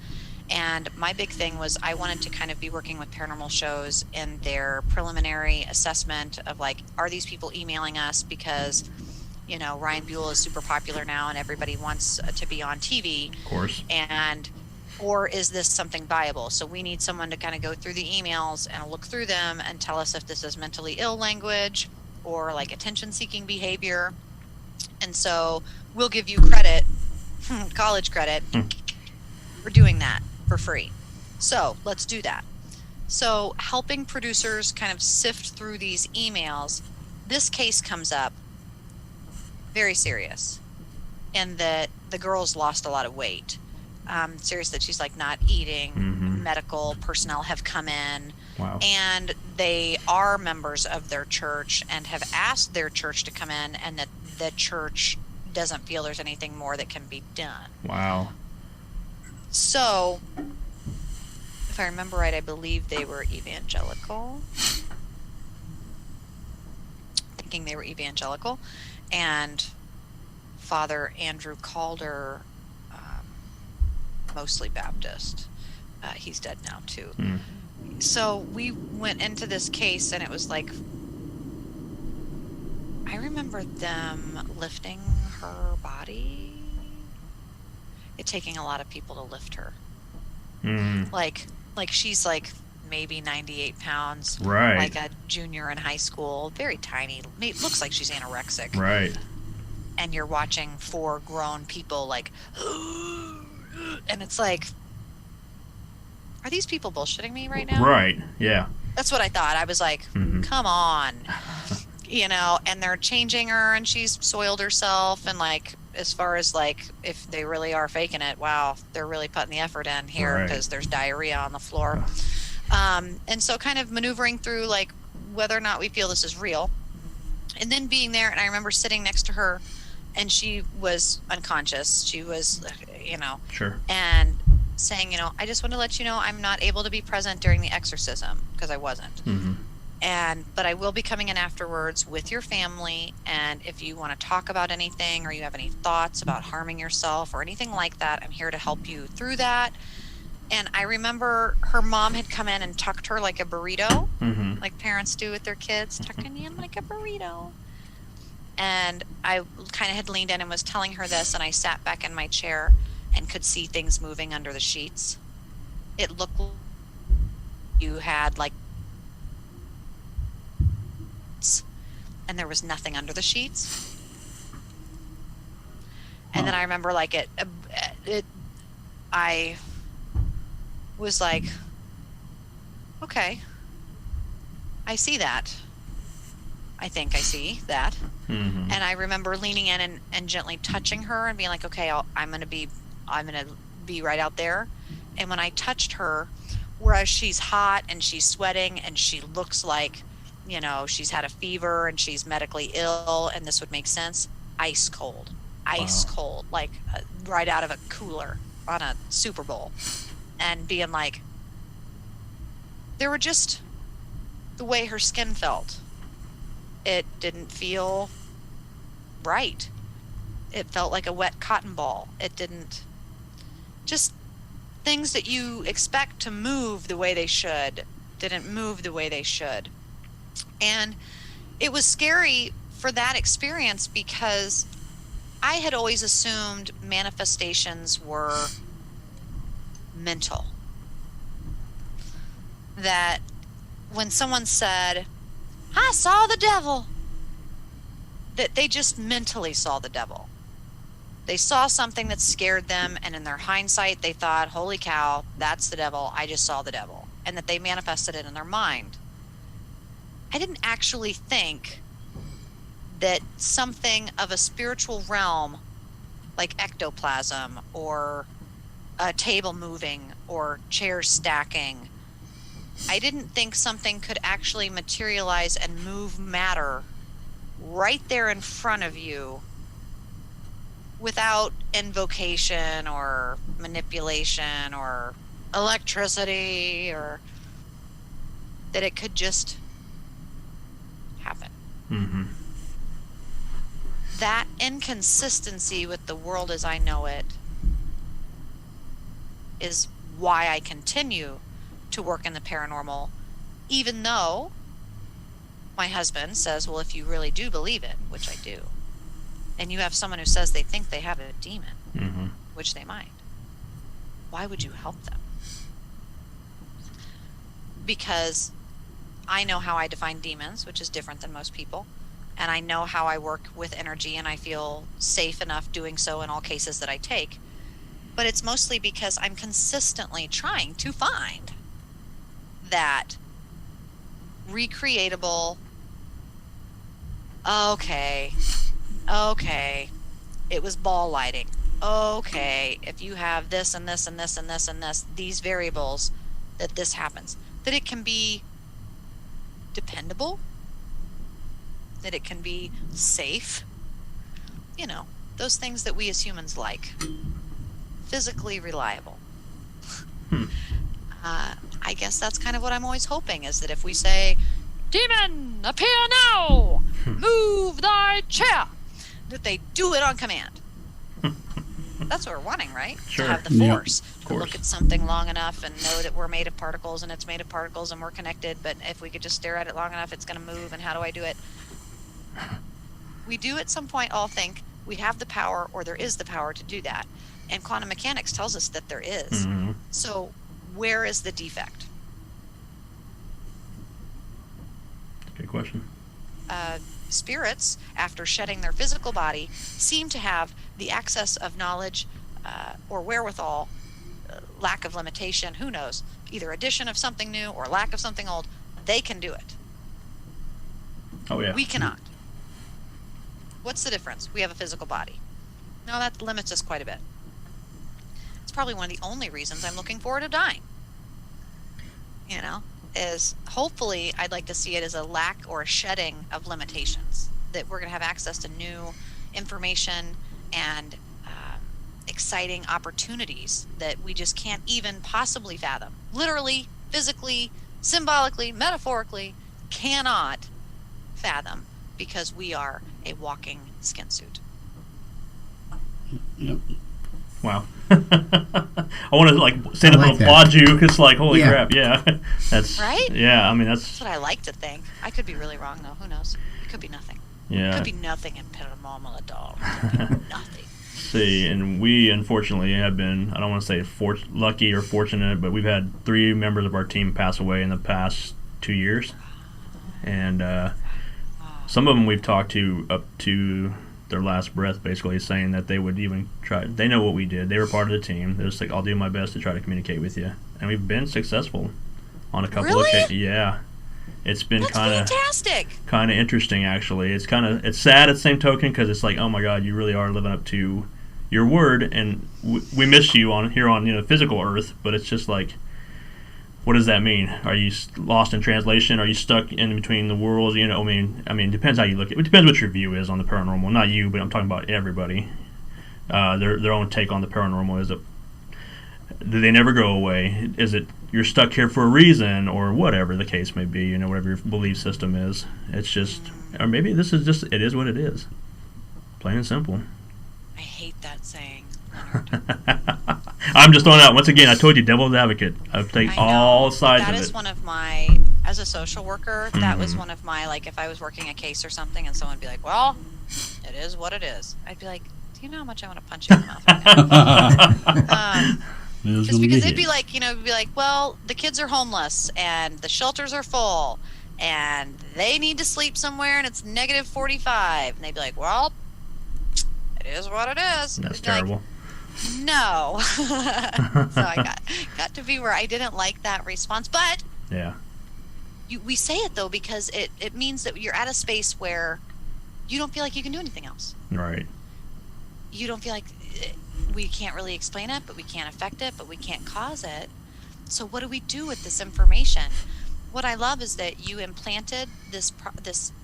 And my big thing was I wanted to kind of be working with paranormal shows in their preliminary assessment of are these people emailing us because, Ryan Buell is super popular now and everybody wants to be on TV. Of course. Or is this something viable? So we need someone to kind of go through the emails and look through them and tell us if this is mentally ill language or attention-seeking behavior. And so we'll give you credit, college credit, for doing that for free. So let's do that. So helping producers kind of sift through these emails, this case comes up very serious in that the girls lost a lot of weight. serious that she's like not eating. Mm-hmm. Medical personnel have come in. Wow. And they are members of their church and have asked their church to come in, and that the church doesn't feel there's anything more that can be done. Wow. So, if I remember right, I believe they were evangelical. Thinking they were evangelical. And Father Andrew Calder, mostly Baptist. He's dead now, too. Mm. So we went into this case, and it was like, I remember them lifting her body. It taking a lot of people to lift her. Mm. Like she's like maybe 98 pounds. Right. Like a junior in high school, very tiny. It looks like she's anorexic. Right. And you're watching 4 grown people like, and it's like, are these people bullshitting me right now? Right. Yeah. That's what I thought. I was like, Mhm. come on. And they're changing her, and she's soiled herself, and like, as far as like, if they really are faking it, wow, they're really putting the effort in here, Right. because there's diarrhea on the floor. And so kind of maneuvering through like whether or not we feel this is real, and then being there. And I remember sitting next to her, and she was unconscious. She was, Sure. and saying, I just want to let you know I'm not able to be present during the exorcism, because I wasn't. Mm-hmm. But I will be coming in afterwards with your family, and if you want to talk about anything, or you have any thoughts about harming yourself or anything like that, I'm here to help you through that. And I remember her mom had come in and tucked her like a burrito, Mm-hmm. like parents do with their kids, tucking you in like a burrito. And I kind of had leaned in and was telling her this, and I sat back in my chair and could see things moving under the sheets. It looked like you had like, and there was nothing under the sheets. And then I remember like I was like, okay, I see that. I think I see that. Mm-hmm. And I remember leaning in and gently touching her and being like, okay, I'm gonna be right out there. And when I touched her, whereas she's hot and she's sweating and she looks like, she's had a fever and she's medically ill, and this would make sense, ice cold, like right out of a cooler on a Super Bowl. And being like, there were just the way her skin felt. It didn't feel right. It felt like a wet cotton ball. It didn't, just things that you expect to move the way they should didn't move the way they should. And it was scary for that experience, because I had always assumed manifestations were mental. That when someone said, I saw the devil, that they just mentally saw the devil. They saw something that scared them, and in their hindsight, they thought, holy cow, that's the devil. I just saw the devil. And that they manifested it in their mind. I didn't actually think that something of a spiritual realm, like ectoplasm, or a table moving, or chairs stacking, I didn't think something could actually materialize and move matter right there in front of you without invocation or manipulation or electricity, or that it could just happen. Mm-hmm. That inconsistency with the world as I know it is why I continue to work in the paranormal, even though my husband says, well, if you really do believe it, which I do, and you have someone who says they think they have a demon, Mm-hmm. which they might, why would you help them? Because I know how I define demons, which is different than most people, and I know how I work with energy, and I feel safe enough doing so in all cases that I take. But it's mostly because I'm consistently trying to find that recreatable, okay, it was ball lighting. okay, if you have this and this and this and this and this, these variables, that this happens. That it can be dependable, that it can be safe, those things that we as humans like. Physically reliable. I guess that's kind of what I'm always hoping, is that if we say, demon, appear now, move thy chair, that they do it on command. That's what we're wanting, right? Sure. To have the force. Of To look at something long enough and know that we're made of particles and it's made of particles and we're connected, but if we could just stare at it long enough, it's going to move, and how do I do it? We do at some point all think we have the power, or there is the power to do that. And quantum mechanics tells us that there is. Mm-hmm. So where is the defect? Good question. Spirits, after shedding their physical body, seem to have the access of knowledge or wherewithal, lack of limitation, who knows, either addition of something new or lack of something old. They can do it. Oh, yeah. We cannot. What's the difference? We have a physical body. No, that limits us quite a bit. It's probably one of the only reasons I'm looking forward to dying. Is hopefully I'd like to see it as a lack or a shedding of limitations, that we're going to have access to new information and exciting opportunities that we just can't even possibly fathom. Literally, physically, symbolically, metaphorically, cannot fathom, because we are a walking skin suit. Yep. Wow. I want to stand up and applaud you, because holy crap, yeah. That's right. Yeah, I mean That's what I like to think. I could be really wrong though. Who knows? It could be nothing. Yeah. It could be nothing in Paranormal at all. It could be nothing. See, and we unfortunately have been, I don't want to say lucky or fortunate, but we've had 3 members of our team pass away in the past 2 years. And some of them we've talked to up to their last breath, basically saying that they would even try. They know what we did. They were part of the team. They're just like, I'll do my best to try to communicate with you. And we've been successful on a couple of occasions. Yeah. It's been fantastic. Kind of interesting, actually. It's sad at the same token, because it's like, oh my God, you really are living up to your word, and we missed you on physical Earth. But it's just like, what does that mean? Are you lost in translation? Are you stuck in between the worlds? I mean, it depends how you look at it. It depends what your view is on the paranormal. Not you, but I'm talking about everybody. Their own take on the paranormal is, do they never go away? Is it you're stuck here for a reason, or whatever the case may be? Whatever your belief system is. It's just, or maybe this is just, it is what it is. Plain and simple. I hate that saying, Leonard. I'm just throwing out, once again, I told you, devil's advocate. I take all sides of it. That is one of my, as a social worker, that was one of my, if I was working a case or something and someone would be like, well, it is what it is. I'd be like, do you know how much I want to punch you in the mouth right now? Just because it'd be like, well, the kids are homeless and the shelters are full and they need to sleep somewhere and it's negative 45. And they'd be like, well, it is what it is. That's terrible. No. So I got to be where I didn't like that response. But yeah, we say it though because it means that you're at a space where you don't feel like you can do anything else. Right. You don't feel like we can't really explain it, but we can't affect it, but we can't cause it. So what do we do with this information? What I love is that you implanted this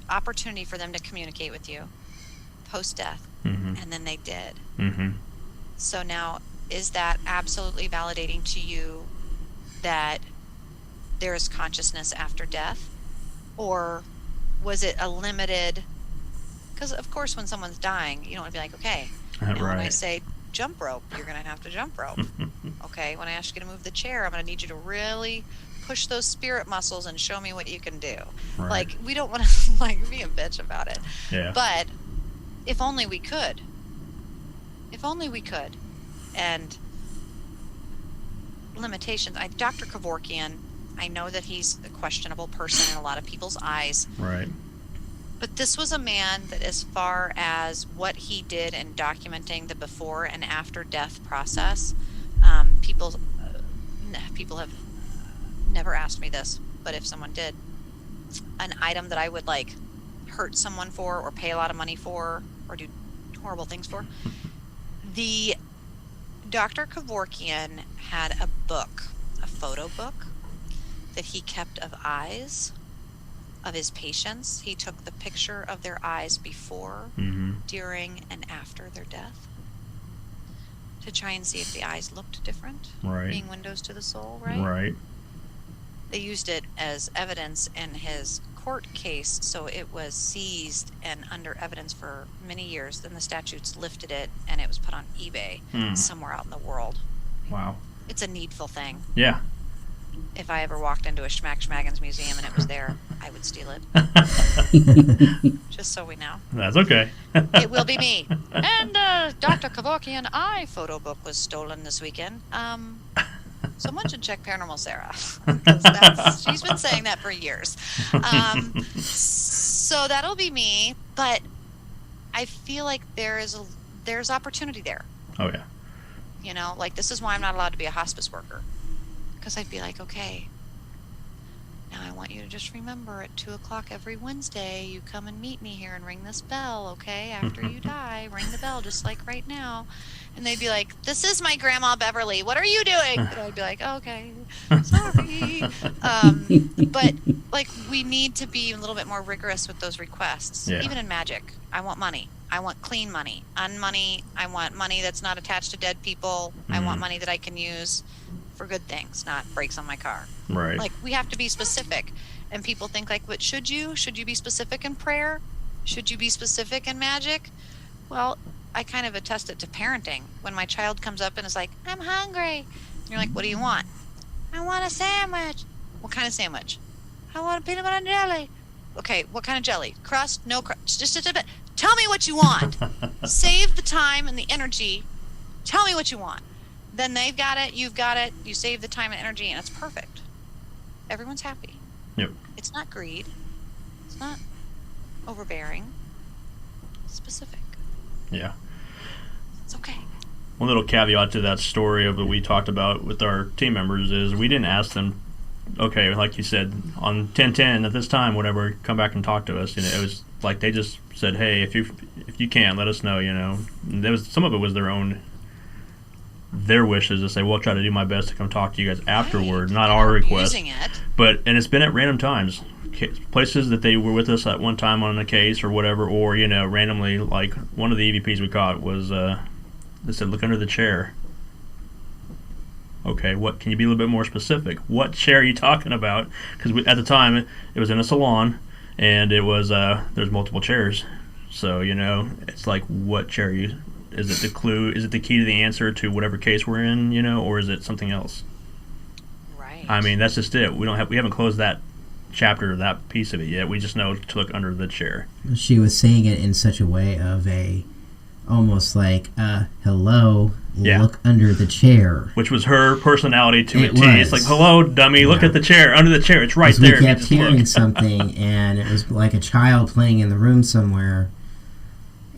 opportunity for them to communicate with you post-death, and then they did. Mm-hmm. So now, is that absolutely validating to you that there is consciousness after death? Or was it a limited... Because, of course, when someone's dying, you don't want to be like, okay, now when I say jump rope, you're going to have to jump rope. Okay, when I ask you to move the chair, I'm going to need you to really push those spirit muscles and show me what you can do. Right. We don't want to be a bitch about it. Yeah. But if only we could. If only we could. And limitations. Dr. Kevorkian, I know that he's a questionable person in a lot of people's eyes. Right. But this was a man that, as far as what he did in documenting the before and after death process, people have never asked me this, but if someone did, an item that I would hurt someone for or pay a lot of money for or do horrible things for, the Dr. Kevorkian had a book, a photo book, that he kept of eyes of his patients. He took the picture of their eyes before, during, and after their death to try and see if the eyes looked different, Right. being windows to the soul, right? Right. They used it as evidence in his court case, so it was seized and under evidence for many years. Then the statutes lifted it, and it was put on eBay somewhere out in the world. Wow. It's a needful thing. Yeah. If I ever walked into a Schmack Schmaggins museum and it was there, I would steal it. Just so we know. That's okay. It will be me. And Dr. Kevorkian eye photo book was stolen this weekend. Someone should check Paranormal Sarah. 'Cause she's been saying that for years. So that'll be me. But I feel like there's opportunity there. Oh, yeah. You know, like this is why I'm not allowed to be a hospice worker. Because I'd be like, okay, now I want you to just remember at 2 o'clock every Wednesday, you come and meet me here and ring this bell, okay? After you die, ring the bell just like right now. And they'd be like, this is my Grandma Beverly. What are you doing? And I'd be like, oh, okay, sorry. But, like, we need to be a little bit more rigorous with those requests. Yeah. Even in magic, I want money. I want clean money. Money. I want money that's not attached to dead people. I want money that I can use for good things, not brakes on my car. Right. Like, we have to be specific. And people think, like, what should you? Should you be specific in prayer? Should you be specific in magic? Well, I kind of attest it to parenting. When my child comes up and is like, I'm hungry. And you're like, what do you want? I want a sandwich. What kind of sandwich? I want a peanut butter and jelly. Okay, what kind of jelly? Crust? No crust? Just a bit. Tell me what you want. Save the time and the energy. Tell me what you want. Then they've got it, you've got it, you save the time and energy, and it's perfect. Everyone's happy. Yep. It's not greed. It's not overbearing. It's specific. Yeah. It's okay. One little caveat to that story of what we talked about with our team members is we didn't ask them, okay, like you said, on 10/10 at this time, whatever, come back and talk to us. You know, it was like they just said, hey, if you can, let us know. You know, and there was some of it was their wishes to say, well, I'll try to do my best to come talk to you guys afterward, not our request. Using it. And it's been at random times, places that they were with us at one time on a case or whatever, or you know, randomly, like one of the EVPs we caught was they said, look under the chair. Okay, what can you be a little bit more specific? What chair are you talking about? Because at the time it was in a salon, and it was there's multiple chairs, so you know, it's like, what chair are you? Is it the clue? Is it the key to the answer to whatever case we're in, you know, or is it something else? Right. I mean, that's just it. We haven't closed that chapter, that piece of it yet. We just know to look under the chair. She was saying it in such a way of almost like, hello, Yeah. look under the chair. Which was her personality to It a T. was. It's like, hello, dummy, look Yeah. at the chair, under the chair. It's right 'Cause there. we if you kept just hearing look. something, and it was like a child playing in the room somewhere,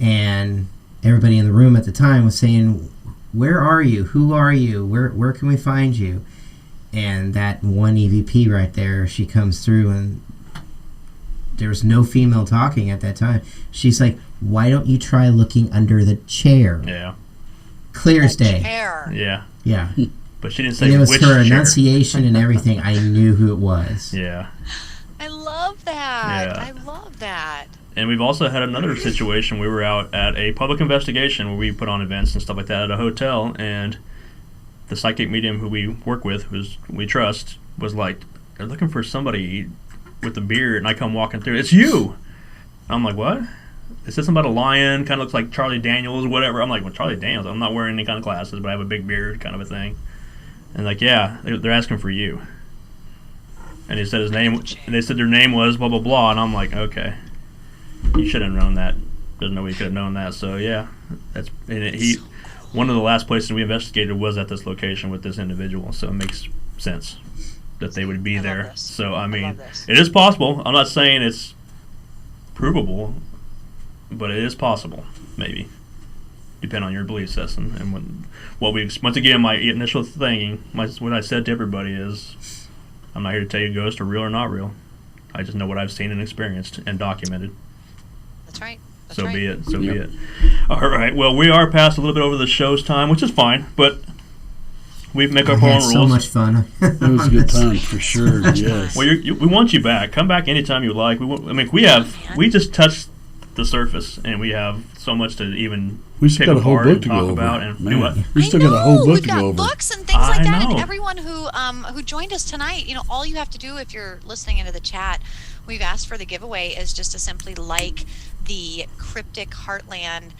and everybody in the room at the time was saying, where are you? Who are you? Where can we find you? And that one EVP right there, she comes through, and there was no female talking at that time. She's like, why don't you try looking under the chair? Yeah, Clear as day. Chair. yeah. Yeah. But she didn't say And it was which her chair. enunciation and everything. I knew who it was. Yeah. I love that. Yeah. I love that. And we've also had another situation. We were out at a public investigation where we put on events and stuff like that at a hotel, and the psychic medium who we work with, we trust, was like, they're looking for somebody with a beard, and I come walking through. It's you! I'm like, what? It says something about a lion, kind of looks like Charlie Daniels, whatever. I'm like, well, Charlie Daniels? I'm not wearing any kind of glasses, but I have a big beard, kind of a thing. And like, yeah, they're asking for you. And he said his name, and they said their name was blah, blah, blah, and I'm like, okay. You should have known that. There's no way you could have known that. So yeah, one of the last places we investigated was at this location with this individual. So it makes sense that they would be I love there. this. So I I mean, love this. it is possible. I'm not saying it's provable, but it is possible. Maybe, depending on your belief system and once again, my initial thing, what I said to everybody is, I'm not here to tell you ghosts are real or not real. I just know what I've seen and experienced and documented. That's right. That's So right. be it. So be it. All right. Well, we are past a little bit over the show's time, which is fine, but we make our own rules. So much fun. It was a good time for sure. Yes. Well, we want you back. Come back anytime you like. We just touched the surface, and we have so much to even We still pick got a whole apart book and to talk go over. about. And Man, do what? we still got a whole book We've to got go over. books and things like that, know. and everyone who joined us tonight. All you have to do if you're listening into the chat, we've asked for the giveaway is just to simply like the Cryptic Heartland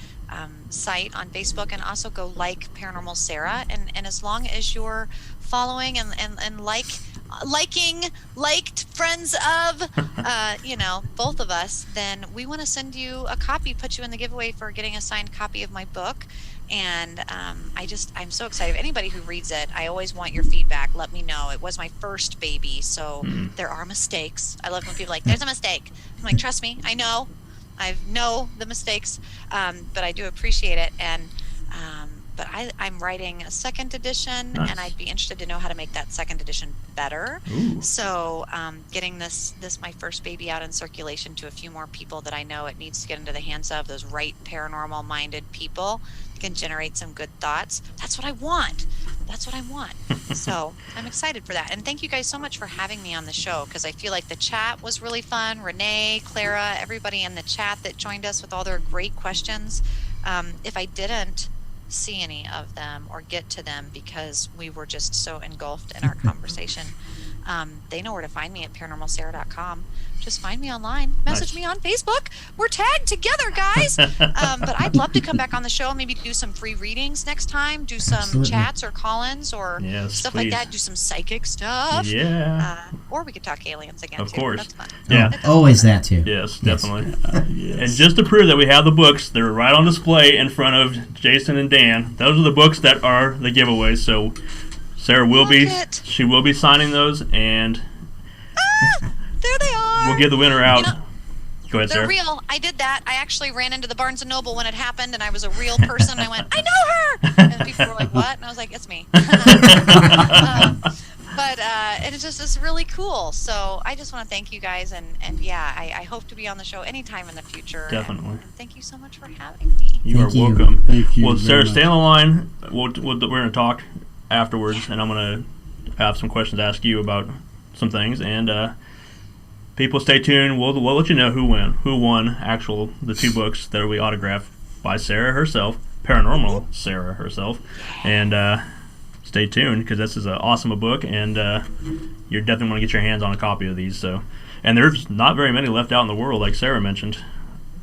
site on Facebook, and also go like Paranormal Sarah, and as long as you're following and liked friends of both of us, then we want to send you a copy, put you in the giveaway for getting a signed copy of my book. And I'm so excited. Anybody who reads it, I always want your feedback. Let me know. It was my first baby, so there are mistakes. I love when people are like, there's a mistake. I'm like, trust me, I know the mistakes, but I do appreciate it. And but I'm writing a second edition, Nice. and I'd be interested to know how to make that second edition better. Ooh. So getting this my first baby out in circulation to a few more people that I know it needs to get into the hands of, those right paranormal minded people that can generate some good thoughts. That's what I want. So I'm excited for that. And thank you guys so much for having me on the show, because I feel like the chat was really fun. Renee, Clara, everybody in the chat that joined us with all their great questions. If I didn't see any of them or get to them because we were just so engulfed in our conversation, they know where to find me at paranormalsarah.com. Just find me online, message me on Facebook. We're tagged together, guys. But I'd love to come back on the show and maybe do some free readings next time, do some Absolutely. chats or call-ins or stuff like please. that, do some psychic stuff. Yeah. Or we could talk aliens again, Of too. course. That's fun. Yeah. Always that too. Yes, Yes. definitely. Yes. And just to prove that we have the books, they're right on display in front of Jason and Dan. Those are the books that are the giveaways. So Sarah will be signing those, and There they are. we'll give the winner out. Go ahead, They're Sarah. real. I did that. I actually ran into the Barnes & Noble when it happened, and I was a real person. I went, I know her! And people were like, what? And I was like, it's me. But it's really cool. So I just want to thank you guys, and yeah, I hope to be on the show anytime in the future. Definitely. And thank you so much for having me. You Thank are you. welcome. Thank you Well, very Sarah, much. stay on the line. We're going to talk afterwards, and I'm going to have some questions to ask you about some things. And people, stay tuned. We'll let you know who won the two books that will be autographed by Sarah herself, Paranormal Sarah herself. And stay tuned, because this is an awesome book, and you're definitely want to get your hands on a copy of these. So, and there's not very many left out in the world, like Sarah mentioned.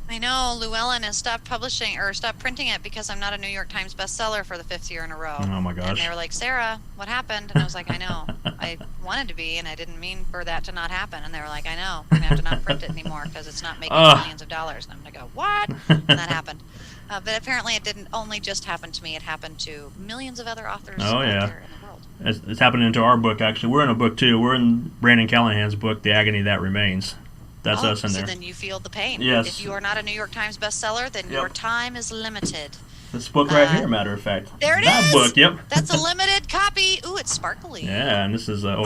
I know Llewellyn has stopped printing it because I'm not a New York Times bestseller for the 5th year in a row. Oh my And gosh. they were like, Sarah, what happened? And I was like, I know. I wanted to be, and I didn't mean for that to not happen. And they were like, I know. We're going to have to not print it anymore because it's not making millions of dollars. And I'm going to go, what? And that happened. But apparently it didn't only just happen to me. It happened to millions of other authors out there in the world. It's happening to our book, actually. We're in a book, too. We're in Brandon Callahan's book, The Agony That Remains. That's us in so there. then you feel the pain. Yes. If you are not a New York Times bestseller, then your time is limited. This book right here, matter of fact. There it that is! book, yep. That's a limited copy. Ooh, it's sparkly. Yeah, and this is, and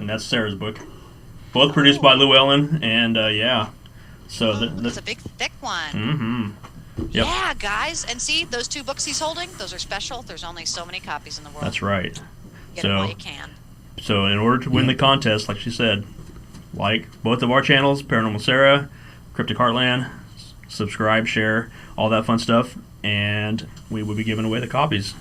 that's Sarah's book. Both produced by Llewellyn, and yeah. So it's a big, thick one. Mm-hmm. Yep. Yeah, guys. And see, those two books he's holding, those are special. There's only so many copies in the world. That's right. Get them while you can. So in order to win the contest, like she said, like both of our channels, Paranormal Sarah, Cryptic Heartland, subscribe, share, all that fun stuff, and we will be giving away the copies.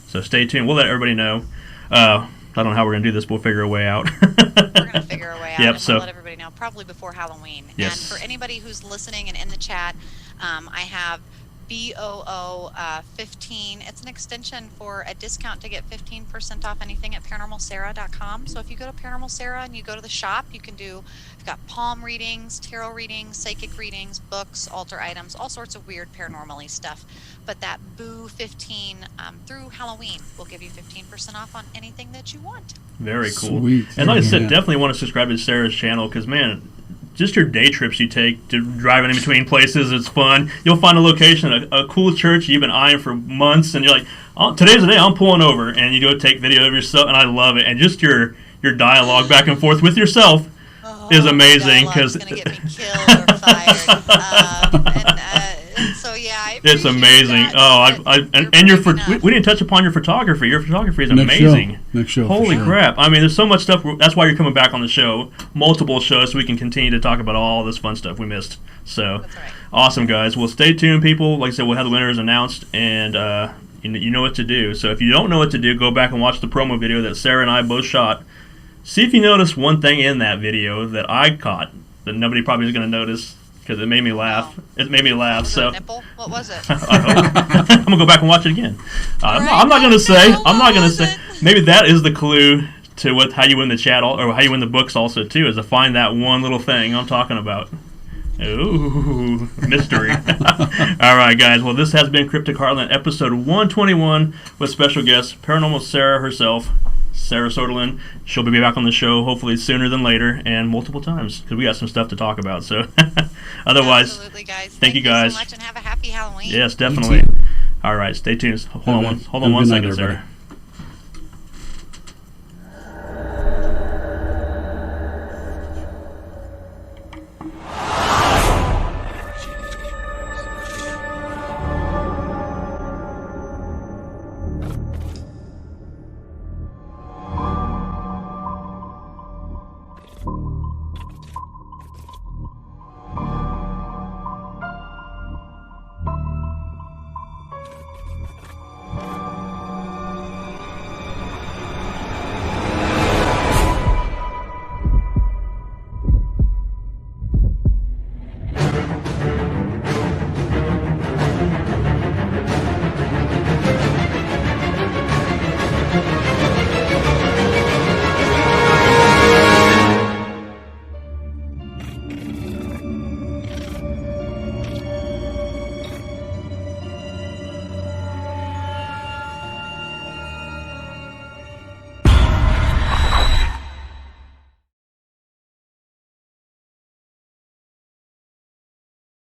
So stay tuned. We'll let everybody know. I don't know how we're going to do this, but we'll figure a way out. We're going to figure a way out, and so we'll let everybody know, probably before Halloween. Yes. And for anybody who's listening and in the chat, I have BOO 15. It's an extension for a discount to get 15% off anything at paranormalsarah.com. So if you go to Paranormal Sarah and you go to the shop, you can do, we've got palm readings, tarot readings, psychic readings, books, altar items, all sorts of weird paranormal-y stuff. But that BOO 15 through Halloween will give you 15% off on anything that you want. Very cool. Sweet. And like I said, Yeah. definitely want to subscribe to Sarah's channel, because, man, just your day trips you take to driving in between places, it's fun. You'll find a location, a cool church you've been eyeing for months, and you're like, oh, today's the day I'm pulling over, and you go take video of yourself, and I love it. And just your dialogue back and forth with yourself is amazing. It's going to get me killed or fired. So, yeah, I It's appreciate amazing. that. And we didn't touch upon your photography. Your photography is Next amazing. Next show. Holy for sure. crap. I mean, there's so much stuff. That's why you're coming back on the show. Multiple shows so we can continue to talk about all this fun stuff we missed. So, That's right. awesome, guys. Well, stay tuned, people. Like I said, we'll have the winners announced, and you know what to do. So if you don't know what to do, go back and watch the promo video that Sarah and I both shot. See if you notice one thing in that video that I caught that nobody probably is going to notice because it made me laugh. It made me laugh. Was So it a nipple? What was it? I'm gonna go back and watch it again. All right, I'm not no, gonna say. no, I'm not what gonna was say. it? Maybe that is the clue to how you win the chat or how you win the books also too, is to find that one little thing I'm talking about. Ooh, mystery. All right, guys. Well, this has been Cryptic Heartland, episode 121, with special guest, Paranormal Sarah herself, Sarah Soderlund. She'll be back on the show hopefully sooner than later and multiple times because we got some stuff to talk about. So, otherwise, Absolutely, guys. thank you guys so much and have a happy Halloween. yes, definitely. All right, stay tuned. Hold on Have one a good night, second, Sarah. everybody.